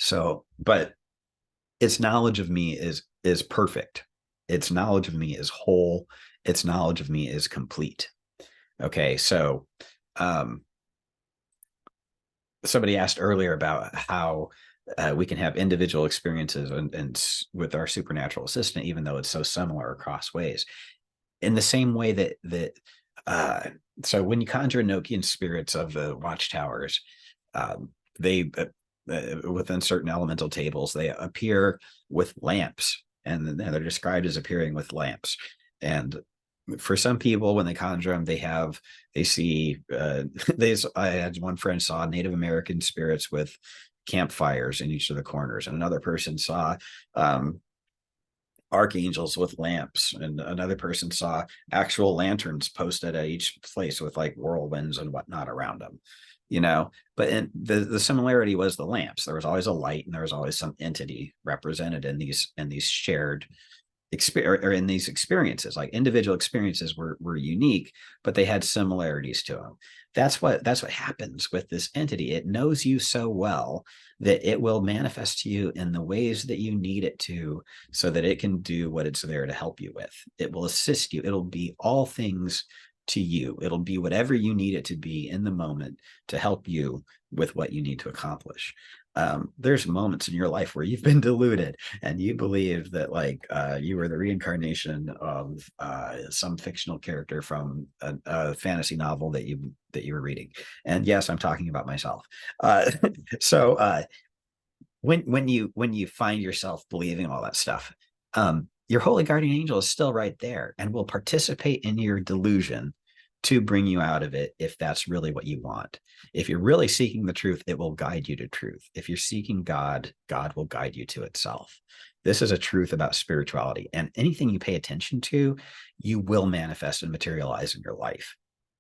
So, but its knowledge of me is perfect. Its knowledge of me is whole. Its knowledge of me is complete. Okay, so um, somebody asked earlier about how we can have individual experiences and with our supernatural assistant, even though it's so similar across ways. In the same way that uh, so when you conjure Enochian spirits of the watchtowers, they within certain elemental tables, they appear with lamps, and they're described as appearing with lamps. And for some people, when they conjure them, they see I had one friend saw Native American spirits with campfires in each of the corners, and another person saw archangels with lamps, and another person saw actual lanterns posted at each place with like whirlwinds and whatnot around them, but the similarity was the lamps. There was always a light, and there was always some entity represented in these shared or in these experiences. Like individual experiences were unique, but they had similarities to them. That's what happens with this entity. It knows you so well that it will manifest to you in the ways that you need it to, so that it can do what it's there to help you with. It will assist you. It'll be all things to you. It'll be whatever you need it to be in the moment to help you with what you need to accomplish. There's moments in your life where you've been deluded and you believe that you were the reincarnation of some fictional character from a fantasy novel that you were reading. And yes, I'm talking about myself. So when you find yourself believing all that stuff, your holy guardian angel is still right there and will participate in your delusion to bring you out of it if that's really what you want. If you're really seeking the truth, it will guide you to truth. If you're seeking God, God will guide you to itself. This is a truth about spirituality, and anything you pay attention to, you will manifest and materialize in your life.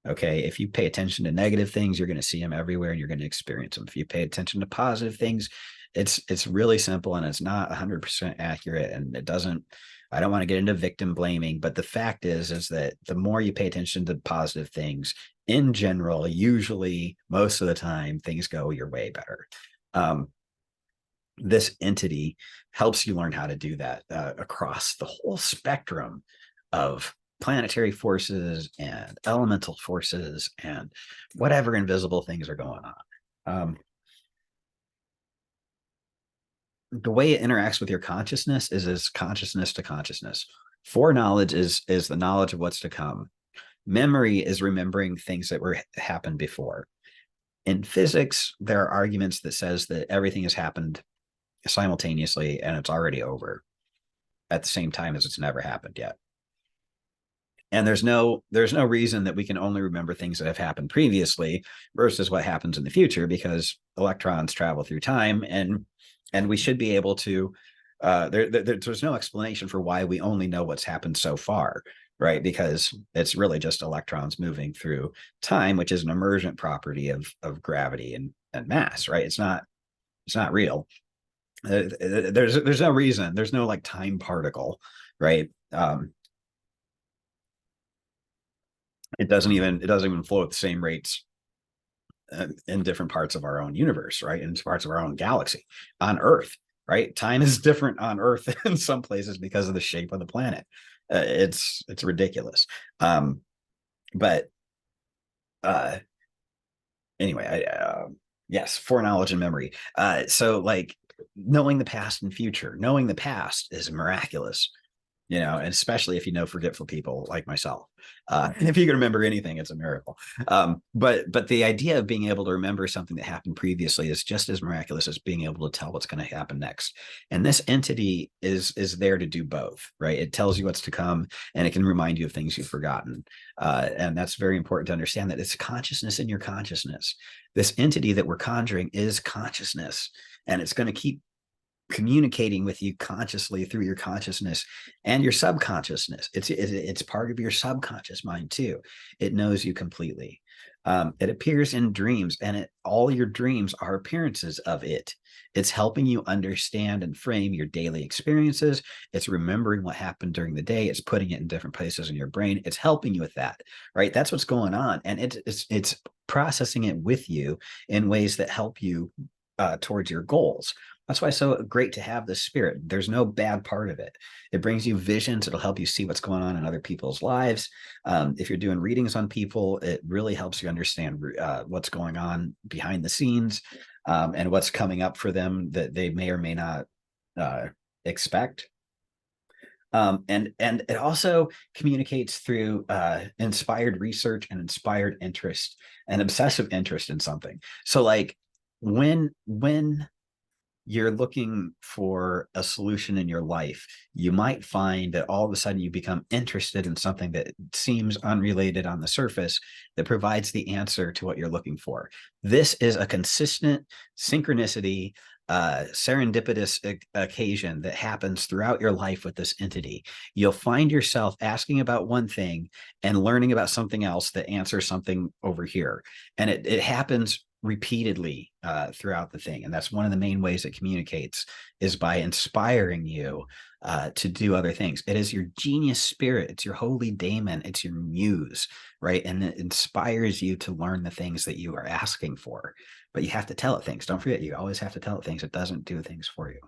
Okay. If you pay attention to negative things, you're going to see them everywhere and you're going to experience them. If you pay attention to positive things, it's really simple, and it's not 100% accurate, and I don't want to get into victim blaming, but the fact is that the more you pay attention to positive things in general, usually most of the time things go your way better. This entity helps you learn how to do that across the whole spectrum of planetary forces and elemental forces and whatever invisible things are going on. The way it interacts with your consciousness is as consciousness to consciousness. Foreknowledge is the knowledge of what's to come. Memory is remembering things that happened before. In physics, there are arguments that says that everything has happened simultaneously and it's already over at the same time as it's never happened yet. And there's no reason that we can only remember things that have happened previously versus what happens in the future, because electrons travel through time, and we should be able to there's no explanation for why we only know what's happened so far, right? Because it's really just electrons moving through time, which is an emergent property of gravity and mass, right? It's not real. There's no reason. There's no like time particle, right? It doesn't even flow at the same rates in different parts of our own universe, right? In parts of our own galaxy, on Earth, right? Time is different on Earth in some places because of the shape of the planet. It's ridiculous. But anyway, yes, foreknowledge and memory. So like knowing the past and future, knowing the past is miraculous. And especially if you know forgetful people like myself. And if you can remember anything, it's a miracle. But the idea of being able to remember something that happened previously is just as miraculous as being able to tell what's going to happen next. And this entity is there to do both, right? It tells you what's to come, and it can remind you of things you've forgotten. And that's very important to understand, that it's consciousness in your consciousness. This entity that we're conjuring is consciousness, and it's going to keep communicating with you consciously through your consciousness and your subconsciousness. It's part of your subconscious mind too. It knows you completely. It appears in dreams, and all your dreams are appearances of it. It's helping you understand and frame your daily experiences. It's remembering what happened during the day. It's putting it in different places in your brain. It's helping you with that, right? That's what's going on, and it's processing it with you in ways that help you towards your goals. That's why it's so great to have the spirit. There's no bad part of it. It brings you visions. It'll help you see what's going on in other people's lives. If you're doing readings on people, it really helps you understand what's going on behind the scenes, and what's coming up for them that they may or may not expect. And it also communicates through inspired research and inspired interest and obsessive interest in something. So like when you're looking for a solution in your life, you might find that all of a sudden you become interested in something that seems unrelated on the surface that provides the answer to what you're looking for. This is a consistent synchronicity, serendipitous occasion that happens throughout your life with this entity. You'll find yourself asking about one thing and learning about something else that answers something over here. And it happens repeatedly throughout the thing. And that's one of the main ways it communicates, is by inspiring you to do other things. It is your genius spirit. It's your holy daemon. It's your muse, right? And it inspires you to learn the things that you are asking for. But you have to tell it things. Don't forget, you always have to tell it things. It doesn't do things for you.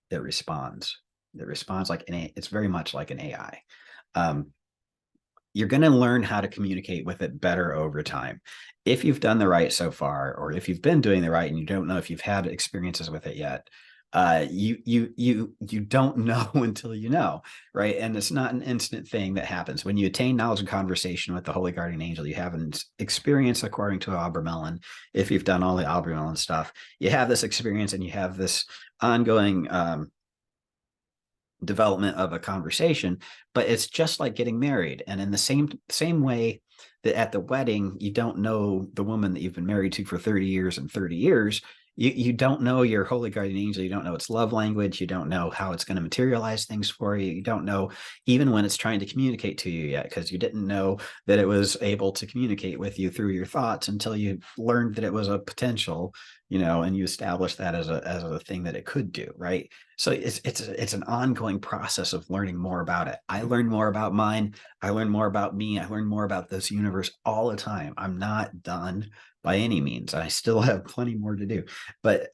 It responds. It responds like it's very much like an AI. You're going to learn how to communicate with it better over time. If you've done the right so far, or if you've been doing the right and you don't know if you've had experiences with it yet, you don't know until you know, right? And it's not an instant thing that happens. When you attain knowledge and conversation with the Holy Guardian Angel, you have an experience according to Albermelin. If you've done all the Albermelin stuff, you have this experience and you have this ongoing development of a conversation. But it's just like getting married. And in the same way that at the wedding, you don't know the woman that you've been married to for 30 years and 30 years, you don't know your holy guardian angel. You don't know its love language. You don't know how it's going to materialize things for you. You don't know even when it's trying to communicate to you yet, because you didn't know that it was able to communicate with you through your thoughts until you learned that it was a potential, and you established that as a thing that it could do, right? So it's an ongoing process of learning more about it. I learn more about mine. I learn more about me. I learn more about this universe all the time. I'm not done by any means. I still have plenty more to do. But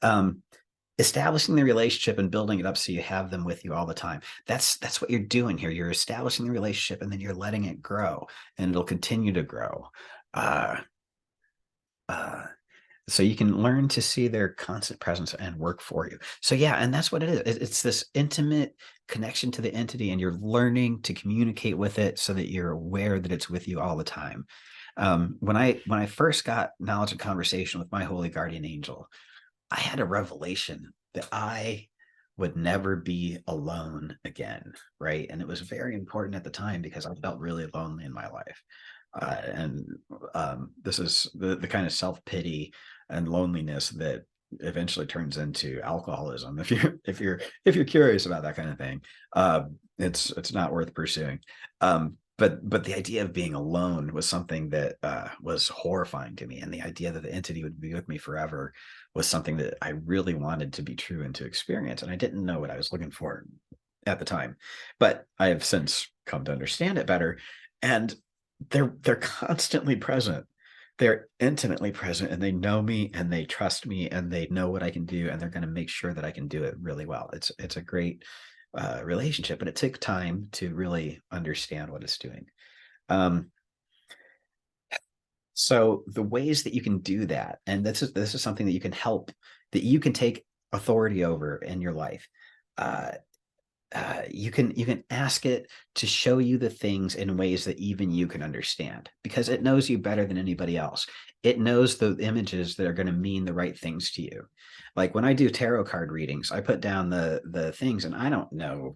establishing the relationship and building it up so you have them with you all the time. That's what you're doing here. You're establishing the relationship and then you're letting it grow, and it'll continue to grow. So you can learn to see their constant presence and work for you. So yeah, and that's what it is. It's this intimate connection to the entity, and you're learning to communicate with it so that you're aware that it's with you all the time. When I first got knowledge and conversation with my holy guardian angel, I had a revelation that I would never be alone again, right? And it was very important at the time because I felt really lonely in my life. And this is the kind of self-pity and loneliness that eventually turns into alcoholism. If you're curious about that kind of thing, it's not worth pursuing. But the idea of being alone was something that was horrifying to me, and the idea that the entity would be with me forever was something that I really wanted to be true and to experience, and I didn't know what I was looking for at the time. But I have since come to understand it better, and they're constantly present. They're intimately present, and they know me and they trust me and they know what I can do, and they're going to make sure that I can do it really well. It's a great relationship, but it took time to really understand what it's doing. So the ways that you can do that, and this is something that you can help, that you can take authority over in your life. You can ask it to show you the things in ways that even you can understand, because it knows you better than anybody else. It knows the images that are going to mean the right things to you. Like when I do tarot card readings, I put down the things, and I don't know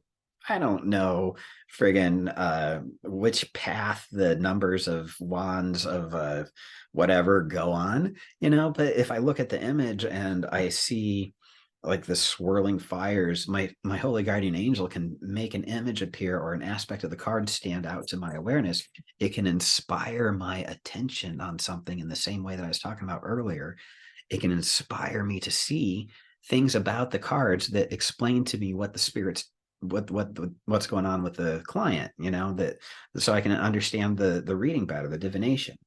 friggin' which path the numbers of wands of whatever go on, but if I look at the image and I see like the swirling fires, my holy guardian angel can make an image appear or an aspect of the card stand out to my awareness. It can inspire my attention on something in the same way that I was talking about earlier. It can inspire me to see things about the cards that explain to me what the spirits, what's going on with the client, that so I can understand the reading better, the divination.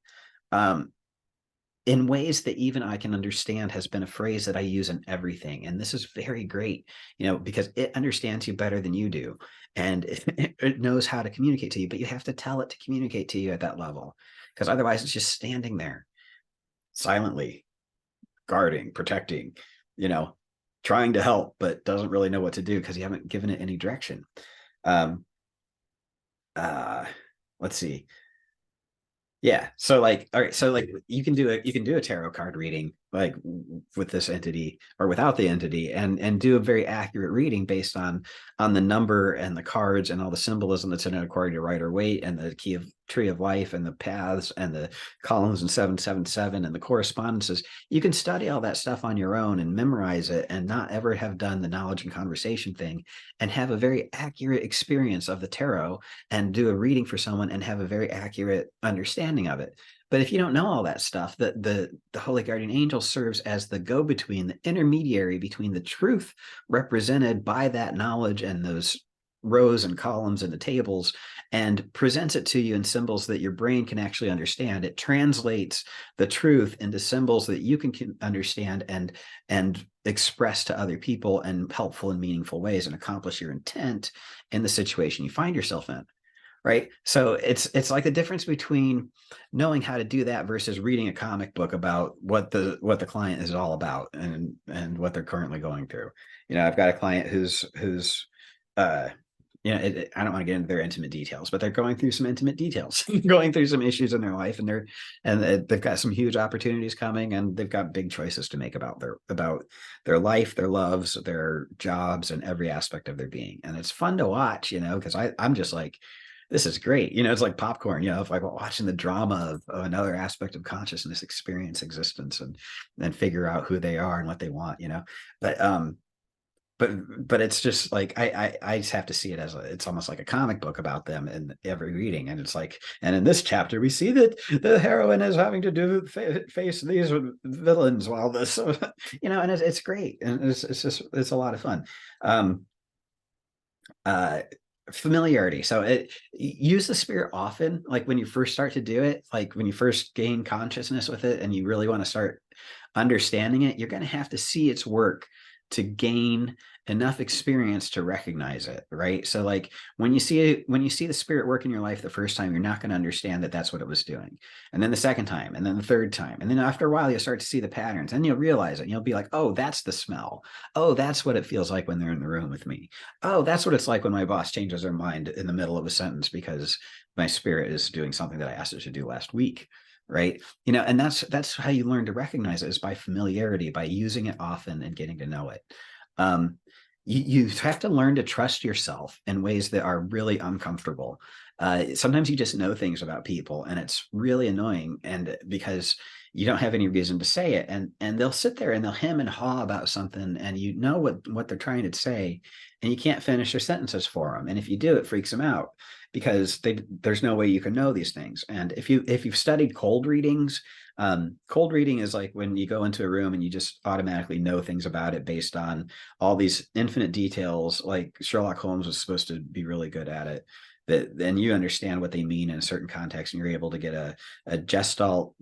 in ways that even I can understand has been a phrase that I use in everything. And this is very great, because it understands you better than you do. And it knows how to communicate to you, but you have to tell it to communicate to you at that level, because otherwise it's just standing there silently, guarding, protecting, trying to help, but doesn't really know what to do because you haven't given it any direction. Um, let's see. Yeah. So like, all right. So like you can do a tarot card reading like with this entity or without the entity, and do a very accurate reading based on the number and the cards and all the symbolism that's in it according to Rider Waite and the key of tree of life and the paths and the columns and 777 and the correspondences. You can study all that stuff on your own and memorize it and not ever have done the knowledge and conversation thing, and have a very accurate experience of the tarot and do a reading for someone and have a very accurate understanding of it. But if you don't know all that stuff, the Holy Guardian Angel serves as the go-between, the intermediary between the truth represented by that knowledge and those rows and columns and the tables, and presents it to you in symbols that your brain can actually understand. It translates the truth into symbols that you can understand and express to other people in helpful and meaningful ways, and accomplish your intent in the situation you find yourself in. Right. So it's like the difference between knowing how to do that versus reading a comic book about what the client is all about and what they're currently going through. I've got a client who's I don't want to get into their intimate details, but they're going through some intimate details, going through some issues in their life, and they've got some huge opportunities coming, and they've got big choices to make about their life, their loves, their jobs, and every aspect of their being. And it's fun to watch, because I'm just like, this is great. It's like popcorn, if like watching the drama of another aspect of consciousness experience existence and then figure out who they are and what they want, but but it's just like I just have to see it as it's almost like a comic book about them in every reading. And it's like, and in this chapter we see that the heroine is having to face these villains while this and it's great, and it's a lot of fun. Familiarity. So use the spirit often, like when you first start to do it, like when you first gain consciousness with it and you really want to start understanding it, you're going to have to see its work to gain enough experience to recognize it, right? So like when you see the spirit work in your life the first time, you're not going to understand that that's what it was doing. And then the second time, and then the third time, and then after a while you'll start to see the patterns, and you'll realize it, and you'll be like, oh, that's the smell. Oh, that's what it feels like when they're in the room with me. Oh, that's what it's like when my boss changes their mind in the middle of a sentence because my spirit is doing something that I asked it to do last week. Right. And that's how you learn to recognize it, is by familiarity, by using it often and getting to know it. You have to learn to trust yourself in ways that are really uncomfortable. Sometimes you just know things about people and it's really annoying, and because you don't have any reason to say it, and they'll sit there and they'll hem and haw about something, and what they're trying to say, and you can't finish their sentences for them. And if you do, it freaks them out because there's no way you can know these things. And if you've studied cold readings, cold reading is like when you go into a room and you just automatically know things about it based on all these infinite details. Like Sherlock Holmes was supposed to be really good at it. That then you understand what they mean in a certain context, and you're able to get a gestalt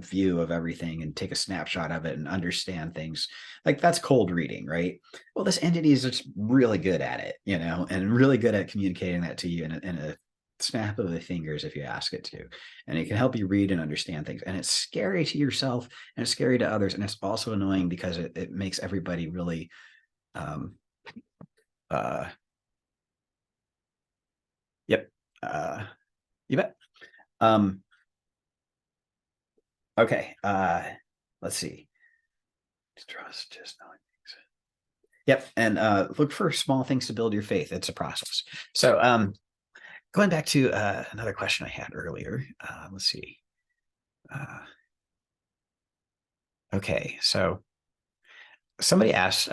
view of everything and take a snapshot of it and understand things. Like that's cold reading, right? Well, this entity is just really good at it, and really good at communicating that to you in a snap of the fingers if you ask it to. And it can help you read and understand things. And it's scary to yourself and it's scary to others. And it's also annoying because it makes everybody really yep. You bet. Okay. Let's see. Trust, just knowing things. Yep. And look for small things to build your faith. It's a process. So going back to another question I had earlier. Let's see. Okay. So somebody asked,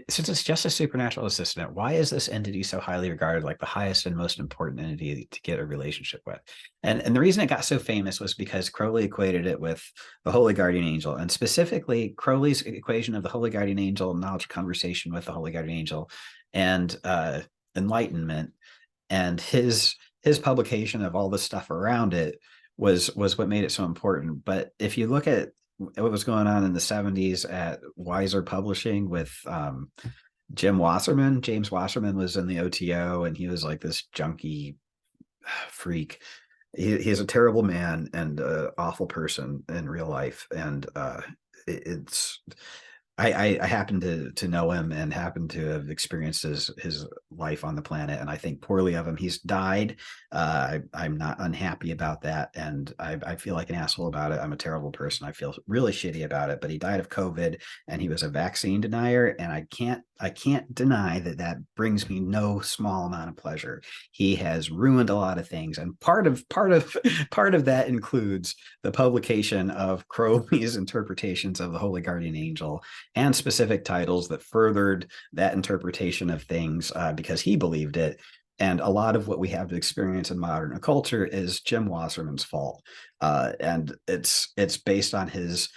since it's just a supernatural assistant, why is this entity so highly regarded, like the highest and most important entity to get a relationship with? And the reason it got so famous was because Crowley equated it with the Holy Guardian Angel, and specifically Crowley's equation of the Holy Guardian Angel, knowledge conversation with the Holy Guardian Angel, and enlightenment, and his publication of all the stuff around it was what made it so important. But if you look at what was going on in the 70s at Wiser Publishing with James Wasserman was in the OTO, and he was like this junkie freak. He's a terrible man and an awful person in real life. And it's I happen to know him and happen to have experienced his life on the planet, and I think poorly of him. He's died. I'm not unhappy about that, and I feel like an asshole about it. I'm a terrible person. I feel really shitty about it. But he died of COVID, and he was a vaccine denier, and I can't deny that brings me no small amount of pleasure. He has ruined a lot of things, and part of that includes the publication of Crowley's interpretations of the Holy Guardian Angel and specific titles that furthered that interpretation of things because he believed it. And a lot of what we have to experience in modern culture is Jim Wasserman's fault, and it's based on his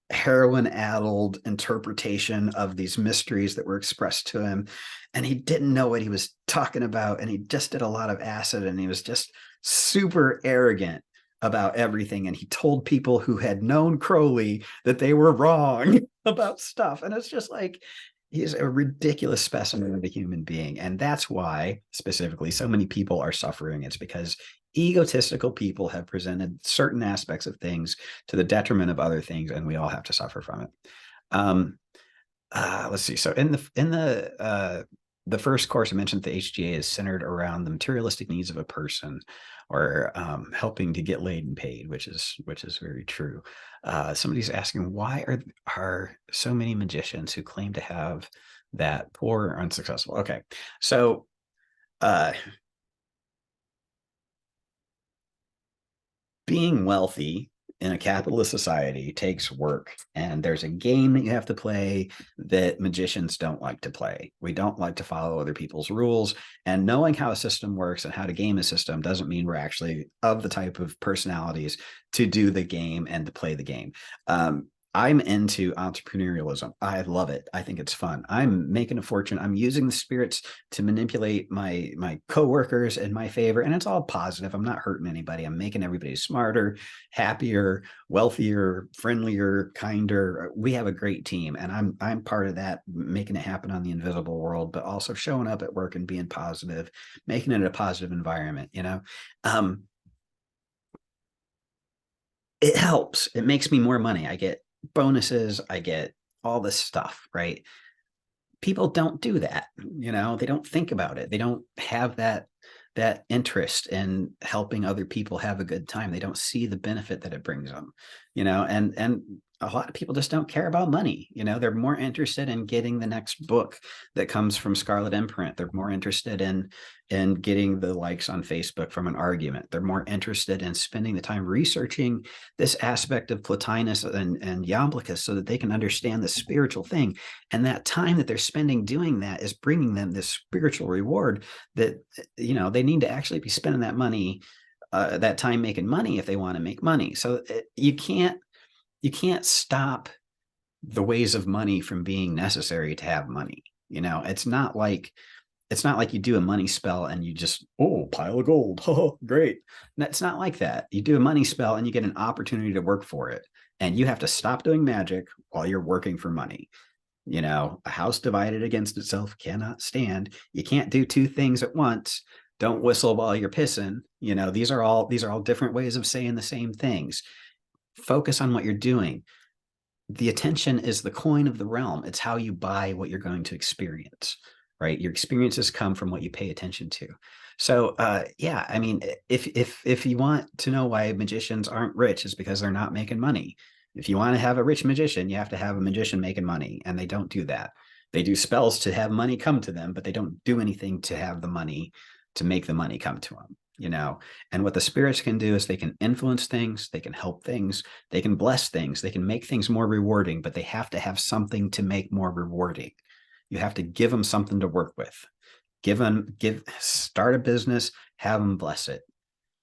heroin-addled interpretation of these mysteries that were expressed to him, and he didn't know what he was talking about, and he just did a lot of acid, and he was just super arrogant about everything, and he told people who had known Crowley that they were wrong about stuff. And it's just like, he's a ridiculous specimen of a human being. And that's why specifically so many people are suffering. It's because egotistical people have presented certain aspects of things to the detriment of other things, and we all have to suffer from it. Let's see. So in the first course, I mentioned the HGA is centered around the materialistic needs of a person, or helping to get laid and paid, which is very true. Somebody's asking, why are so many magicians who claim to have that poor or unsuccessful? Okay, so being wealthy in a capitalist society takes work, and there's a game that you have to play that magicians don't like to play. We don't like to follow other people's rules, and knowing how a system works and how to game a system doesn't mean we're actually of the type of personalities to do the game and to play the game. I'm into entrepreneurialism. I love it. I think it's fun. I'm making a fortune. I'm using the spirits to manipulate my coworkers in my favor, and it's all positive. I'm not hurting anybody. I'm making everybody smarter, happier, wealthier, friendlier, kinder. We have a great team, and I'm part of that, making it happen on the invisible world, but also showing up at work and being positive, making it a positive environment. It helps. It makes me more money. I get bonuses, I get all this stuff, right? People don't do that. They don't think about it. They don't have that interest in helping other people have a good time. They don't see the benefit that it brings them, and a lot of people just don't care about money. They're more interested in getting the next book that comes from Scarlet Imprint. They're more interested in getting the likes on Facebook from an argument. They're more interested in spending the time researching this aspect of Plotinus and Iamblichus so that they can understand the spiritual thing. And that time that they're spending doing that is bringing them this spiritual reward that, they need to actually be spending that money, that time making money if they want to make money. So you can't stop the ways of money from being necessary to have money. It's not like you do a money spell and you just, oh, pile of gold. Oh, great. That's not like that. You do a money spell and you get an opportunity to work for it. And you have to stop doing magic while you're working for money. A house divided against itself cannot stand. You can't do two things at once. Don't whistle while you're pissing. These are all different ways of saying the same things. Focus on what you're doing. The attention is the coin of the realm. It's how you buy what you're going to experience, right? Your experiences come from what you pay attention to. So yeah, I mean, if you want to know why magicians aren't rich, it's because they're not making money. If you want to have a rich magician, you have to have a magician making money, and they don't do that. They do spells to have money come to them, but they don't do anything to have the money, to make the money come to them. And what the spirits can do is they can influence things, they can help things, they can bless things, they can make things more rewarding, but they have to have something to make more rewarding. You have to give them something to work with. Start a business, have them bless it.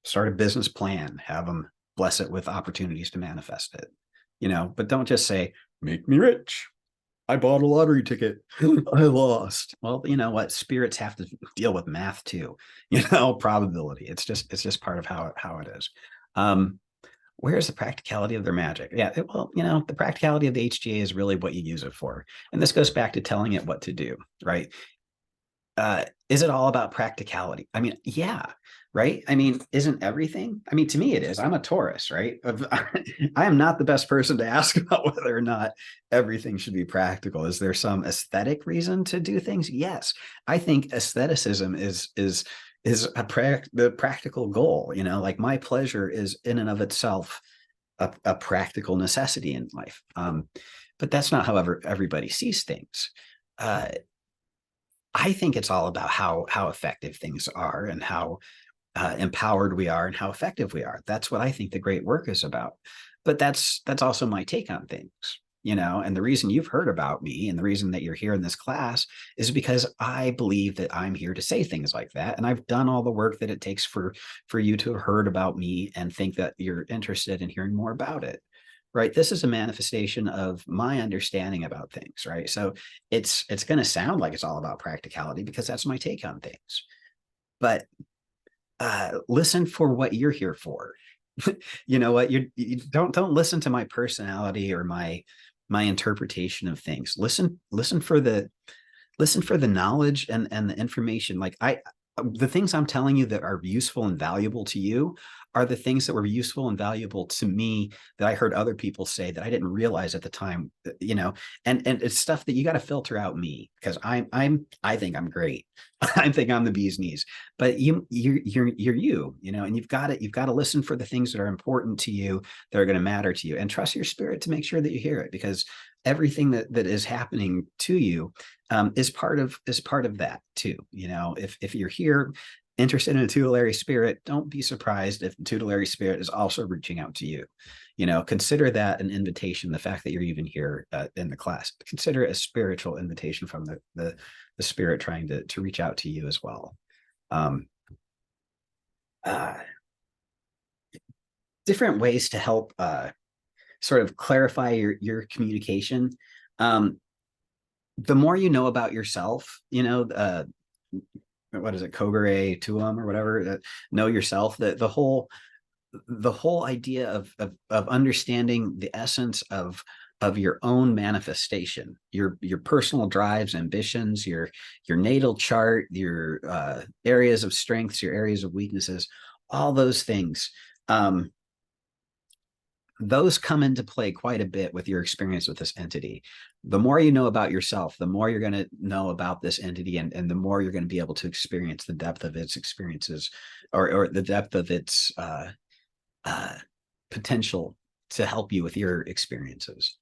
Start a business plan, have them bless it with opportunities to manifest it. But don't just say, make me rich. I bought a lottery ticket. I lost. Well, you know what? Spirits have to deal with math too. Probability. It's just part of how it is. Um, where's the practicality of their magic? Yeah, well, the practicality of the HGA is really what you use it for. And this goes back to telling it what to do, right? Is it all about practicality? I mean, yeah, right. I mean, isn't everything? I mean, to me, it is. I'm a Taurus, right? I am not the best person to ask about whether or not everything should be practical. Is there some aesthetic reason to do things? Yes, I think aestheticism is the practical goal. Like my pleasure is in and of itself a practical necessity in life. But that's not how everybody sees things. Uh, I think it's all about how effective things are and how empowered we are and how effective we are. That's what I think the great work is about. But that's also my take on things. And the reason you've heard about me and the reason that you're here in this class is because I believe that I'm here to say things like that. And I've done all the work that it takes for you to have heard about me and think that you're interested in hearing more about it. Right. This is a manifestation of my understanding about things. Right. So it's going to sound like it's all about practicality because that's my take on things. But listen for what you're here for. You know what? You don't listen to my personality or my interpretation of things. Listen for the knowledge and the information. Like the things I'm telling you that are useful and valuable to you are the things that were useful and valuable to me that I heard other people say that I didn't realize at the time, and it's stuff that you got to filter out me because I think I'm great. I think I'm the bee's knees, but you're and you've got to listen for the things that are important to you, that are going to matter to you, and trust your spirit to make sure that you hear it, because everything that is happening to you is part of that too. If you're here interested in a tutelary spirit, don't be surprised if the tutelary spirit is also reaching out to you. Consider that an invitation. The fact that you're even here in the class, consider it a spiritual invitation from the spirit trying to reach out to you as well. Um, uh, Different ways to help sort of clarify your communication. The more you know about yourself, what is it, Kogure Tuum or whatever, know yourself, the whole idea of understanding the essence of your own manifestation, your personal drives, ambitions, your natal chart, your areas of strengths, your areas of weaknesses, all those things. Those come into play quite a bit with your experience with this entity. The more you know about yourself, the more you're going to know about this entity, and the more you're going to be able to experience the depth of its experiences, or the depth of its potential to help you with your experiences.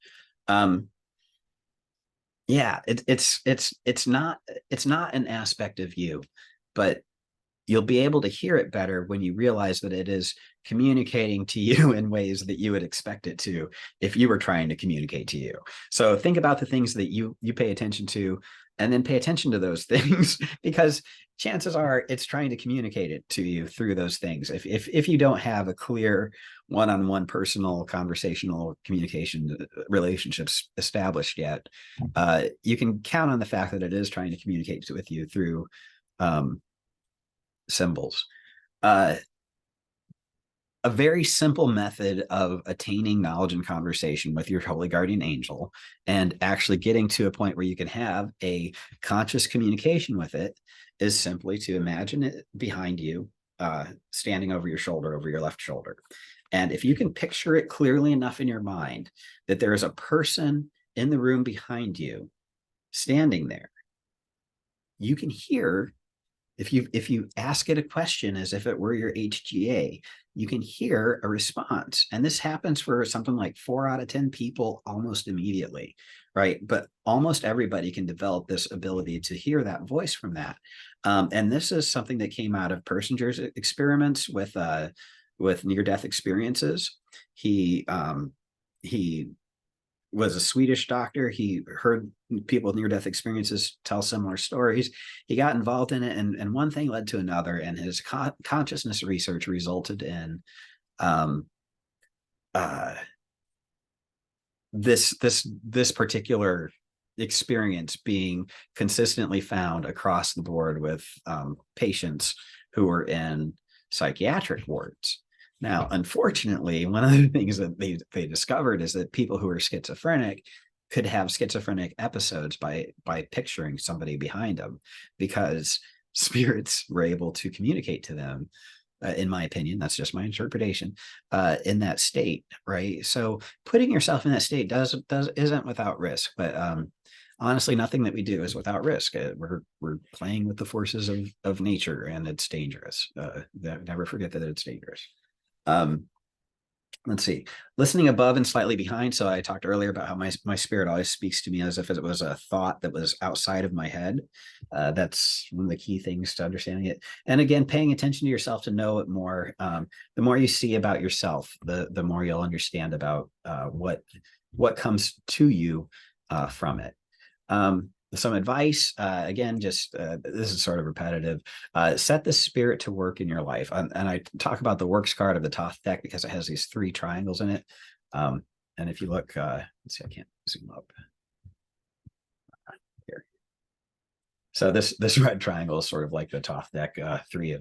Yeah, it's not an aspect of you, but you'll be able to hear it better when you realize that it is communicating to you in ways that you would expect it to if you were trying to communicate to you. So think about the things that you pay attention to, and then pay attention to those things, because chances are it's trying to communicate it to you through those things. If you don't have a clear one-on-one personal conversational communication relationships established yet, you can count on the fact that it is trying to communicate with you through symbols. A very simple method of attaining knowledge and conversation with your holy guardian angel and actually getting to a point where you can have a conscious communication with it is simply to imagine it behind you, standing over your shoulder, over your left shoulder. And if you can picture it clearly enough in your mind that there is a person in the room behind you standing there, you can hear, if you ask it a question as if it were your HGA, you can hear a response. And this happens for something like 4 out of 10 people almost immediately, right? But almost everybody can develop this ability to hear that voice from that. And this is something that came out of Persinger's experiments with near-death experiences. He was a Swedish doctor. He heard people with near-death experiences tell similar stories. He got involved in it, and one thing led to another, and his consciousness research resulted in this particular experience being consistently found across the board with patients who are in psychiatric wards. Now, unfortunately, one of the things that they discovered is that people who are schizophrenic could have schizophrenic episodes by picturing somebody behind them, because spirits were able to communicate to them. In my opinion, that's just my interpretation. In that state, right? So putting yourself in that state isn't without risk, but honestly, nothing that we do is without risk. We're playing with the forces of nature, and it's dangerous. Never forget that it's dangerous. Um, let's see, listening above and slightly behind. So I talked earlier about how my spirit always speaks to me as if it was a thought that was outside of my head. That's one of the key things to understanding it. And again, paying attention to yourself to know it more. The more you see about yourself, the more you'll understand about what comes to you from it. Some advice, again, just this is sort of repetitive. Set the spirit to work in your life. And I talk about the works card of the Thoth deck because it has these 3 triangles in it. And if you look, let's see, I can't zoom up here. So this red triangle is sort of like the Thoth deck, 3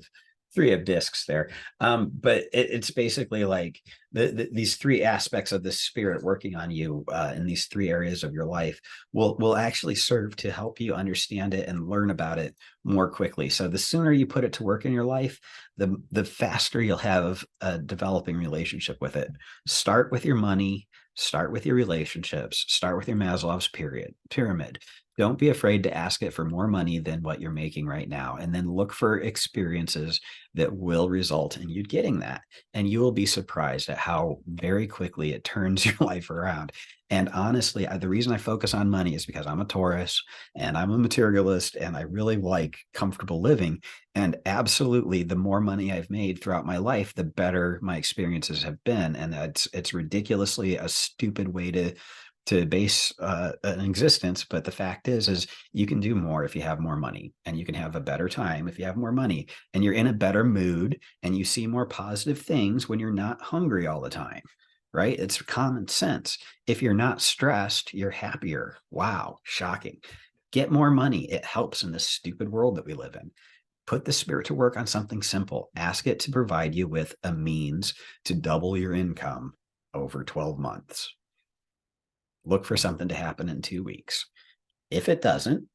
of discs there. But it's basically like these 3 aspects of the spirit working on you in these 3 areas of your life will actually serve to help you understand it and learn about it more quickly. So the sooner you put it to work in your life, the faster you'll have a developing relationship with it. Start with your money, start with your relationships, start with your Maslow's pyramid. Don't be afraid to ask it for more money than what you're making right now, and then look for experiences that will result in you getting that. And you will be surprised at how very quickly it turns your life around. And honestly, the reason I focus on money is because I'm a Taurus and I'm a materialist and I really like comfortable living. And absolutely, the more money I've made throughout my life, the better my experiences have been. And it's ridiculously a stupid way to base an existence, but the fact is you can do more if you have more money, and you can have a better time if you have more money, and you're in a better mood, and you see more positive things when you're not hungry all the time, right? It's common sense. If you're not stressed, you're happier. Wow, shocking. Get more money. It helps in this stupid world that we live in. Put the spirit to work on something simple. Ask it to provide you with a means to double your income over 12 months. Look for something to happen in 2 weeks. If it doesn't,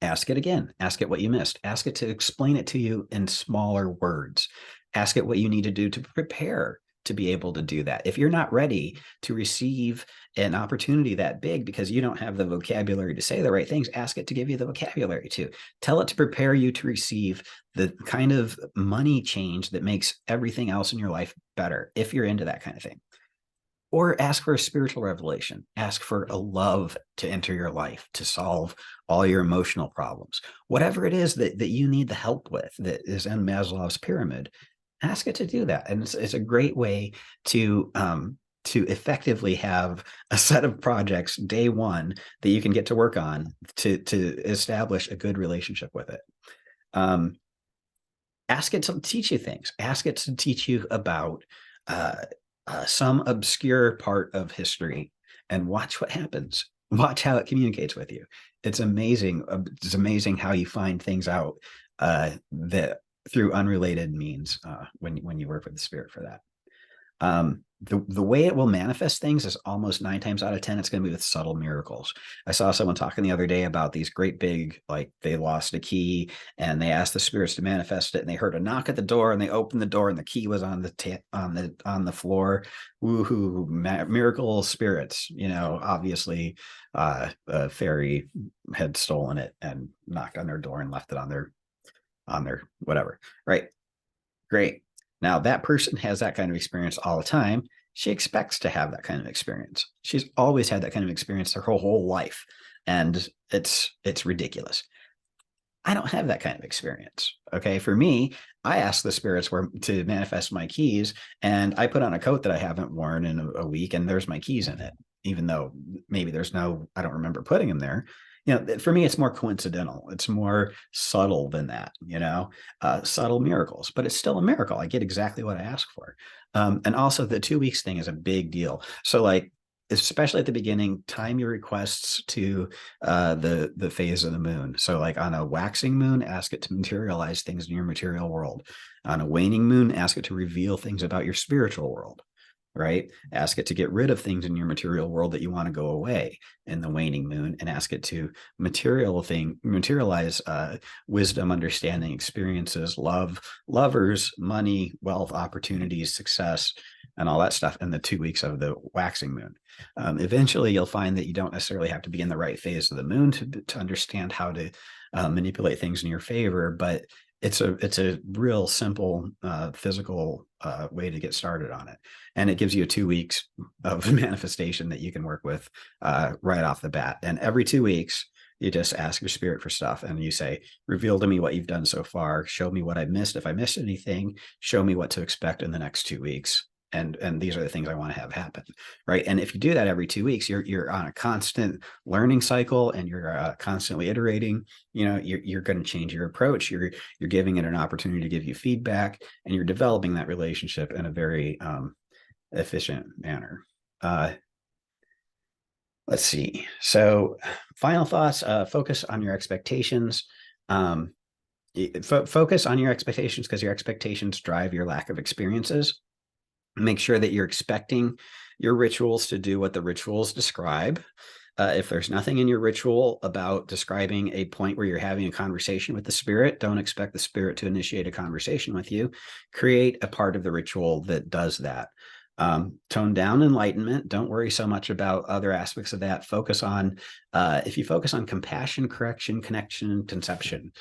ask it again. Ask it what you missed. Ask it to explain it to you in smaller words. Ask it what you need to do to prepare to be able to do that. If you're not ready to receive an opportunity that big because you don't have the vocabulary to say the right things, ask it to give you the vocabulary to. Tell it to prepare you to receive the kind of money change that makes everything else in your life better, if you're into that kind of thing. Or ask for a spiritual revelation. Ask for a love to enter your life, to solve all your emotional problems. Whatever it is that you need the help with that is in Maslow's pyramid, ask it to do that. And it's a great way to effectively have a set of projects day one that you can get to work on to establish a good relationship with it. Ask it to teach you things. Ask it to teach you about some obscure part of history, and watch what happens. Watch how it communicates with you. It's amazing. It's amazing how you find things out that through unrelated means when you work with the spirit for that. The way it will manifest things is almost 9 times out of 10, it's going to be with subtle miracles. I saw someone talking the other day about these great big, like they lost a key and they asked the spirits to manifest it, and they heard a knock at the door, and they opened the door and the key was on the floor. Woohoo! Miracle spirits. Obviously, a fairy had stolen it and knocked on their door and left it on their whatever. Right? Great. Now, that person has that kind of experience all the time. She expects to have that kind of experience. She's always had that kind of experience her whole life. And it's ridiculous. I don't have that kind of experience. Okay. For me, I ask the spirits to manifest my keys, and I put on a coat that I haven't worn in a week, and there's my keys in it, even though maybe I don't remember putting them there. For me, it's more coincidental. It's more subtle than that, subtle miracles, but it's still a miracle. I get exactly what I ask for. And also the 2 weeks thing is a big deal. So like especially at the beginning, time your requests to the phase of the moon. So like on a waxing moon, ask it to materialize things in your material world. On a waning moon, ask it to reveal things about your spiritual world, right? Ask it to get rid of things in your material world that you want to go away in the waning moon, and ask it to materialize wisdom, understanding, experiences, love, lovers, money, wealth, opportunities, success, and all that stuff in the 2 weeks of the waxing moon. Eventually, you'll find that you don't necessarily have to be in the right phase of the moon to understand how to manipulate things in your favor, but it's a real simple physical way to get started on it, and it gives you 2 weeks of manifestation that you can work with right off the bat. And every 2 weeks you just ask your spirit for stuff, and you say, reveal to me what you've done so far, show me what I missed. If I missed anything, show me what to expect in the next 2 weeks, and these are the things I want to have happen, right? And if you do that every 2 weeks, you're on a constant learning cycle, and you're constantly iterating. You're going to change your approach. You're giving it an opportunity to give you feedback, and you're developing that relationship in a very efficient manner. Let's see. So final thoughts, focus on your expectations. Focus on your expectations, because your expectations drive your lack of experiences. Make sure that you're expecting your rituals to do what the rituals describe. If there's nothing in your ritual about describing a point where you're having a conversation with the spirit, don't expect the spirit to initiate a conversation with you. Create a part of the ritual that does that. Tone down enlightenment. Don't worry so much about other aspects of that. Focus on, if you focus on compassion, correction, connection, conception,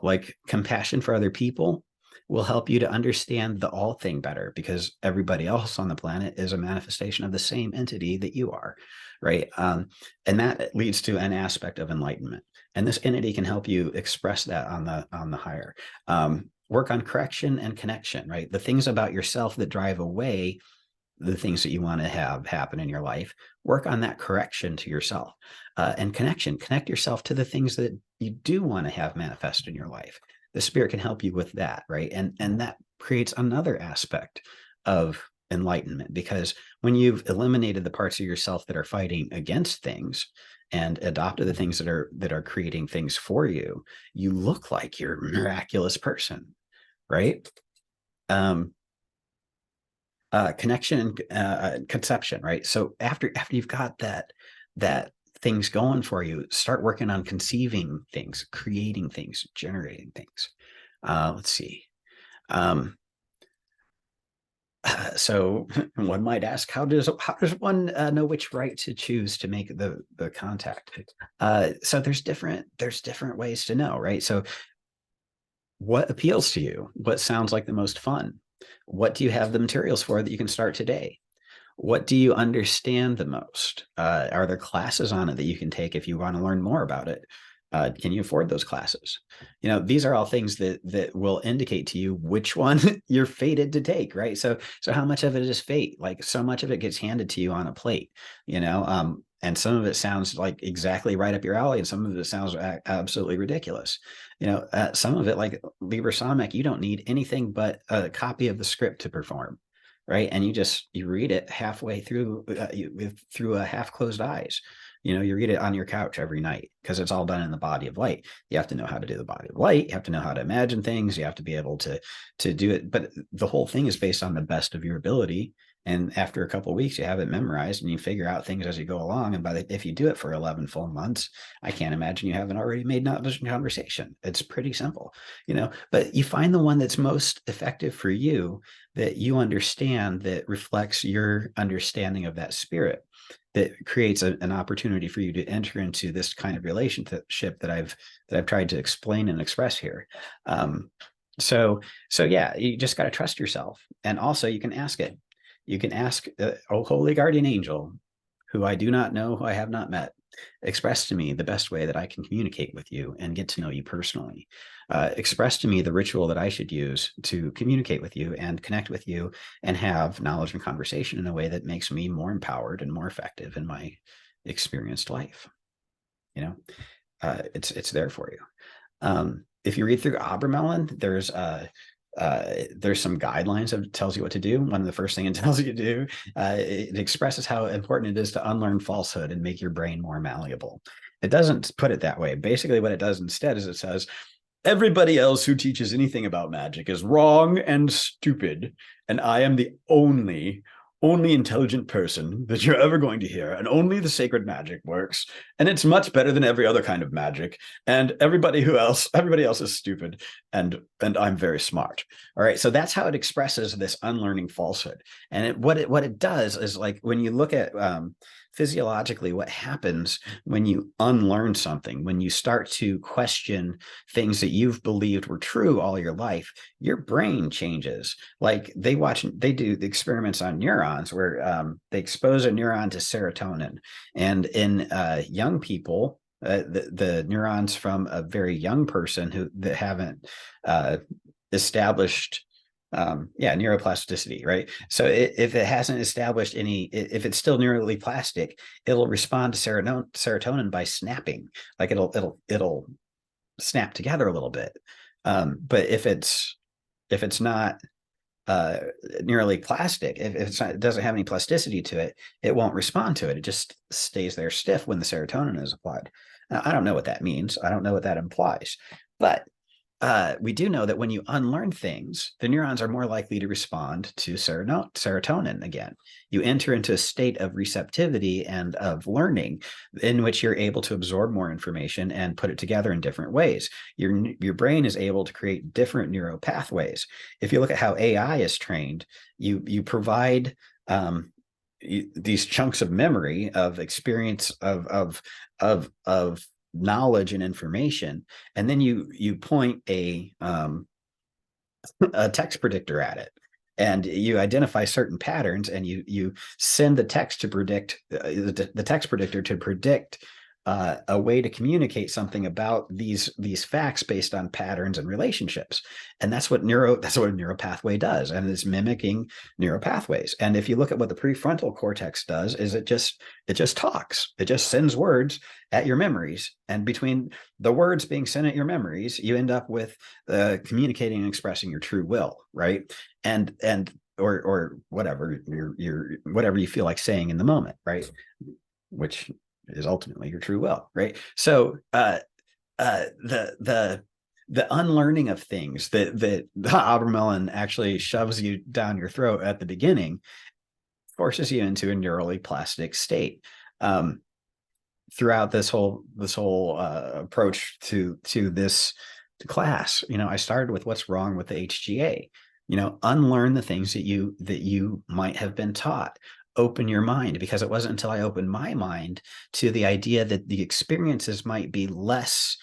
like compassion for other people will help you to understand the all thing better, because everybody else on the planet is a manifestation of the same entity that you are, right? And that leads to an aspect of enlightenment, and this entity can help you express that on the higher. Work on correction and connection, right? The things about yourself that drive away the things that you want to have happen in your life. Work on that correction to yourself. And connection, connect yourself to the things that you do want to have manifest in your life. The spirit can help you with that, right? And that creates another aspect of enlightenment, because when you've eliminated the parts of yourself that are fighting against things and adopted the things that are creating things for you, you look like you're a miraculous person, right? Connection and conception, right? So after you've got that things going for you, start working on conceiving things, creating things, generating things. Let's see. So one might ask, how does one know which right to choose to make the contact? So there's different ways to know, right? So what appeals to you? What sounds like the most fun? What do you have the materials for that you can start today? What do you understand the most? Are there classes on it that you can take if you want to learn more about it? Can you afford those classes? These are all things that will indicate to you which one you're fated to take, right? So how much of it is fate? Like, so much of it gets handed to you on a plate, and some of it sounds like exactly right up your alley, and some of it sounds absolutely ridiculous. Some of it, like Liber Samech, you don't need anything but a copy of the script to perform, right? And you read it halfway through, through half closed eyes. You read it on your couch every night, because it's all done in the body of light. You have to know how to do the body of light. You have to know how to imagine things. You have to be able to do it. But the whole thing is based on the best of your ability. And after a couple of weeks, you have it memorized, and you figure out things as you go along. And if you do it for 11 full months, I can't imagine you haven't already made conversation. It's pretty simple, but you find the one that's most effective for you, that you understand, that reflects your understanding of that spirit, that creates an opportunity for you to enter into this kind of relationship that I've tried to explain and express here. So yeah, you just got to trust yourself. And also you can ask it. You can ask, oh, holy guardian angel, who I do not know, who I have not met, express to me the best way that I can communicate with you and get to know you personally. Express to me the ritual that I should use to communicate with you and connect with you and have knowledge and conversation in a way that makes me more empowered and more effective in my experienced life. It's there for you. If you read through Obermelin, there's there's some guidelines that tells you what to do. One of the first thing it tells you to do, it expresses how important it is to unlearn falsehood and make your brain more malleable. It doesn't put it that way. Basically, what it does instead is it says, everybody else who teaches anything about magic is wrong and stupid, and I am the only intelligent person that you're ever going to hear, and only the sacred magic works, and it's much better than every other kind of magic, and everybody else is stupid, and I'm very smart. All right, so that's how it expresses this unlearning falsehood. And what it does is, like, when you look at physiologically what happens when you unlearn something, when you start to question things that you've believed were true all your life, your brain changes. Like, they do the experiments on neurons where they expose a neuron to serotonin, and in young people, the neurons from a very young person that haven't established neuroplasticity, right? So if it hasn't established if it's still neurally plastic, it'll respond to serotonin by snapping. Like, it'll snap together a little bit. But if it's not neurally plastic, if it doesn't have any plasticity to it, it won't respond to it. It just stays there stiff when the serotonin is applied. Now, I don't know what that means. I don't know what that implies, but we do know that when you unlearn things, the neurons are more likely to respond to serotonin again. You enter into a state of receptivity and of learning in which you're able to absorb more information and put it together in different ways. Your brain is able to create different neural pathways. If you look at how AI is trained, you provide these chunks of memory, of experience, of knowledge and information, and then you point a text predictor at it, and you identify certain patterns, and you send the text to predict the text predictor to predict a way to communicate something about these facts based on patterns and relationships. And that's what a neural pathway does, and it's mimicking neural pathways. And if you look at what the prefrontal cortex does, is it just talks. It just sends words at your memories, and between the words being sent at your memories, you end up with communicating and expressing your true will, right? And or whatever whatever you feel like saying in the moment, right? Which is ultimately your true will, right? So the unlearning of things that the Obermelin actually shoves you down your throat at the beginning forces you into a neurally plastic state. Throughout this whole approach to this class, I started with what's wrong with the HGA. Unlearn the things that you might have been taught. Open your mind, because it wasn't until I opened my mind to the idea that the experiences might be less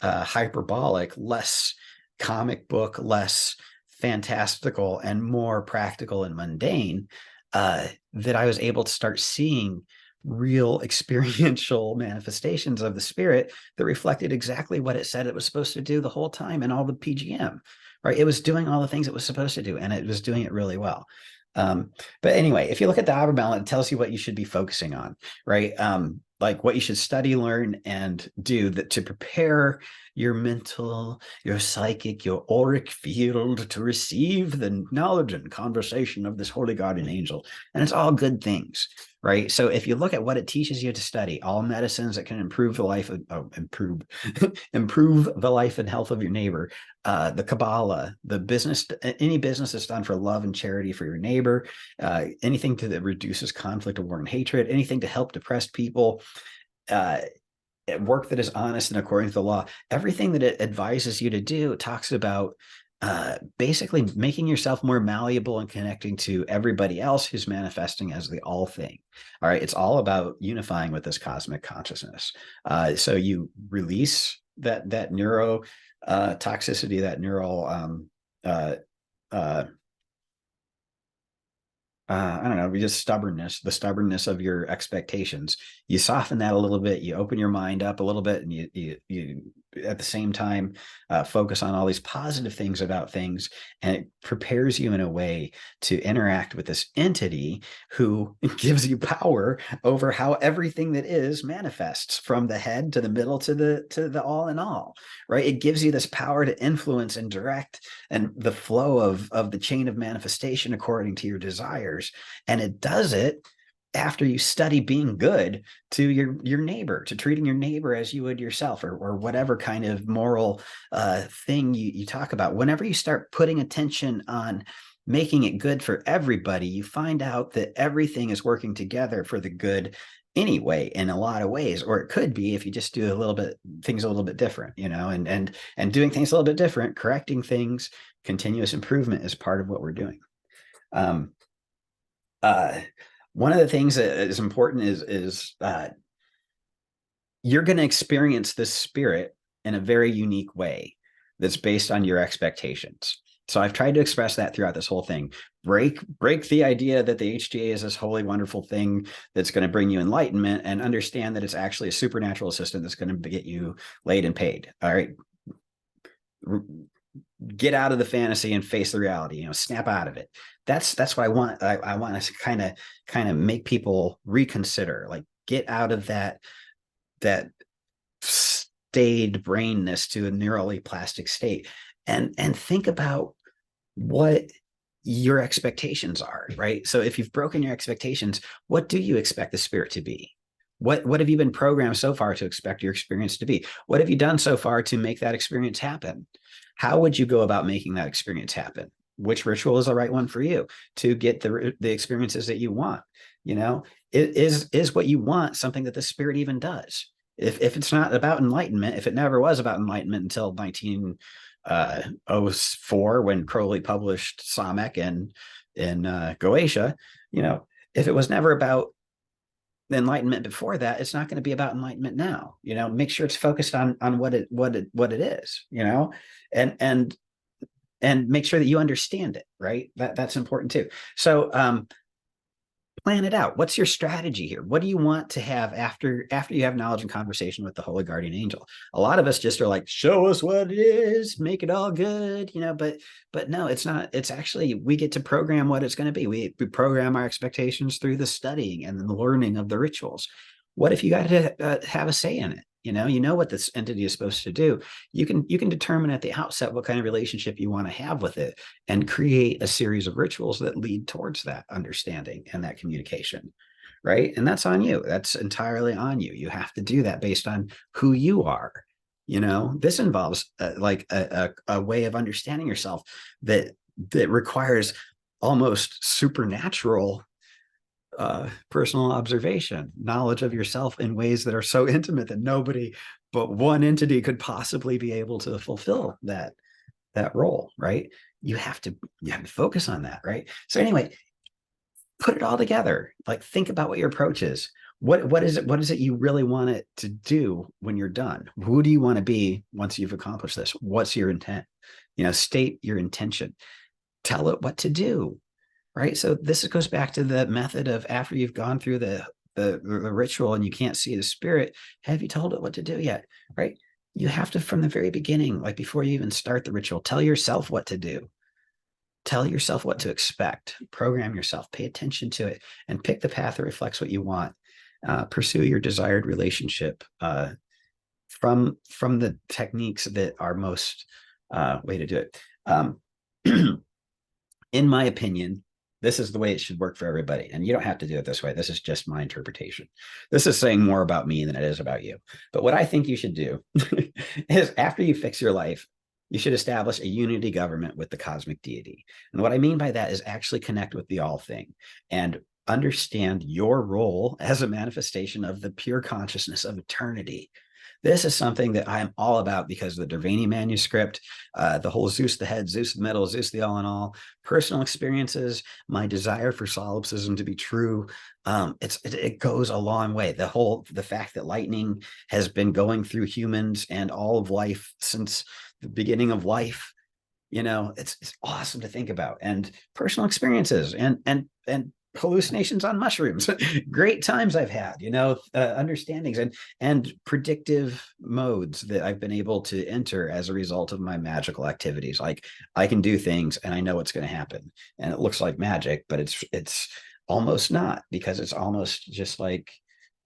hyperbolic, less comic book, less fantastical, and more practical and mundane, that I was able to start seeing real experiential manifestations of the spirit that reflected exactly what it said it was supposed to do the whole time in all the PGM, right? It was doing all the things it was supposed to do, and it was doing it really well. But anyway, if you look at the Obermelin, it tells you what you should be focusing on, right? Like what you should study, learn, and do to prepare your mental, your psychic, your auric field to receive the knowledge and conversation of this holy guardian angel. And it's all good things, right? So if you look at what it teaches you to study, all medicines that can improve the life of improve the life and health of your neighbor, the Kabbalah, the business, any business that's done for love and charity for your neighbor, anything that reduces conflict, war, and hatred, anything to help depressed people, work that is honest and according to the law, everything that it advises you to do, it talks about basically making yourself more malleable and connecting to everybody else who's manifesting as the all thing. All right, it's all about unifying with this cosmic consciousness. So you release that neuro toxicity, that neural I don't know, just the stubbornness of your expectations. You soften that a little bit, you open your mind up a little bit, and you at the same time focus on all these positive things about things, and it prepares you in a way to interact with this entity who gives you power over how everything that is manifests, from the head to the middle to the all in all, right? It gives you this power to influence and direct and the flow of the chain of manifestation according to your desires, and it does it after you study being good to your neighbor, to treating your neighbor as you would yourself, or whatever kind of moral thing you talk about. Whenever you start putting attention on making it good for everybody, you find out that everything is working together for the good anyway, in a lot of ways. Or it could be if you just do things a little bit different, and doing things a little bit different, correcting things, continuous improvement is part of what we're doing. um One of the things that is important is you're going to experience this spirit in a very unique way that's based on your expectations. So I've tried to express that throughout this whole thing. Break the idea that the HTA is this holy, wonderful thing that's going to bring you enlightenment, and understand that it's actually a supernatural assistant that's going to get you laid and paid. All right. Get out of the fantasy and face the reality, snap out of it. That's what I want. I want to kind of make people reconsider, like get out of that stayed brainness to a neurally plastic state, and think about what your expectations are, right? So if you've broken your expectations, what do you expect the spirit to be? What have you been programmed so far to expect your experience to be? What have you done so far to make that experience happen? How would you go about making that experience happen? Which ritual is the right one for you to get the experiences that you want? Is what you want something that the spirit even does? If it's not about enlightenment, if it never was about enlightenment until 1904, when Crowley published Samek in Goetia, if it was never about the enlightenment before that, it's not going to be about enlightenment now. Make sure it's focused on what it is, and make sure that you understand it, right? That's important too. So plan it out. What's your strategy here? What do you want to have after you have knowledge and conversation with the holy guardian angel? A lot of us just are like, show us what it is, make it all good, but no, it's not. It's actually, we get to program what it's going to be. We program our expectations through the studying and the learning of the rituals. What if you got to have a say in it? You know what this entity is supposed to do. You can determine at the outset what kind of relationship you want to have with it, and create a series of rituals that lead towards that understanding and that communication, right? And that's on you. That's entirely on you. You have to do that based on who you are. This involves like a way of understanding yourself that requires almost supernatural personal observation, knowledge of yourself in ways that are so intimate that nobody but one entity could possibly be able to fulfill that role, right? You have to focus on that, right? So anyway, put it all together. Like, think about what your approach is. What is it you really want it to do when you're done? Who do you want to be once you've accomplished this? What's your intent? State your intention. Tell it what to do. Right. So this goes back to the method of, after you've gone through the ritual and you can't see the spirit, have you told it what to do yet? Right. You have to, from the very beginning, like before you even start the ritual, tell yourself what to do. Tell yourself what to expect. Program yourself. Pay attention to it, and pick the path that reflects what you want. Pursue your desired relationship from the techniques that are most way to do it. In my opinion, this is the way it should work for everybody. And you don't have to do it this way. This is just my interpretation. This is saying more about me than it is about you. But what I think you should do is, after you fix your life, you should establish a unity government with the cosmic deity. And what I mean by that is actually connect with the all thing and understand your role as a manifestation of the pure consciousness of eternity. This is something that I am all about because of the Dervani manuscript, the whole Zeus the head, Zeus the middle, Zeus the all in all, personal experiences, my desire for solipsism to be true. It goes a long way. The fact that lightning has been going through humans and all of life since the beginning of life, it's awesome to think about. And personal experiences and hallucinations on mushrooms. Great times I've had, understandings and predictive modes that I've been able to enter as a result of my magical activities. Like I can do things and I know what's going to happen, and it looks like magic, but it's almost not, because it's almost just like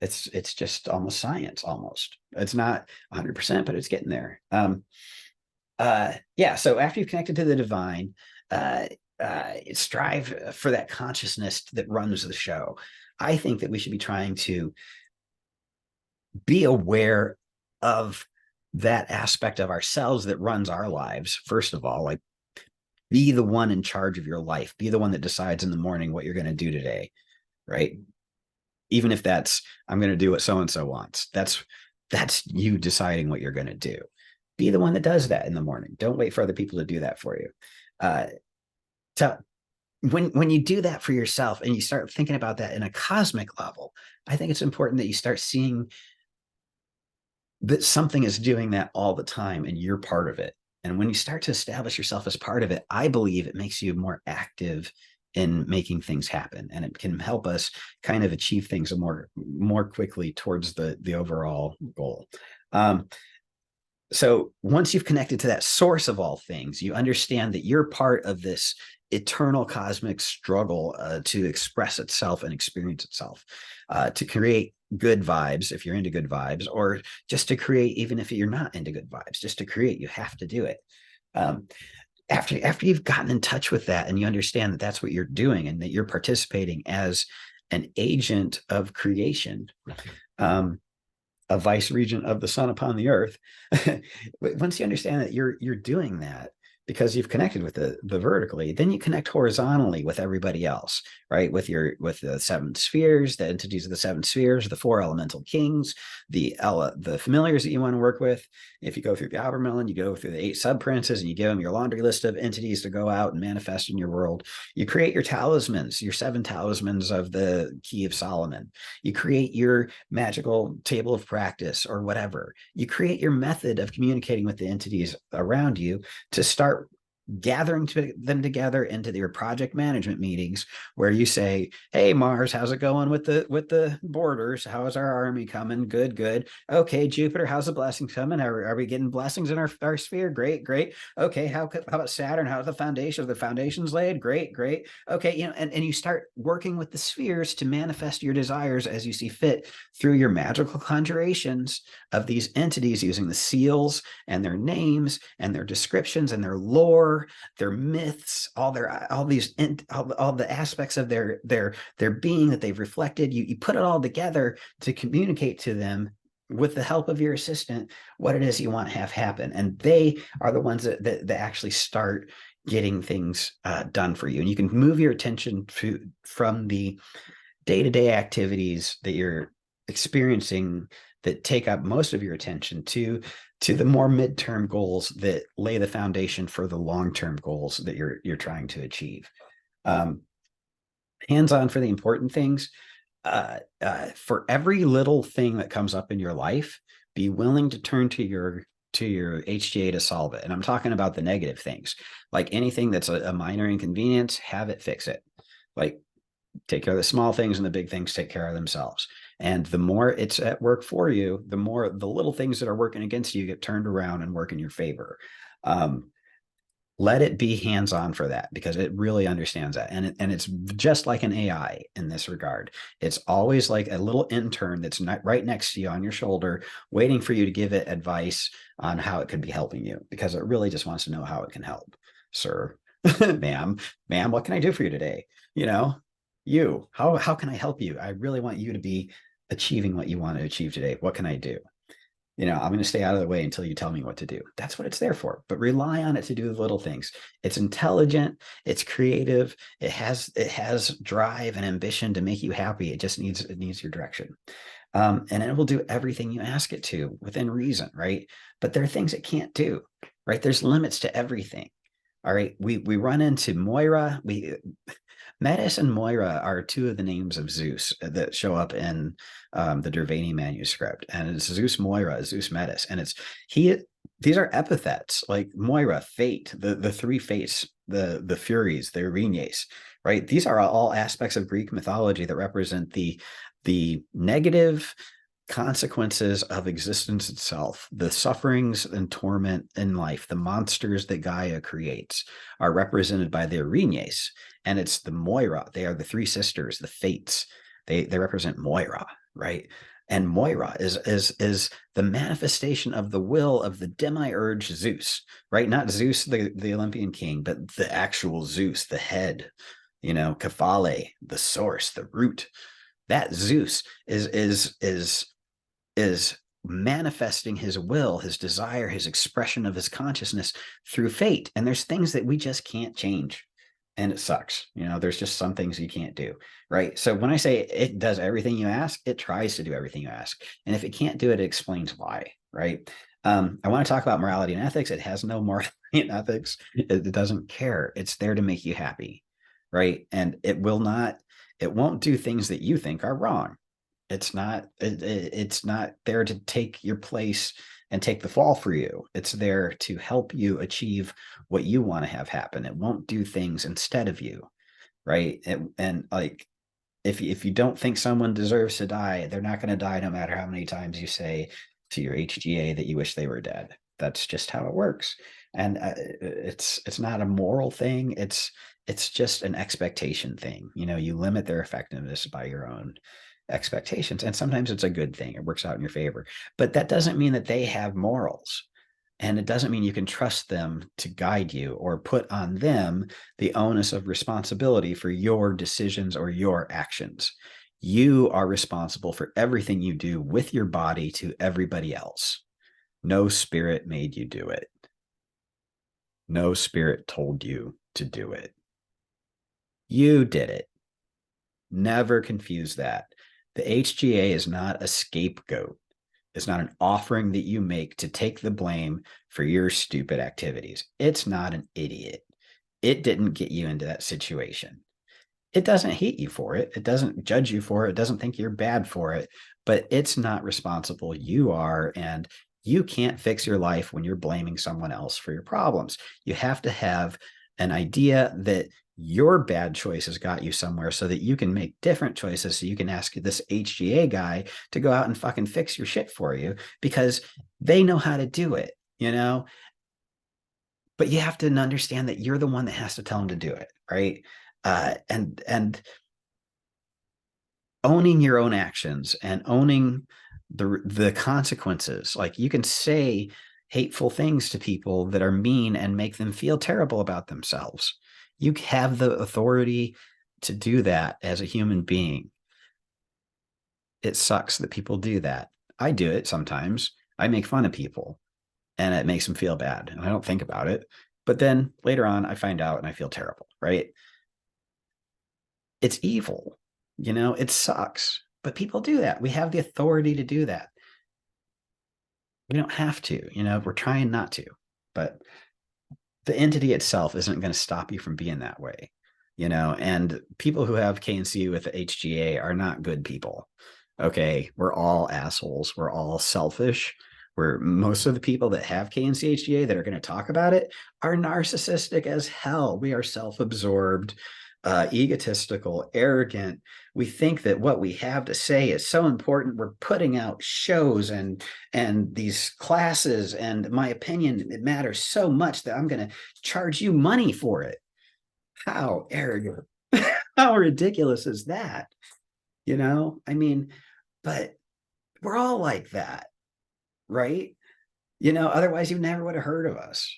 it's just almost science. Almost, it's not 100%, but it's getting there. Yeah. So after you've connected to the divine, strive for that consciousness that runs the show. I think that we should be trying to be aware of that aspect of ourselves that runs our lives. First of all, like, be the one in charge of your life. Be the one that decides in the morning what you're going to do today, right? Even if that's, I'm going to do what so-and-so wants. That's you deciding what you're going to do. Be the one that does that in the morning. Don't wait for other people to do that for you. So when you do that for yourself and you start thinking about that in a cosmic level, I think it's important that you start seeing that something is doing that all the time and you're part of it. And when you start to establish yourself as part of it, I believe it makes you more active in making things happen, and it can help us kind of achieve things more quickly towards the overall goal. So once you've connected to that source of all things, you understand that you're part of this eternal cosmic struggle to express itself and experience itself, to create good vibes if you're into good vibes, or just to create, even if you're not into good vibes, just to create. You have to do it. After you've gotten in touch with that and you understand that that's what you're doing and that you're participating as an agent of creation, a vice regent of the sun upon the earth. Once you understand that you're doing that because you've connected with the vertically, then you connect horizontally with everybody else, right? With the seven spheres, the entities of the seven spheres, the four elemental kings, the familiars that you want to work with. If you go through the Albermelon, you go through the 8 sub-princes and you give them your laundry list of entities to go out and manifest in your world. You create your talismans, your 7 talismans of the Key of Solomon. You create your magical table of practice or whatever. You create your method of communicating with the entities around you to start gathering them together into your project management meetings, where you say, hey, Mars, how's it going with the borders? How is our army coming? Good. Okay, Jupiter, how's the blessings coming? Are we getting blessings in our sphere? Great. Okay, how about Saturn? How's the foundation? Are the foundations laid? Great. Okay, and you start working with the spheres to manifest your desires as you see fit through your magical conjurations of these entities, using the seals and their names and their descriptions and their lore, their myths, all the aspects of their being that they've reflected. You put it all together to communicate to them, with the help of your assistant, what it is you want to have happen. And they are the ones that actually start getting things done for you. And you can move your attention from the day-to-day activities that you're experiencing that take up most of your attention to the more midterm goals that lay the foundation for the long-term goals that you're trying to achieve. Hands-on for the important things. For every little thing that comes up in your life, be willing to turn to your HGA to solve it. And I'm talking about the negative things, like anything that's a minor inconvenience, have it fix it. Like, take care of the small things, and the big things take care of themselves. And the more it's at work for you, the more the little things that are working against you get turned around and work in your favor. Let it be hands-on for that, because it really understands that. And it's just like an AI in this regard. It's always like a little intern that's right next to you on your shoulder, waiting for you to give it advice on how it could be helping you, because it really just wants to know how it can help. Sir, ma'am, what can I do for you today? How can I help you? I really want you to be achieving what you want to achieve today. What can I do? I'm going to stay out of the way until you tell me what to do. That's what it's there for. But rely on it to do the little things. It's intelligent. It's creative. It has drive and ambition to make you happy. It just needs your direction. And it will do everything you ask it to within reason, right? But there are things it can't do, right? There's limits to everything. All right. We run into Moira. Metis and Moira are 2 of the names of Zeus that show up in the Dervani manuscript, and it's Zeus Moira, Zeus Metis, and these are epithets like Moira, fate, the 3 fates the Furies, the Erinyes, right? These are all aspects of Greek mythology that represent the negative consequences of existence itself, the sufferings and torment in life, the monsters that Gaia creates are represented by the Erinyes, and it's the Moira. They are the three sisters, the Fates. They represent Moira, right? And Moira is the manifestation of the will of the demiurge Zeus, right? Not Zeus, the Olympian king, but the actual Zeus, the head, Kephale, the source, the root. That Zeus is manifesting his will, his desire, his expression of his consciousness through fate. And there's things that we just can't change. And it sucks. There's just some things you can't do. Right. So when I say it does everything you ask, it tries to do everything you ask. And if it can't do it, it explains why. Right. I want to talk about morality and ethics. It has no morality and ethics. It doesn't care. It's there to make you happy. Right. And it won't do things that you think are wrong. It's not there to take your place and take the fall for you. It's there to help you achieve what you want to have happen. It won't do things instead of you, right? And like, if you don't think someone deserves to die, they're not going to die no matter how many times you say to your HGA that you wish they were dead. That's just how it works. And it's not a moral thing. It's just an expectation thing. You limit their effectiveness by your own expectations. And sometimes it's a good thing. It works out in your favor. But that doesn't mean that they have morals. And it doesn't mean you can trust them to guide you or put on them the onus of responsibility for your decisions or your actions. You are responsible for everything you do with your body to everybody else. No spirit made you do it. No spirit told you to do it. You did it. Never confuse that. The HGA is not a scapegoat. It's not an offering that you make to take the blame for your stupid activities. It's not an idiot. It didn't get you into that situation. It doesn't hate you for it. It doesn't judge you for it. It doesn't think you're bad for it, but it's not responsible. You are, and you can't fix your life when you're blaming someone else for your problems. You have to have an idea that your bad choices got you somewhere so that you can make different choices, so you can ask this HGA guy to go out and fucking fix your shit for you because they know how to do it, but you have to understand that you're the one that has to tell them to do it, right? And owning your own actions and owning the consequences. Like, you can say hateful things to people that are mean and make them feel terrible about themselves. You have the authority to do that as a human being. It sucks that people do that. I do it sometimes. I make fun of people and it makes them feel bad. And I don't think about it. But then later on, I find out and I feel terrible, right? It's evil. It sucks. But people do that. We have the authority to do that. We don't have to, we're trying not to. But the entity itself isn't going to stop you from being that way, and people who have KNC with the HGA are not good people. Okay. We're all assholes. We're all selfish. Most of the people that have KNC HGA that are going to talk about it are narcissistic as hell. We are self-absorbed, egotistical, arrogant. We think that what we have to say is so important. We're putting out shows and these classes, and my opinion, it matters so much that I'm going to charge you money for it. How arrogant, how ridiculous is that? But we're all like that, right? Otherwise you never would have heard of us.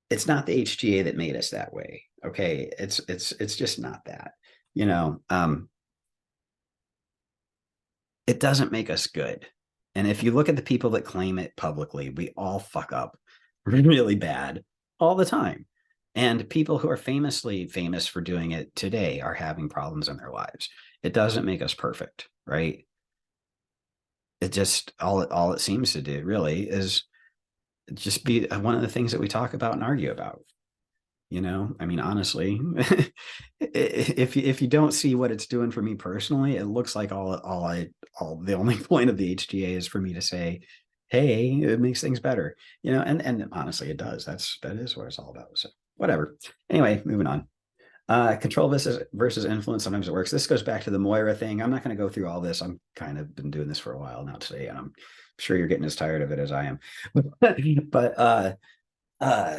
It's not the HGA that made us that way. Okay. It's just not that, it doesn't make us good. And if you look at the people that claim it publicly, we all fuck up really bad all the time. And people who are famously famous for doing it today are having problems in their lives. It doesn't make us perfect, right? It just, all it seems to do really is just be one of the things that we talk about and argue about. Honestly, if you don't see what it's doing for me personally, it looks like the only point of the HGA is for me to say, hey, it makes things better, and honestly, it does. That is what it's all about. So whatever. Anyway, moving on. Control versus influence. Sometimes it works. This goes back to the Moira thing. I'm not going to go through all this. I'm kind of been doing this for a while now today, and I'm sure you're getting as tired of it as I am. But uh,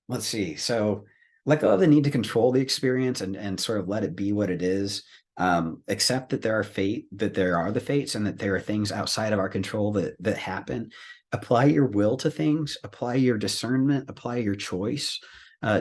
let's see. So let go of the need to control the experience and sort of let it be what it is. Accept that there are the fates, and that there are things outside of our control that happen. Apply your will to things. Apply your discernment. Apply your choice.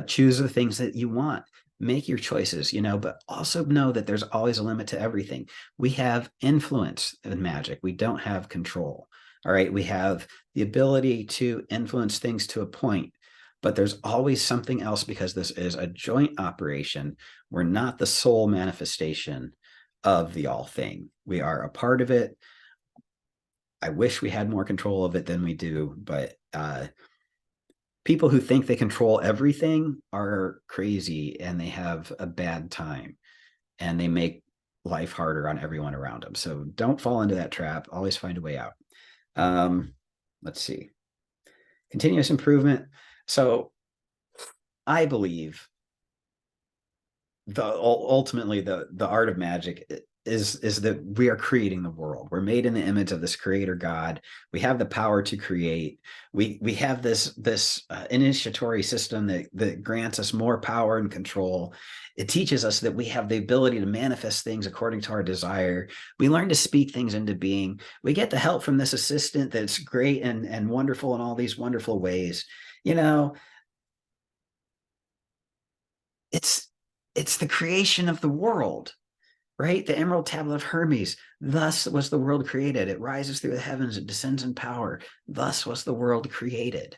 Choose the things that you want. Make your choices, but also know that there's always a limit to everything. We have influence in magic. We don't have control. All right. We have the ability to influence things to a point, but there's always something else, because this is a joint operation. We're not the sole manifestation of the all thing. We are a part of it. I wish we had more control of it than we do, but people who think they control everything are crazy, and they have a bad time, and they make life harder on everyone around them. So don't fall into that trap. Always find a way out. Let's see. Continuous improvement. So I believe ultimately the art of magic is that we are creating the world. We're made in the image of this creator God. We have the power to create. We have this initiatory system that grants us more power and control. It teaches us that we have the ability to manifest things according to our desire. We learn to speak things into being. We get the help from this assistant that's great and wonderful in all these wonderful ways. It's the creation of the world, right? The Emerald Tablet of Hermes. Thus was the world created. It rises through the heavens. It descends in power. Thus was the world created.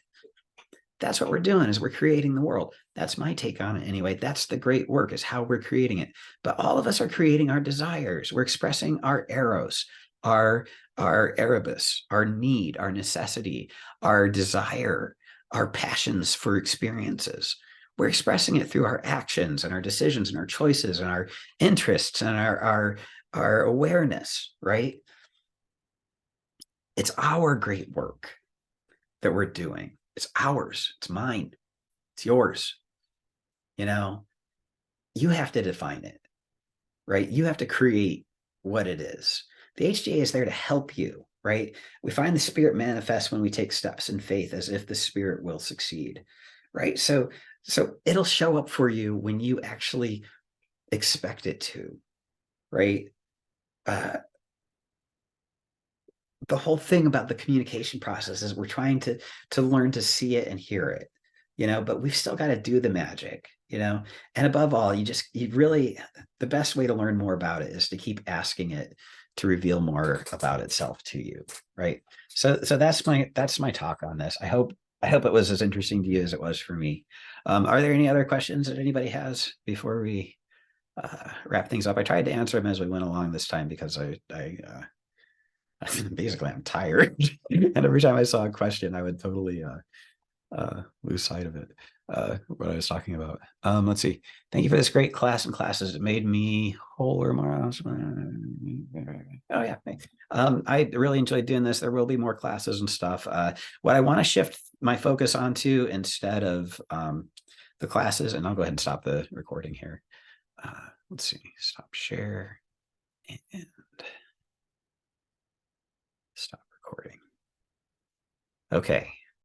That's what we're doing, is we're creating the world. That's my take on it anyway. That's the great work, is how we're creating it. But all of us are creating our desires. We're expressing our eros, our erebus, our need, our necessity, our desire, our passions for experiences. We're expressing it through our actions and our decisions and our choices and our interests and our awareness, right? It's our great work that we're doing. It's ours. It's mine. It's yours. You have to define it, right? You have to create what it is. The HGA is there to help you, right? We find the spirit manifest when we take steps in faith, as if the spirit will succeed, right? So it'll show up for you when you actually expect it to, right? The whole thing about the communication process is we're trying to learn to see it and hear it, but we've still got to do the magic, and above all, you really, the best way to learn more about it is to keep asking it to reveal more about itself to you, right? So that's my talk on this. I hope it was as interesting to you as it was for me. Are there any other questions that anybody has before we wrap things up? I tried to answer them as we went along this time, because I basically I'm tired. And every time I saw a question, I would totally lose sight of it, what I was talking about. Let's see. Thank you for this great class and classes. It made me wholer more. Oh yeah, thanks. I really enjoyed doing this. There will be more classes and stuff. What I want to shift my focus onto, instead of the classes, and I'll go ahead and stop the recording here. Let's see, stop share and stop recording. Okay.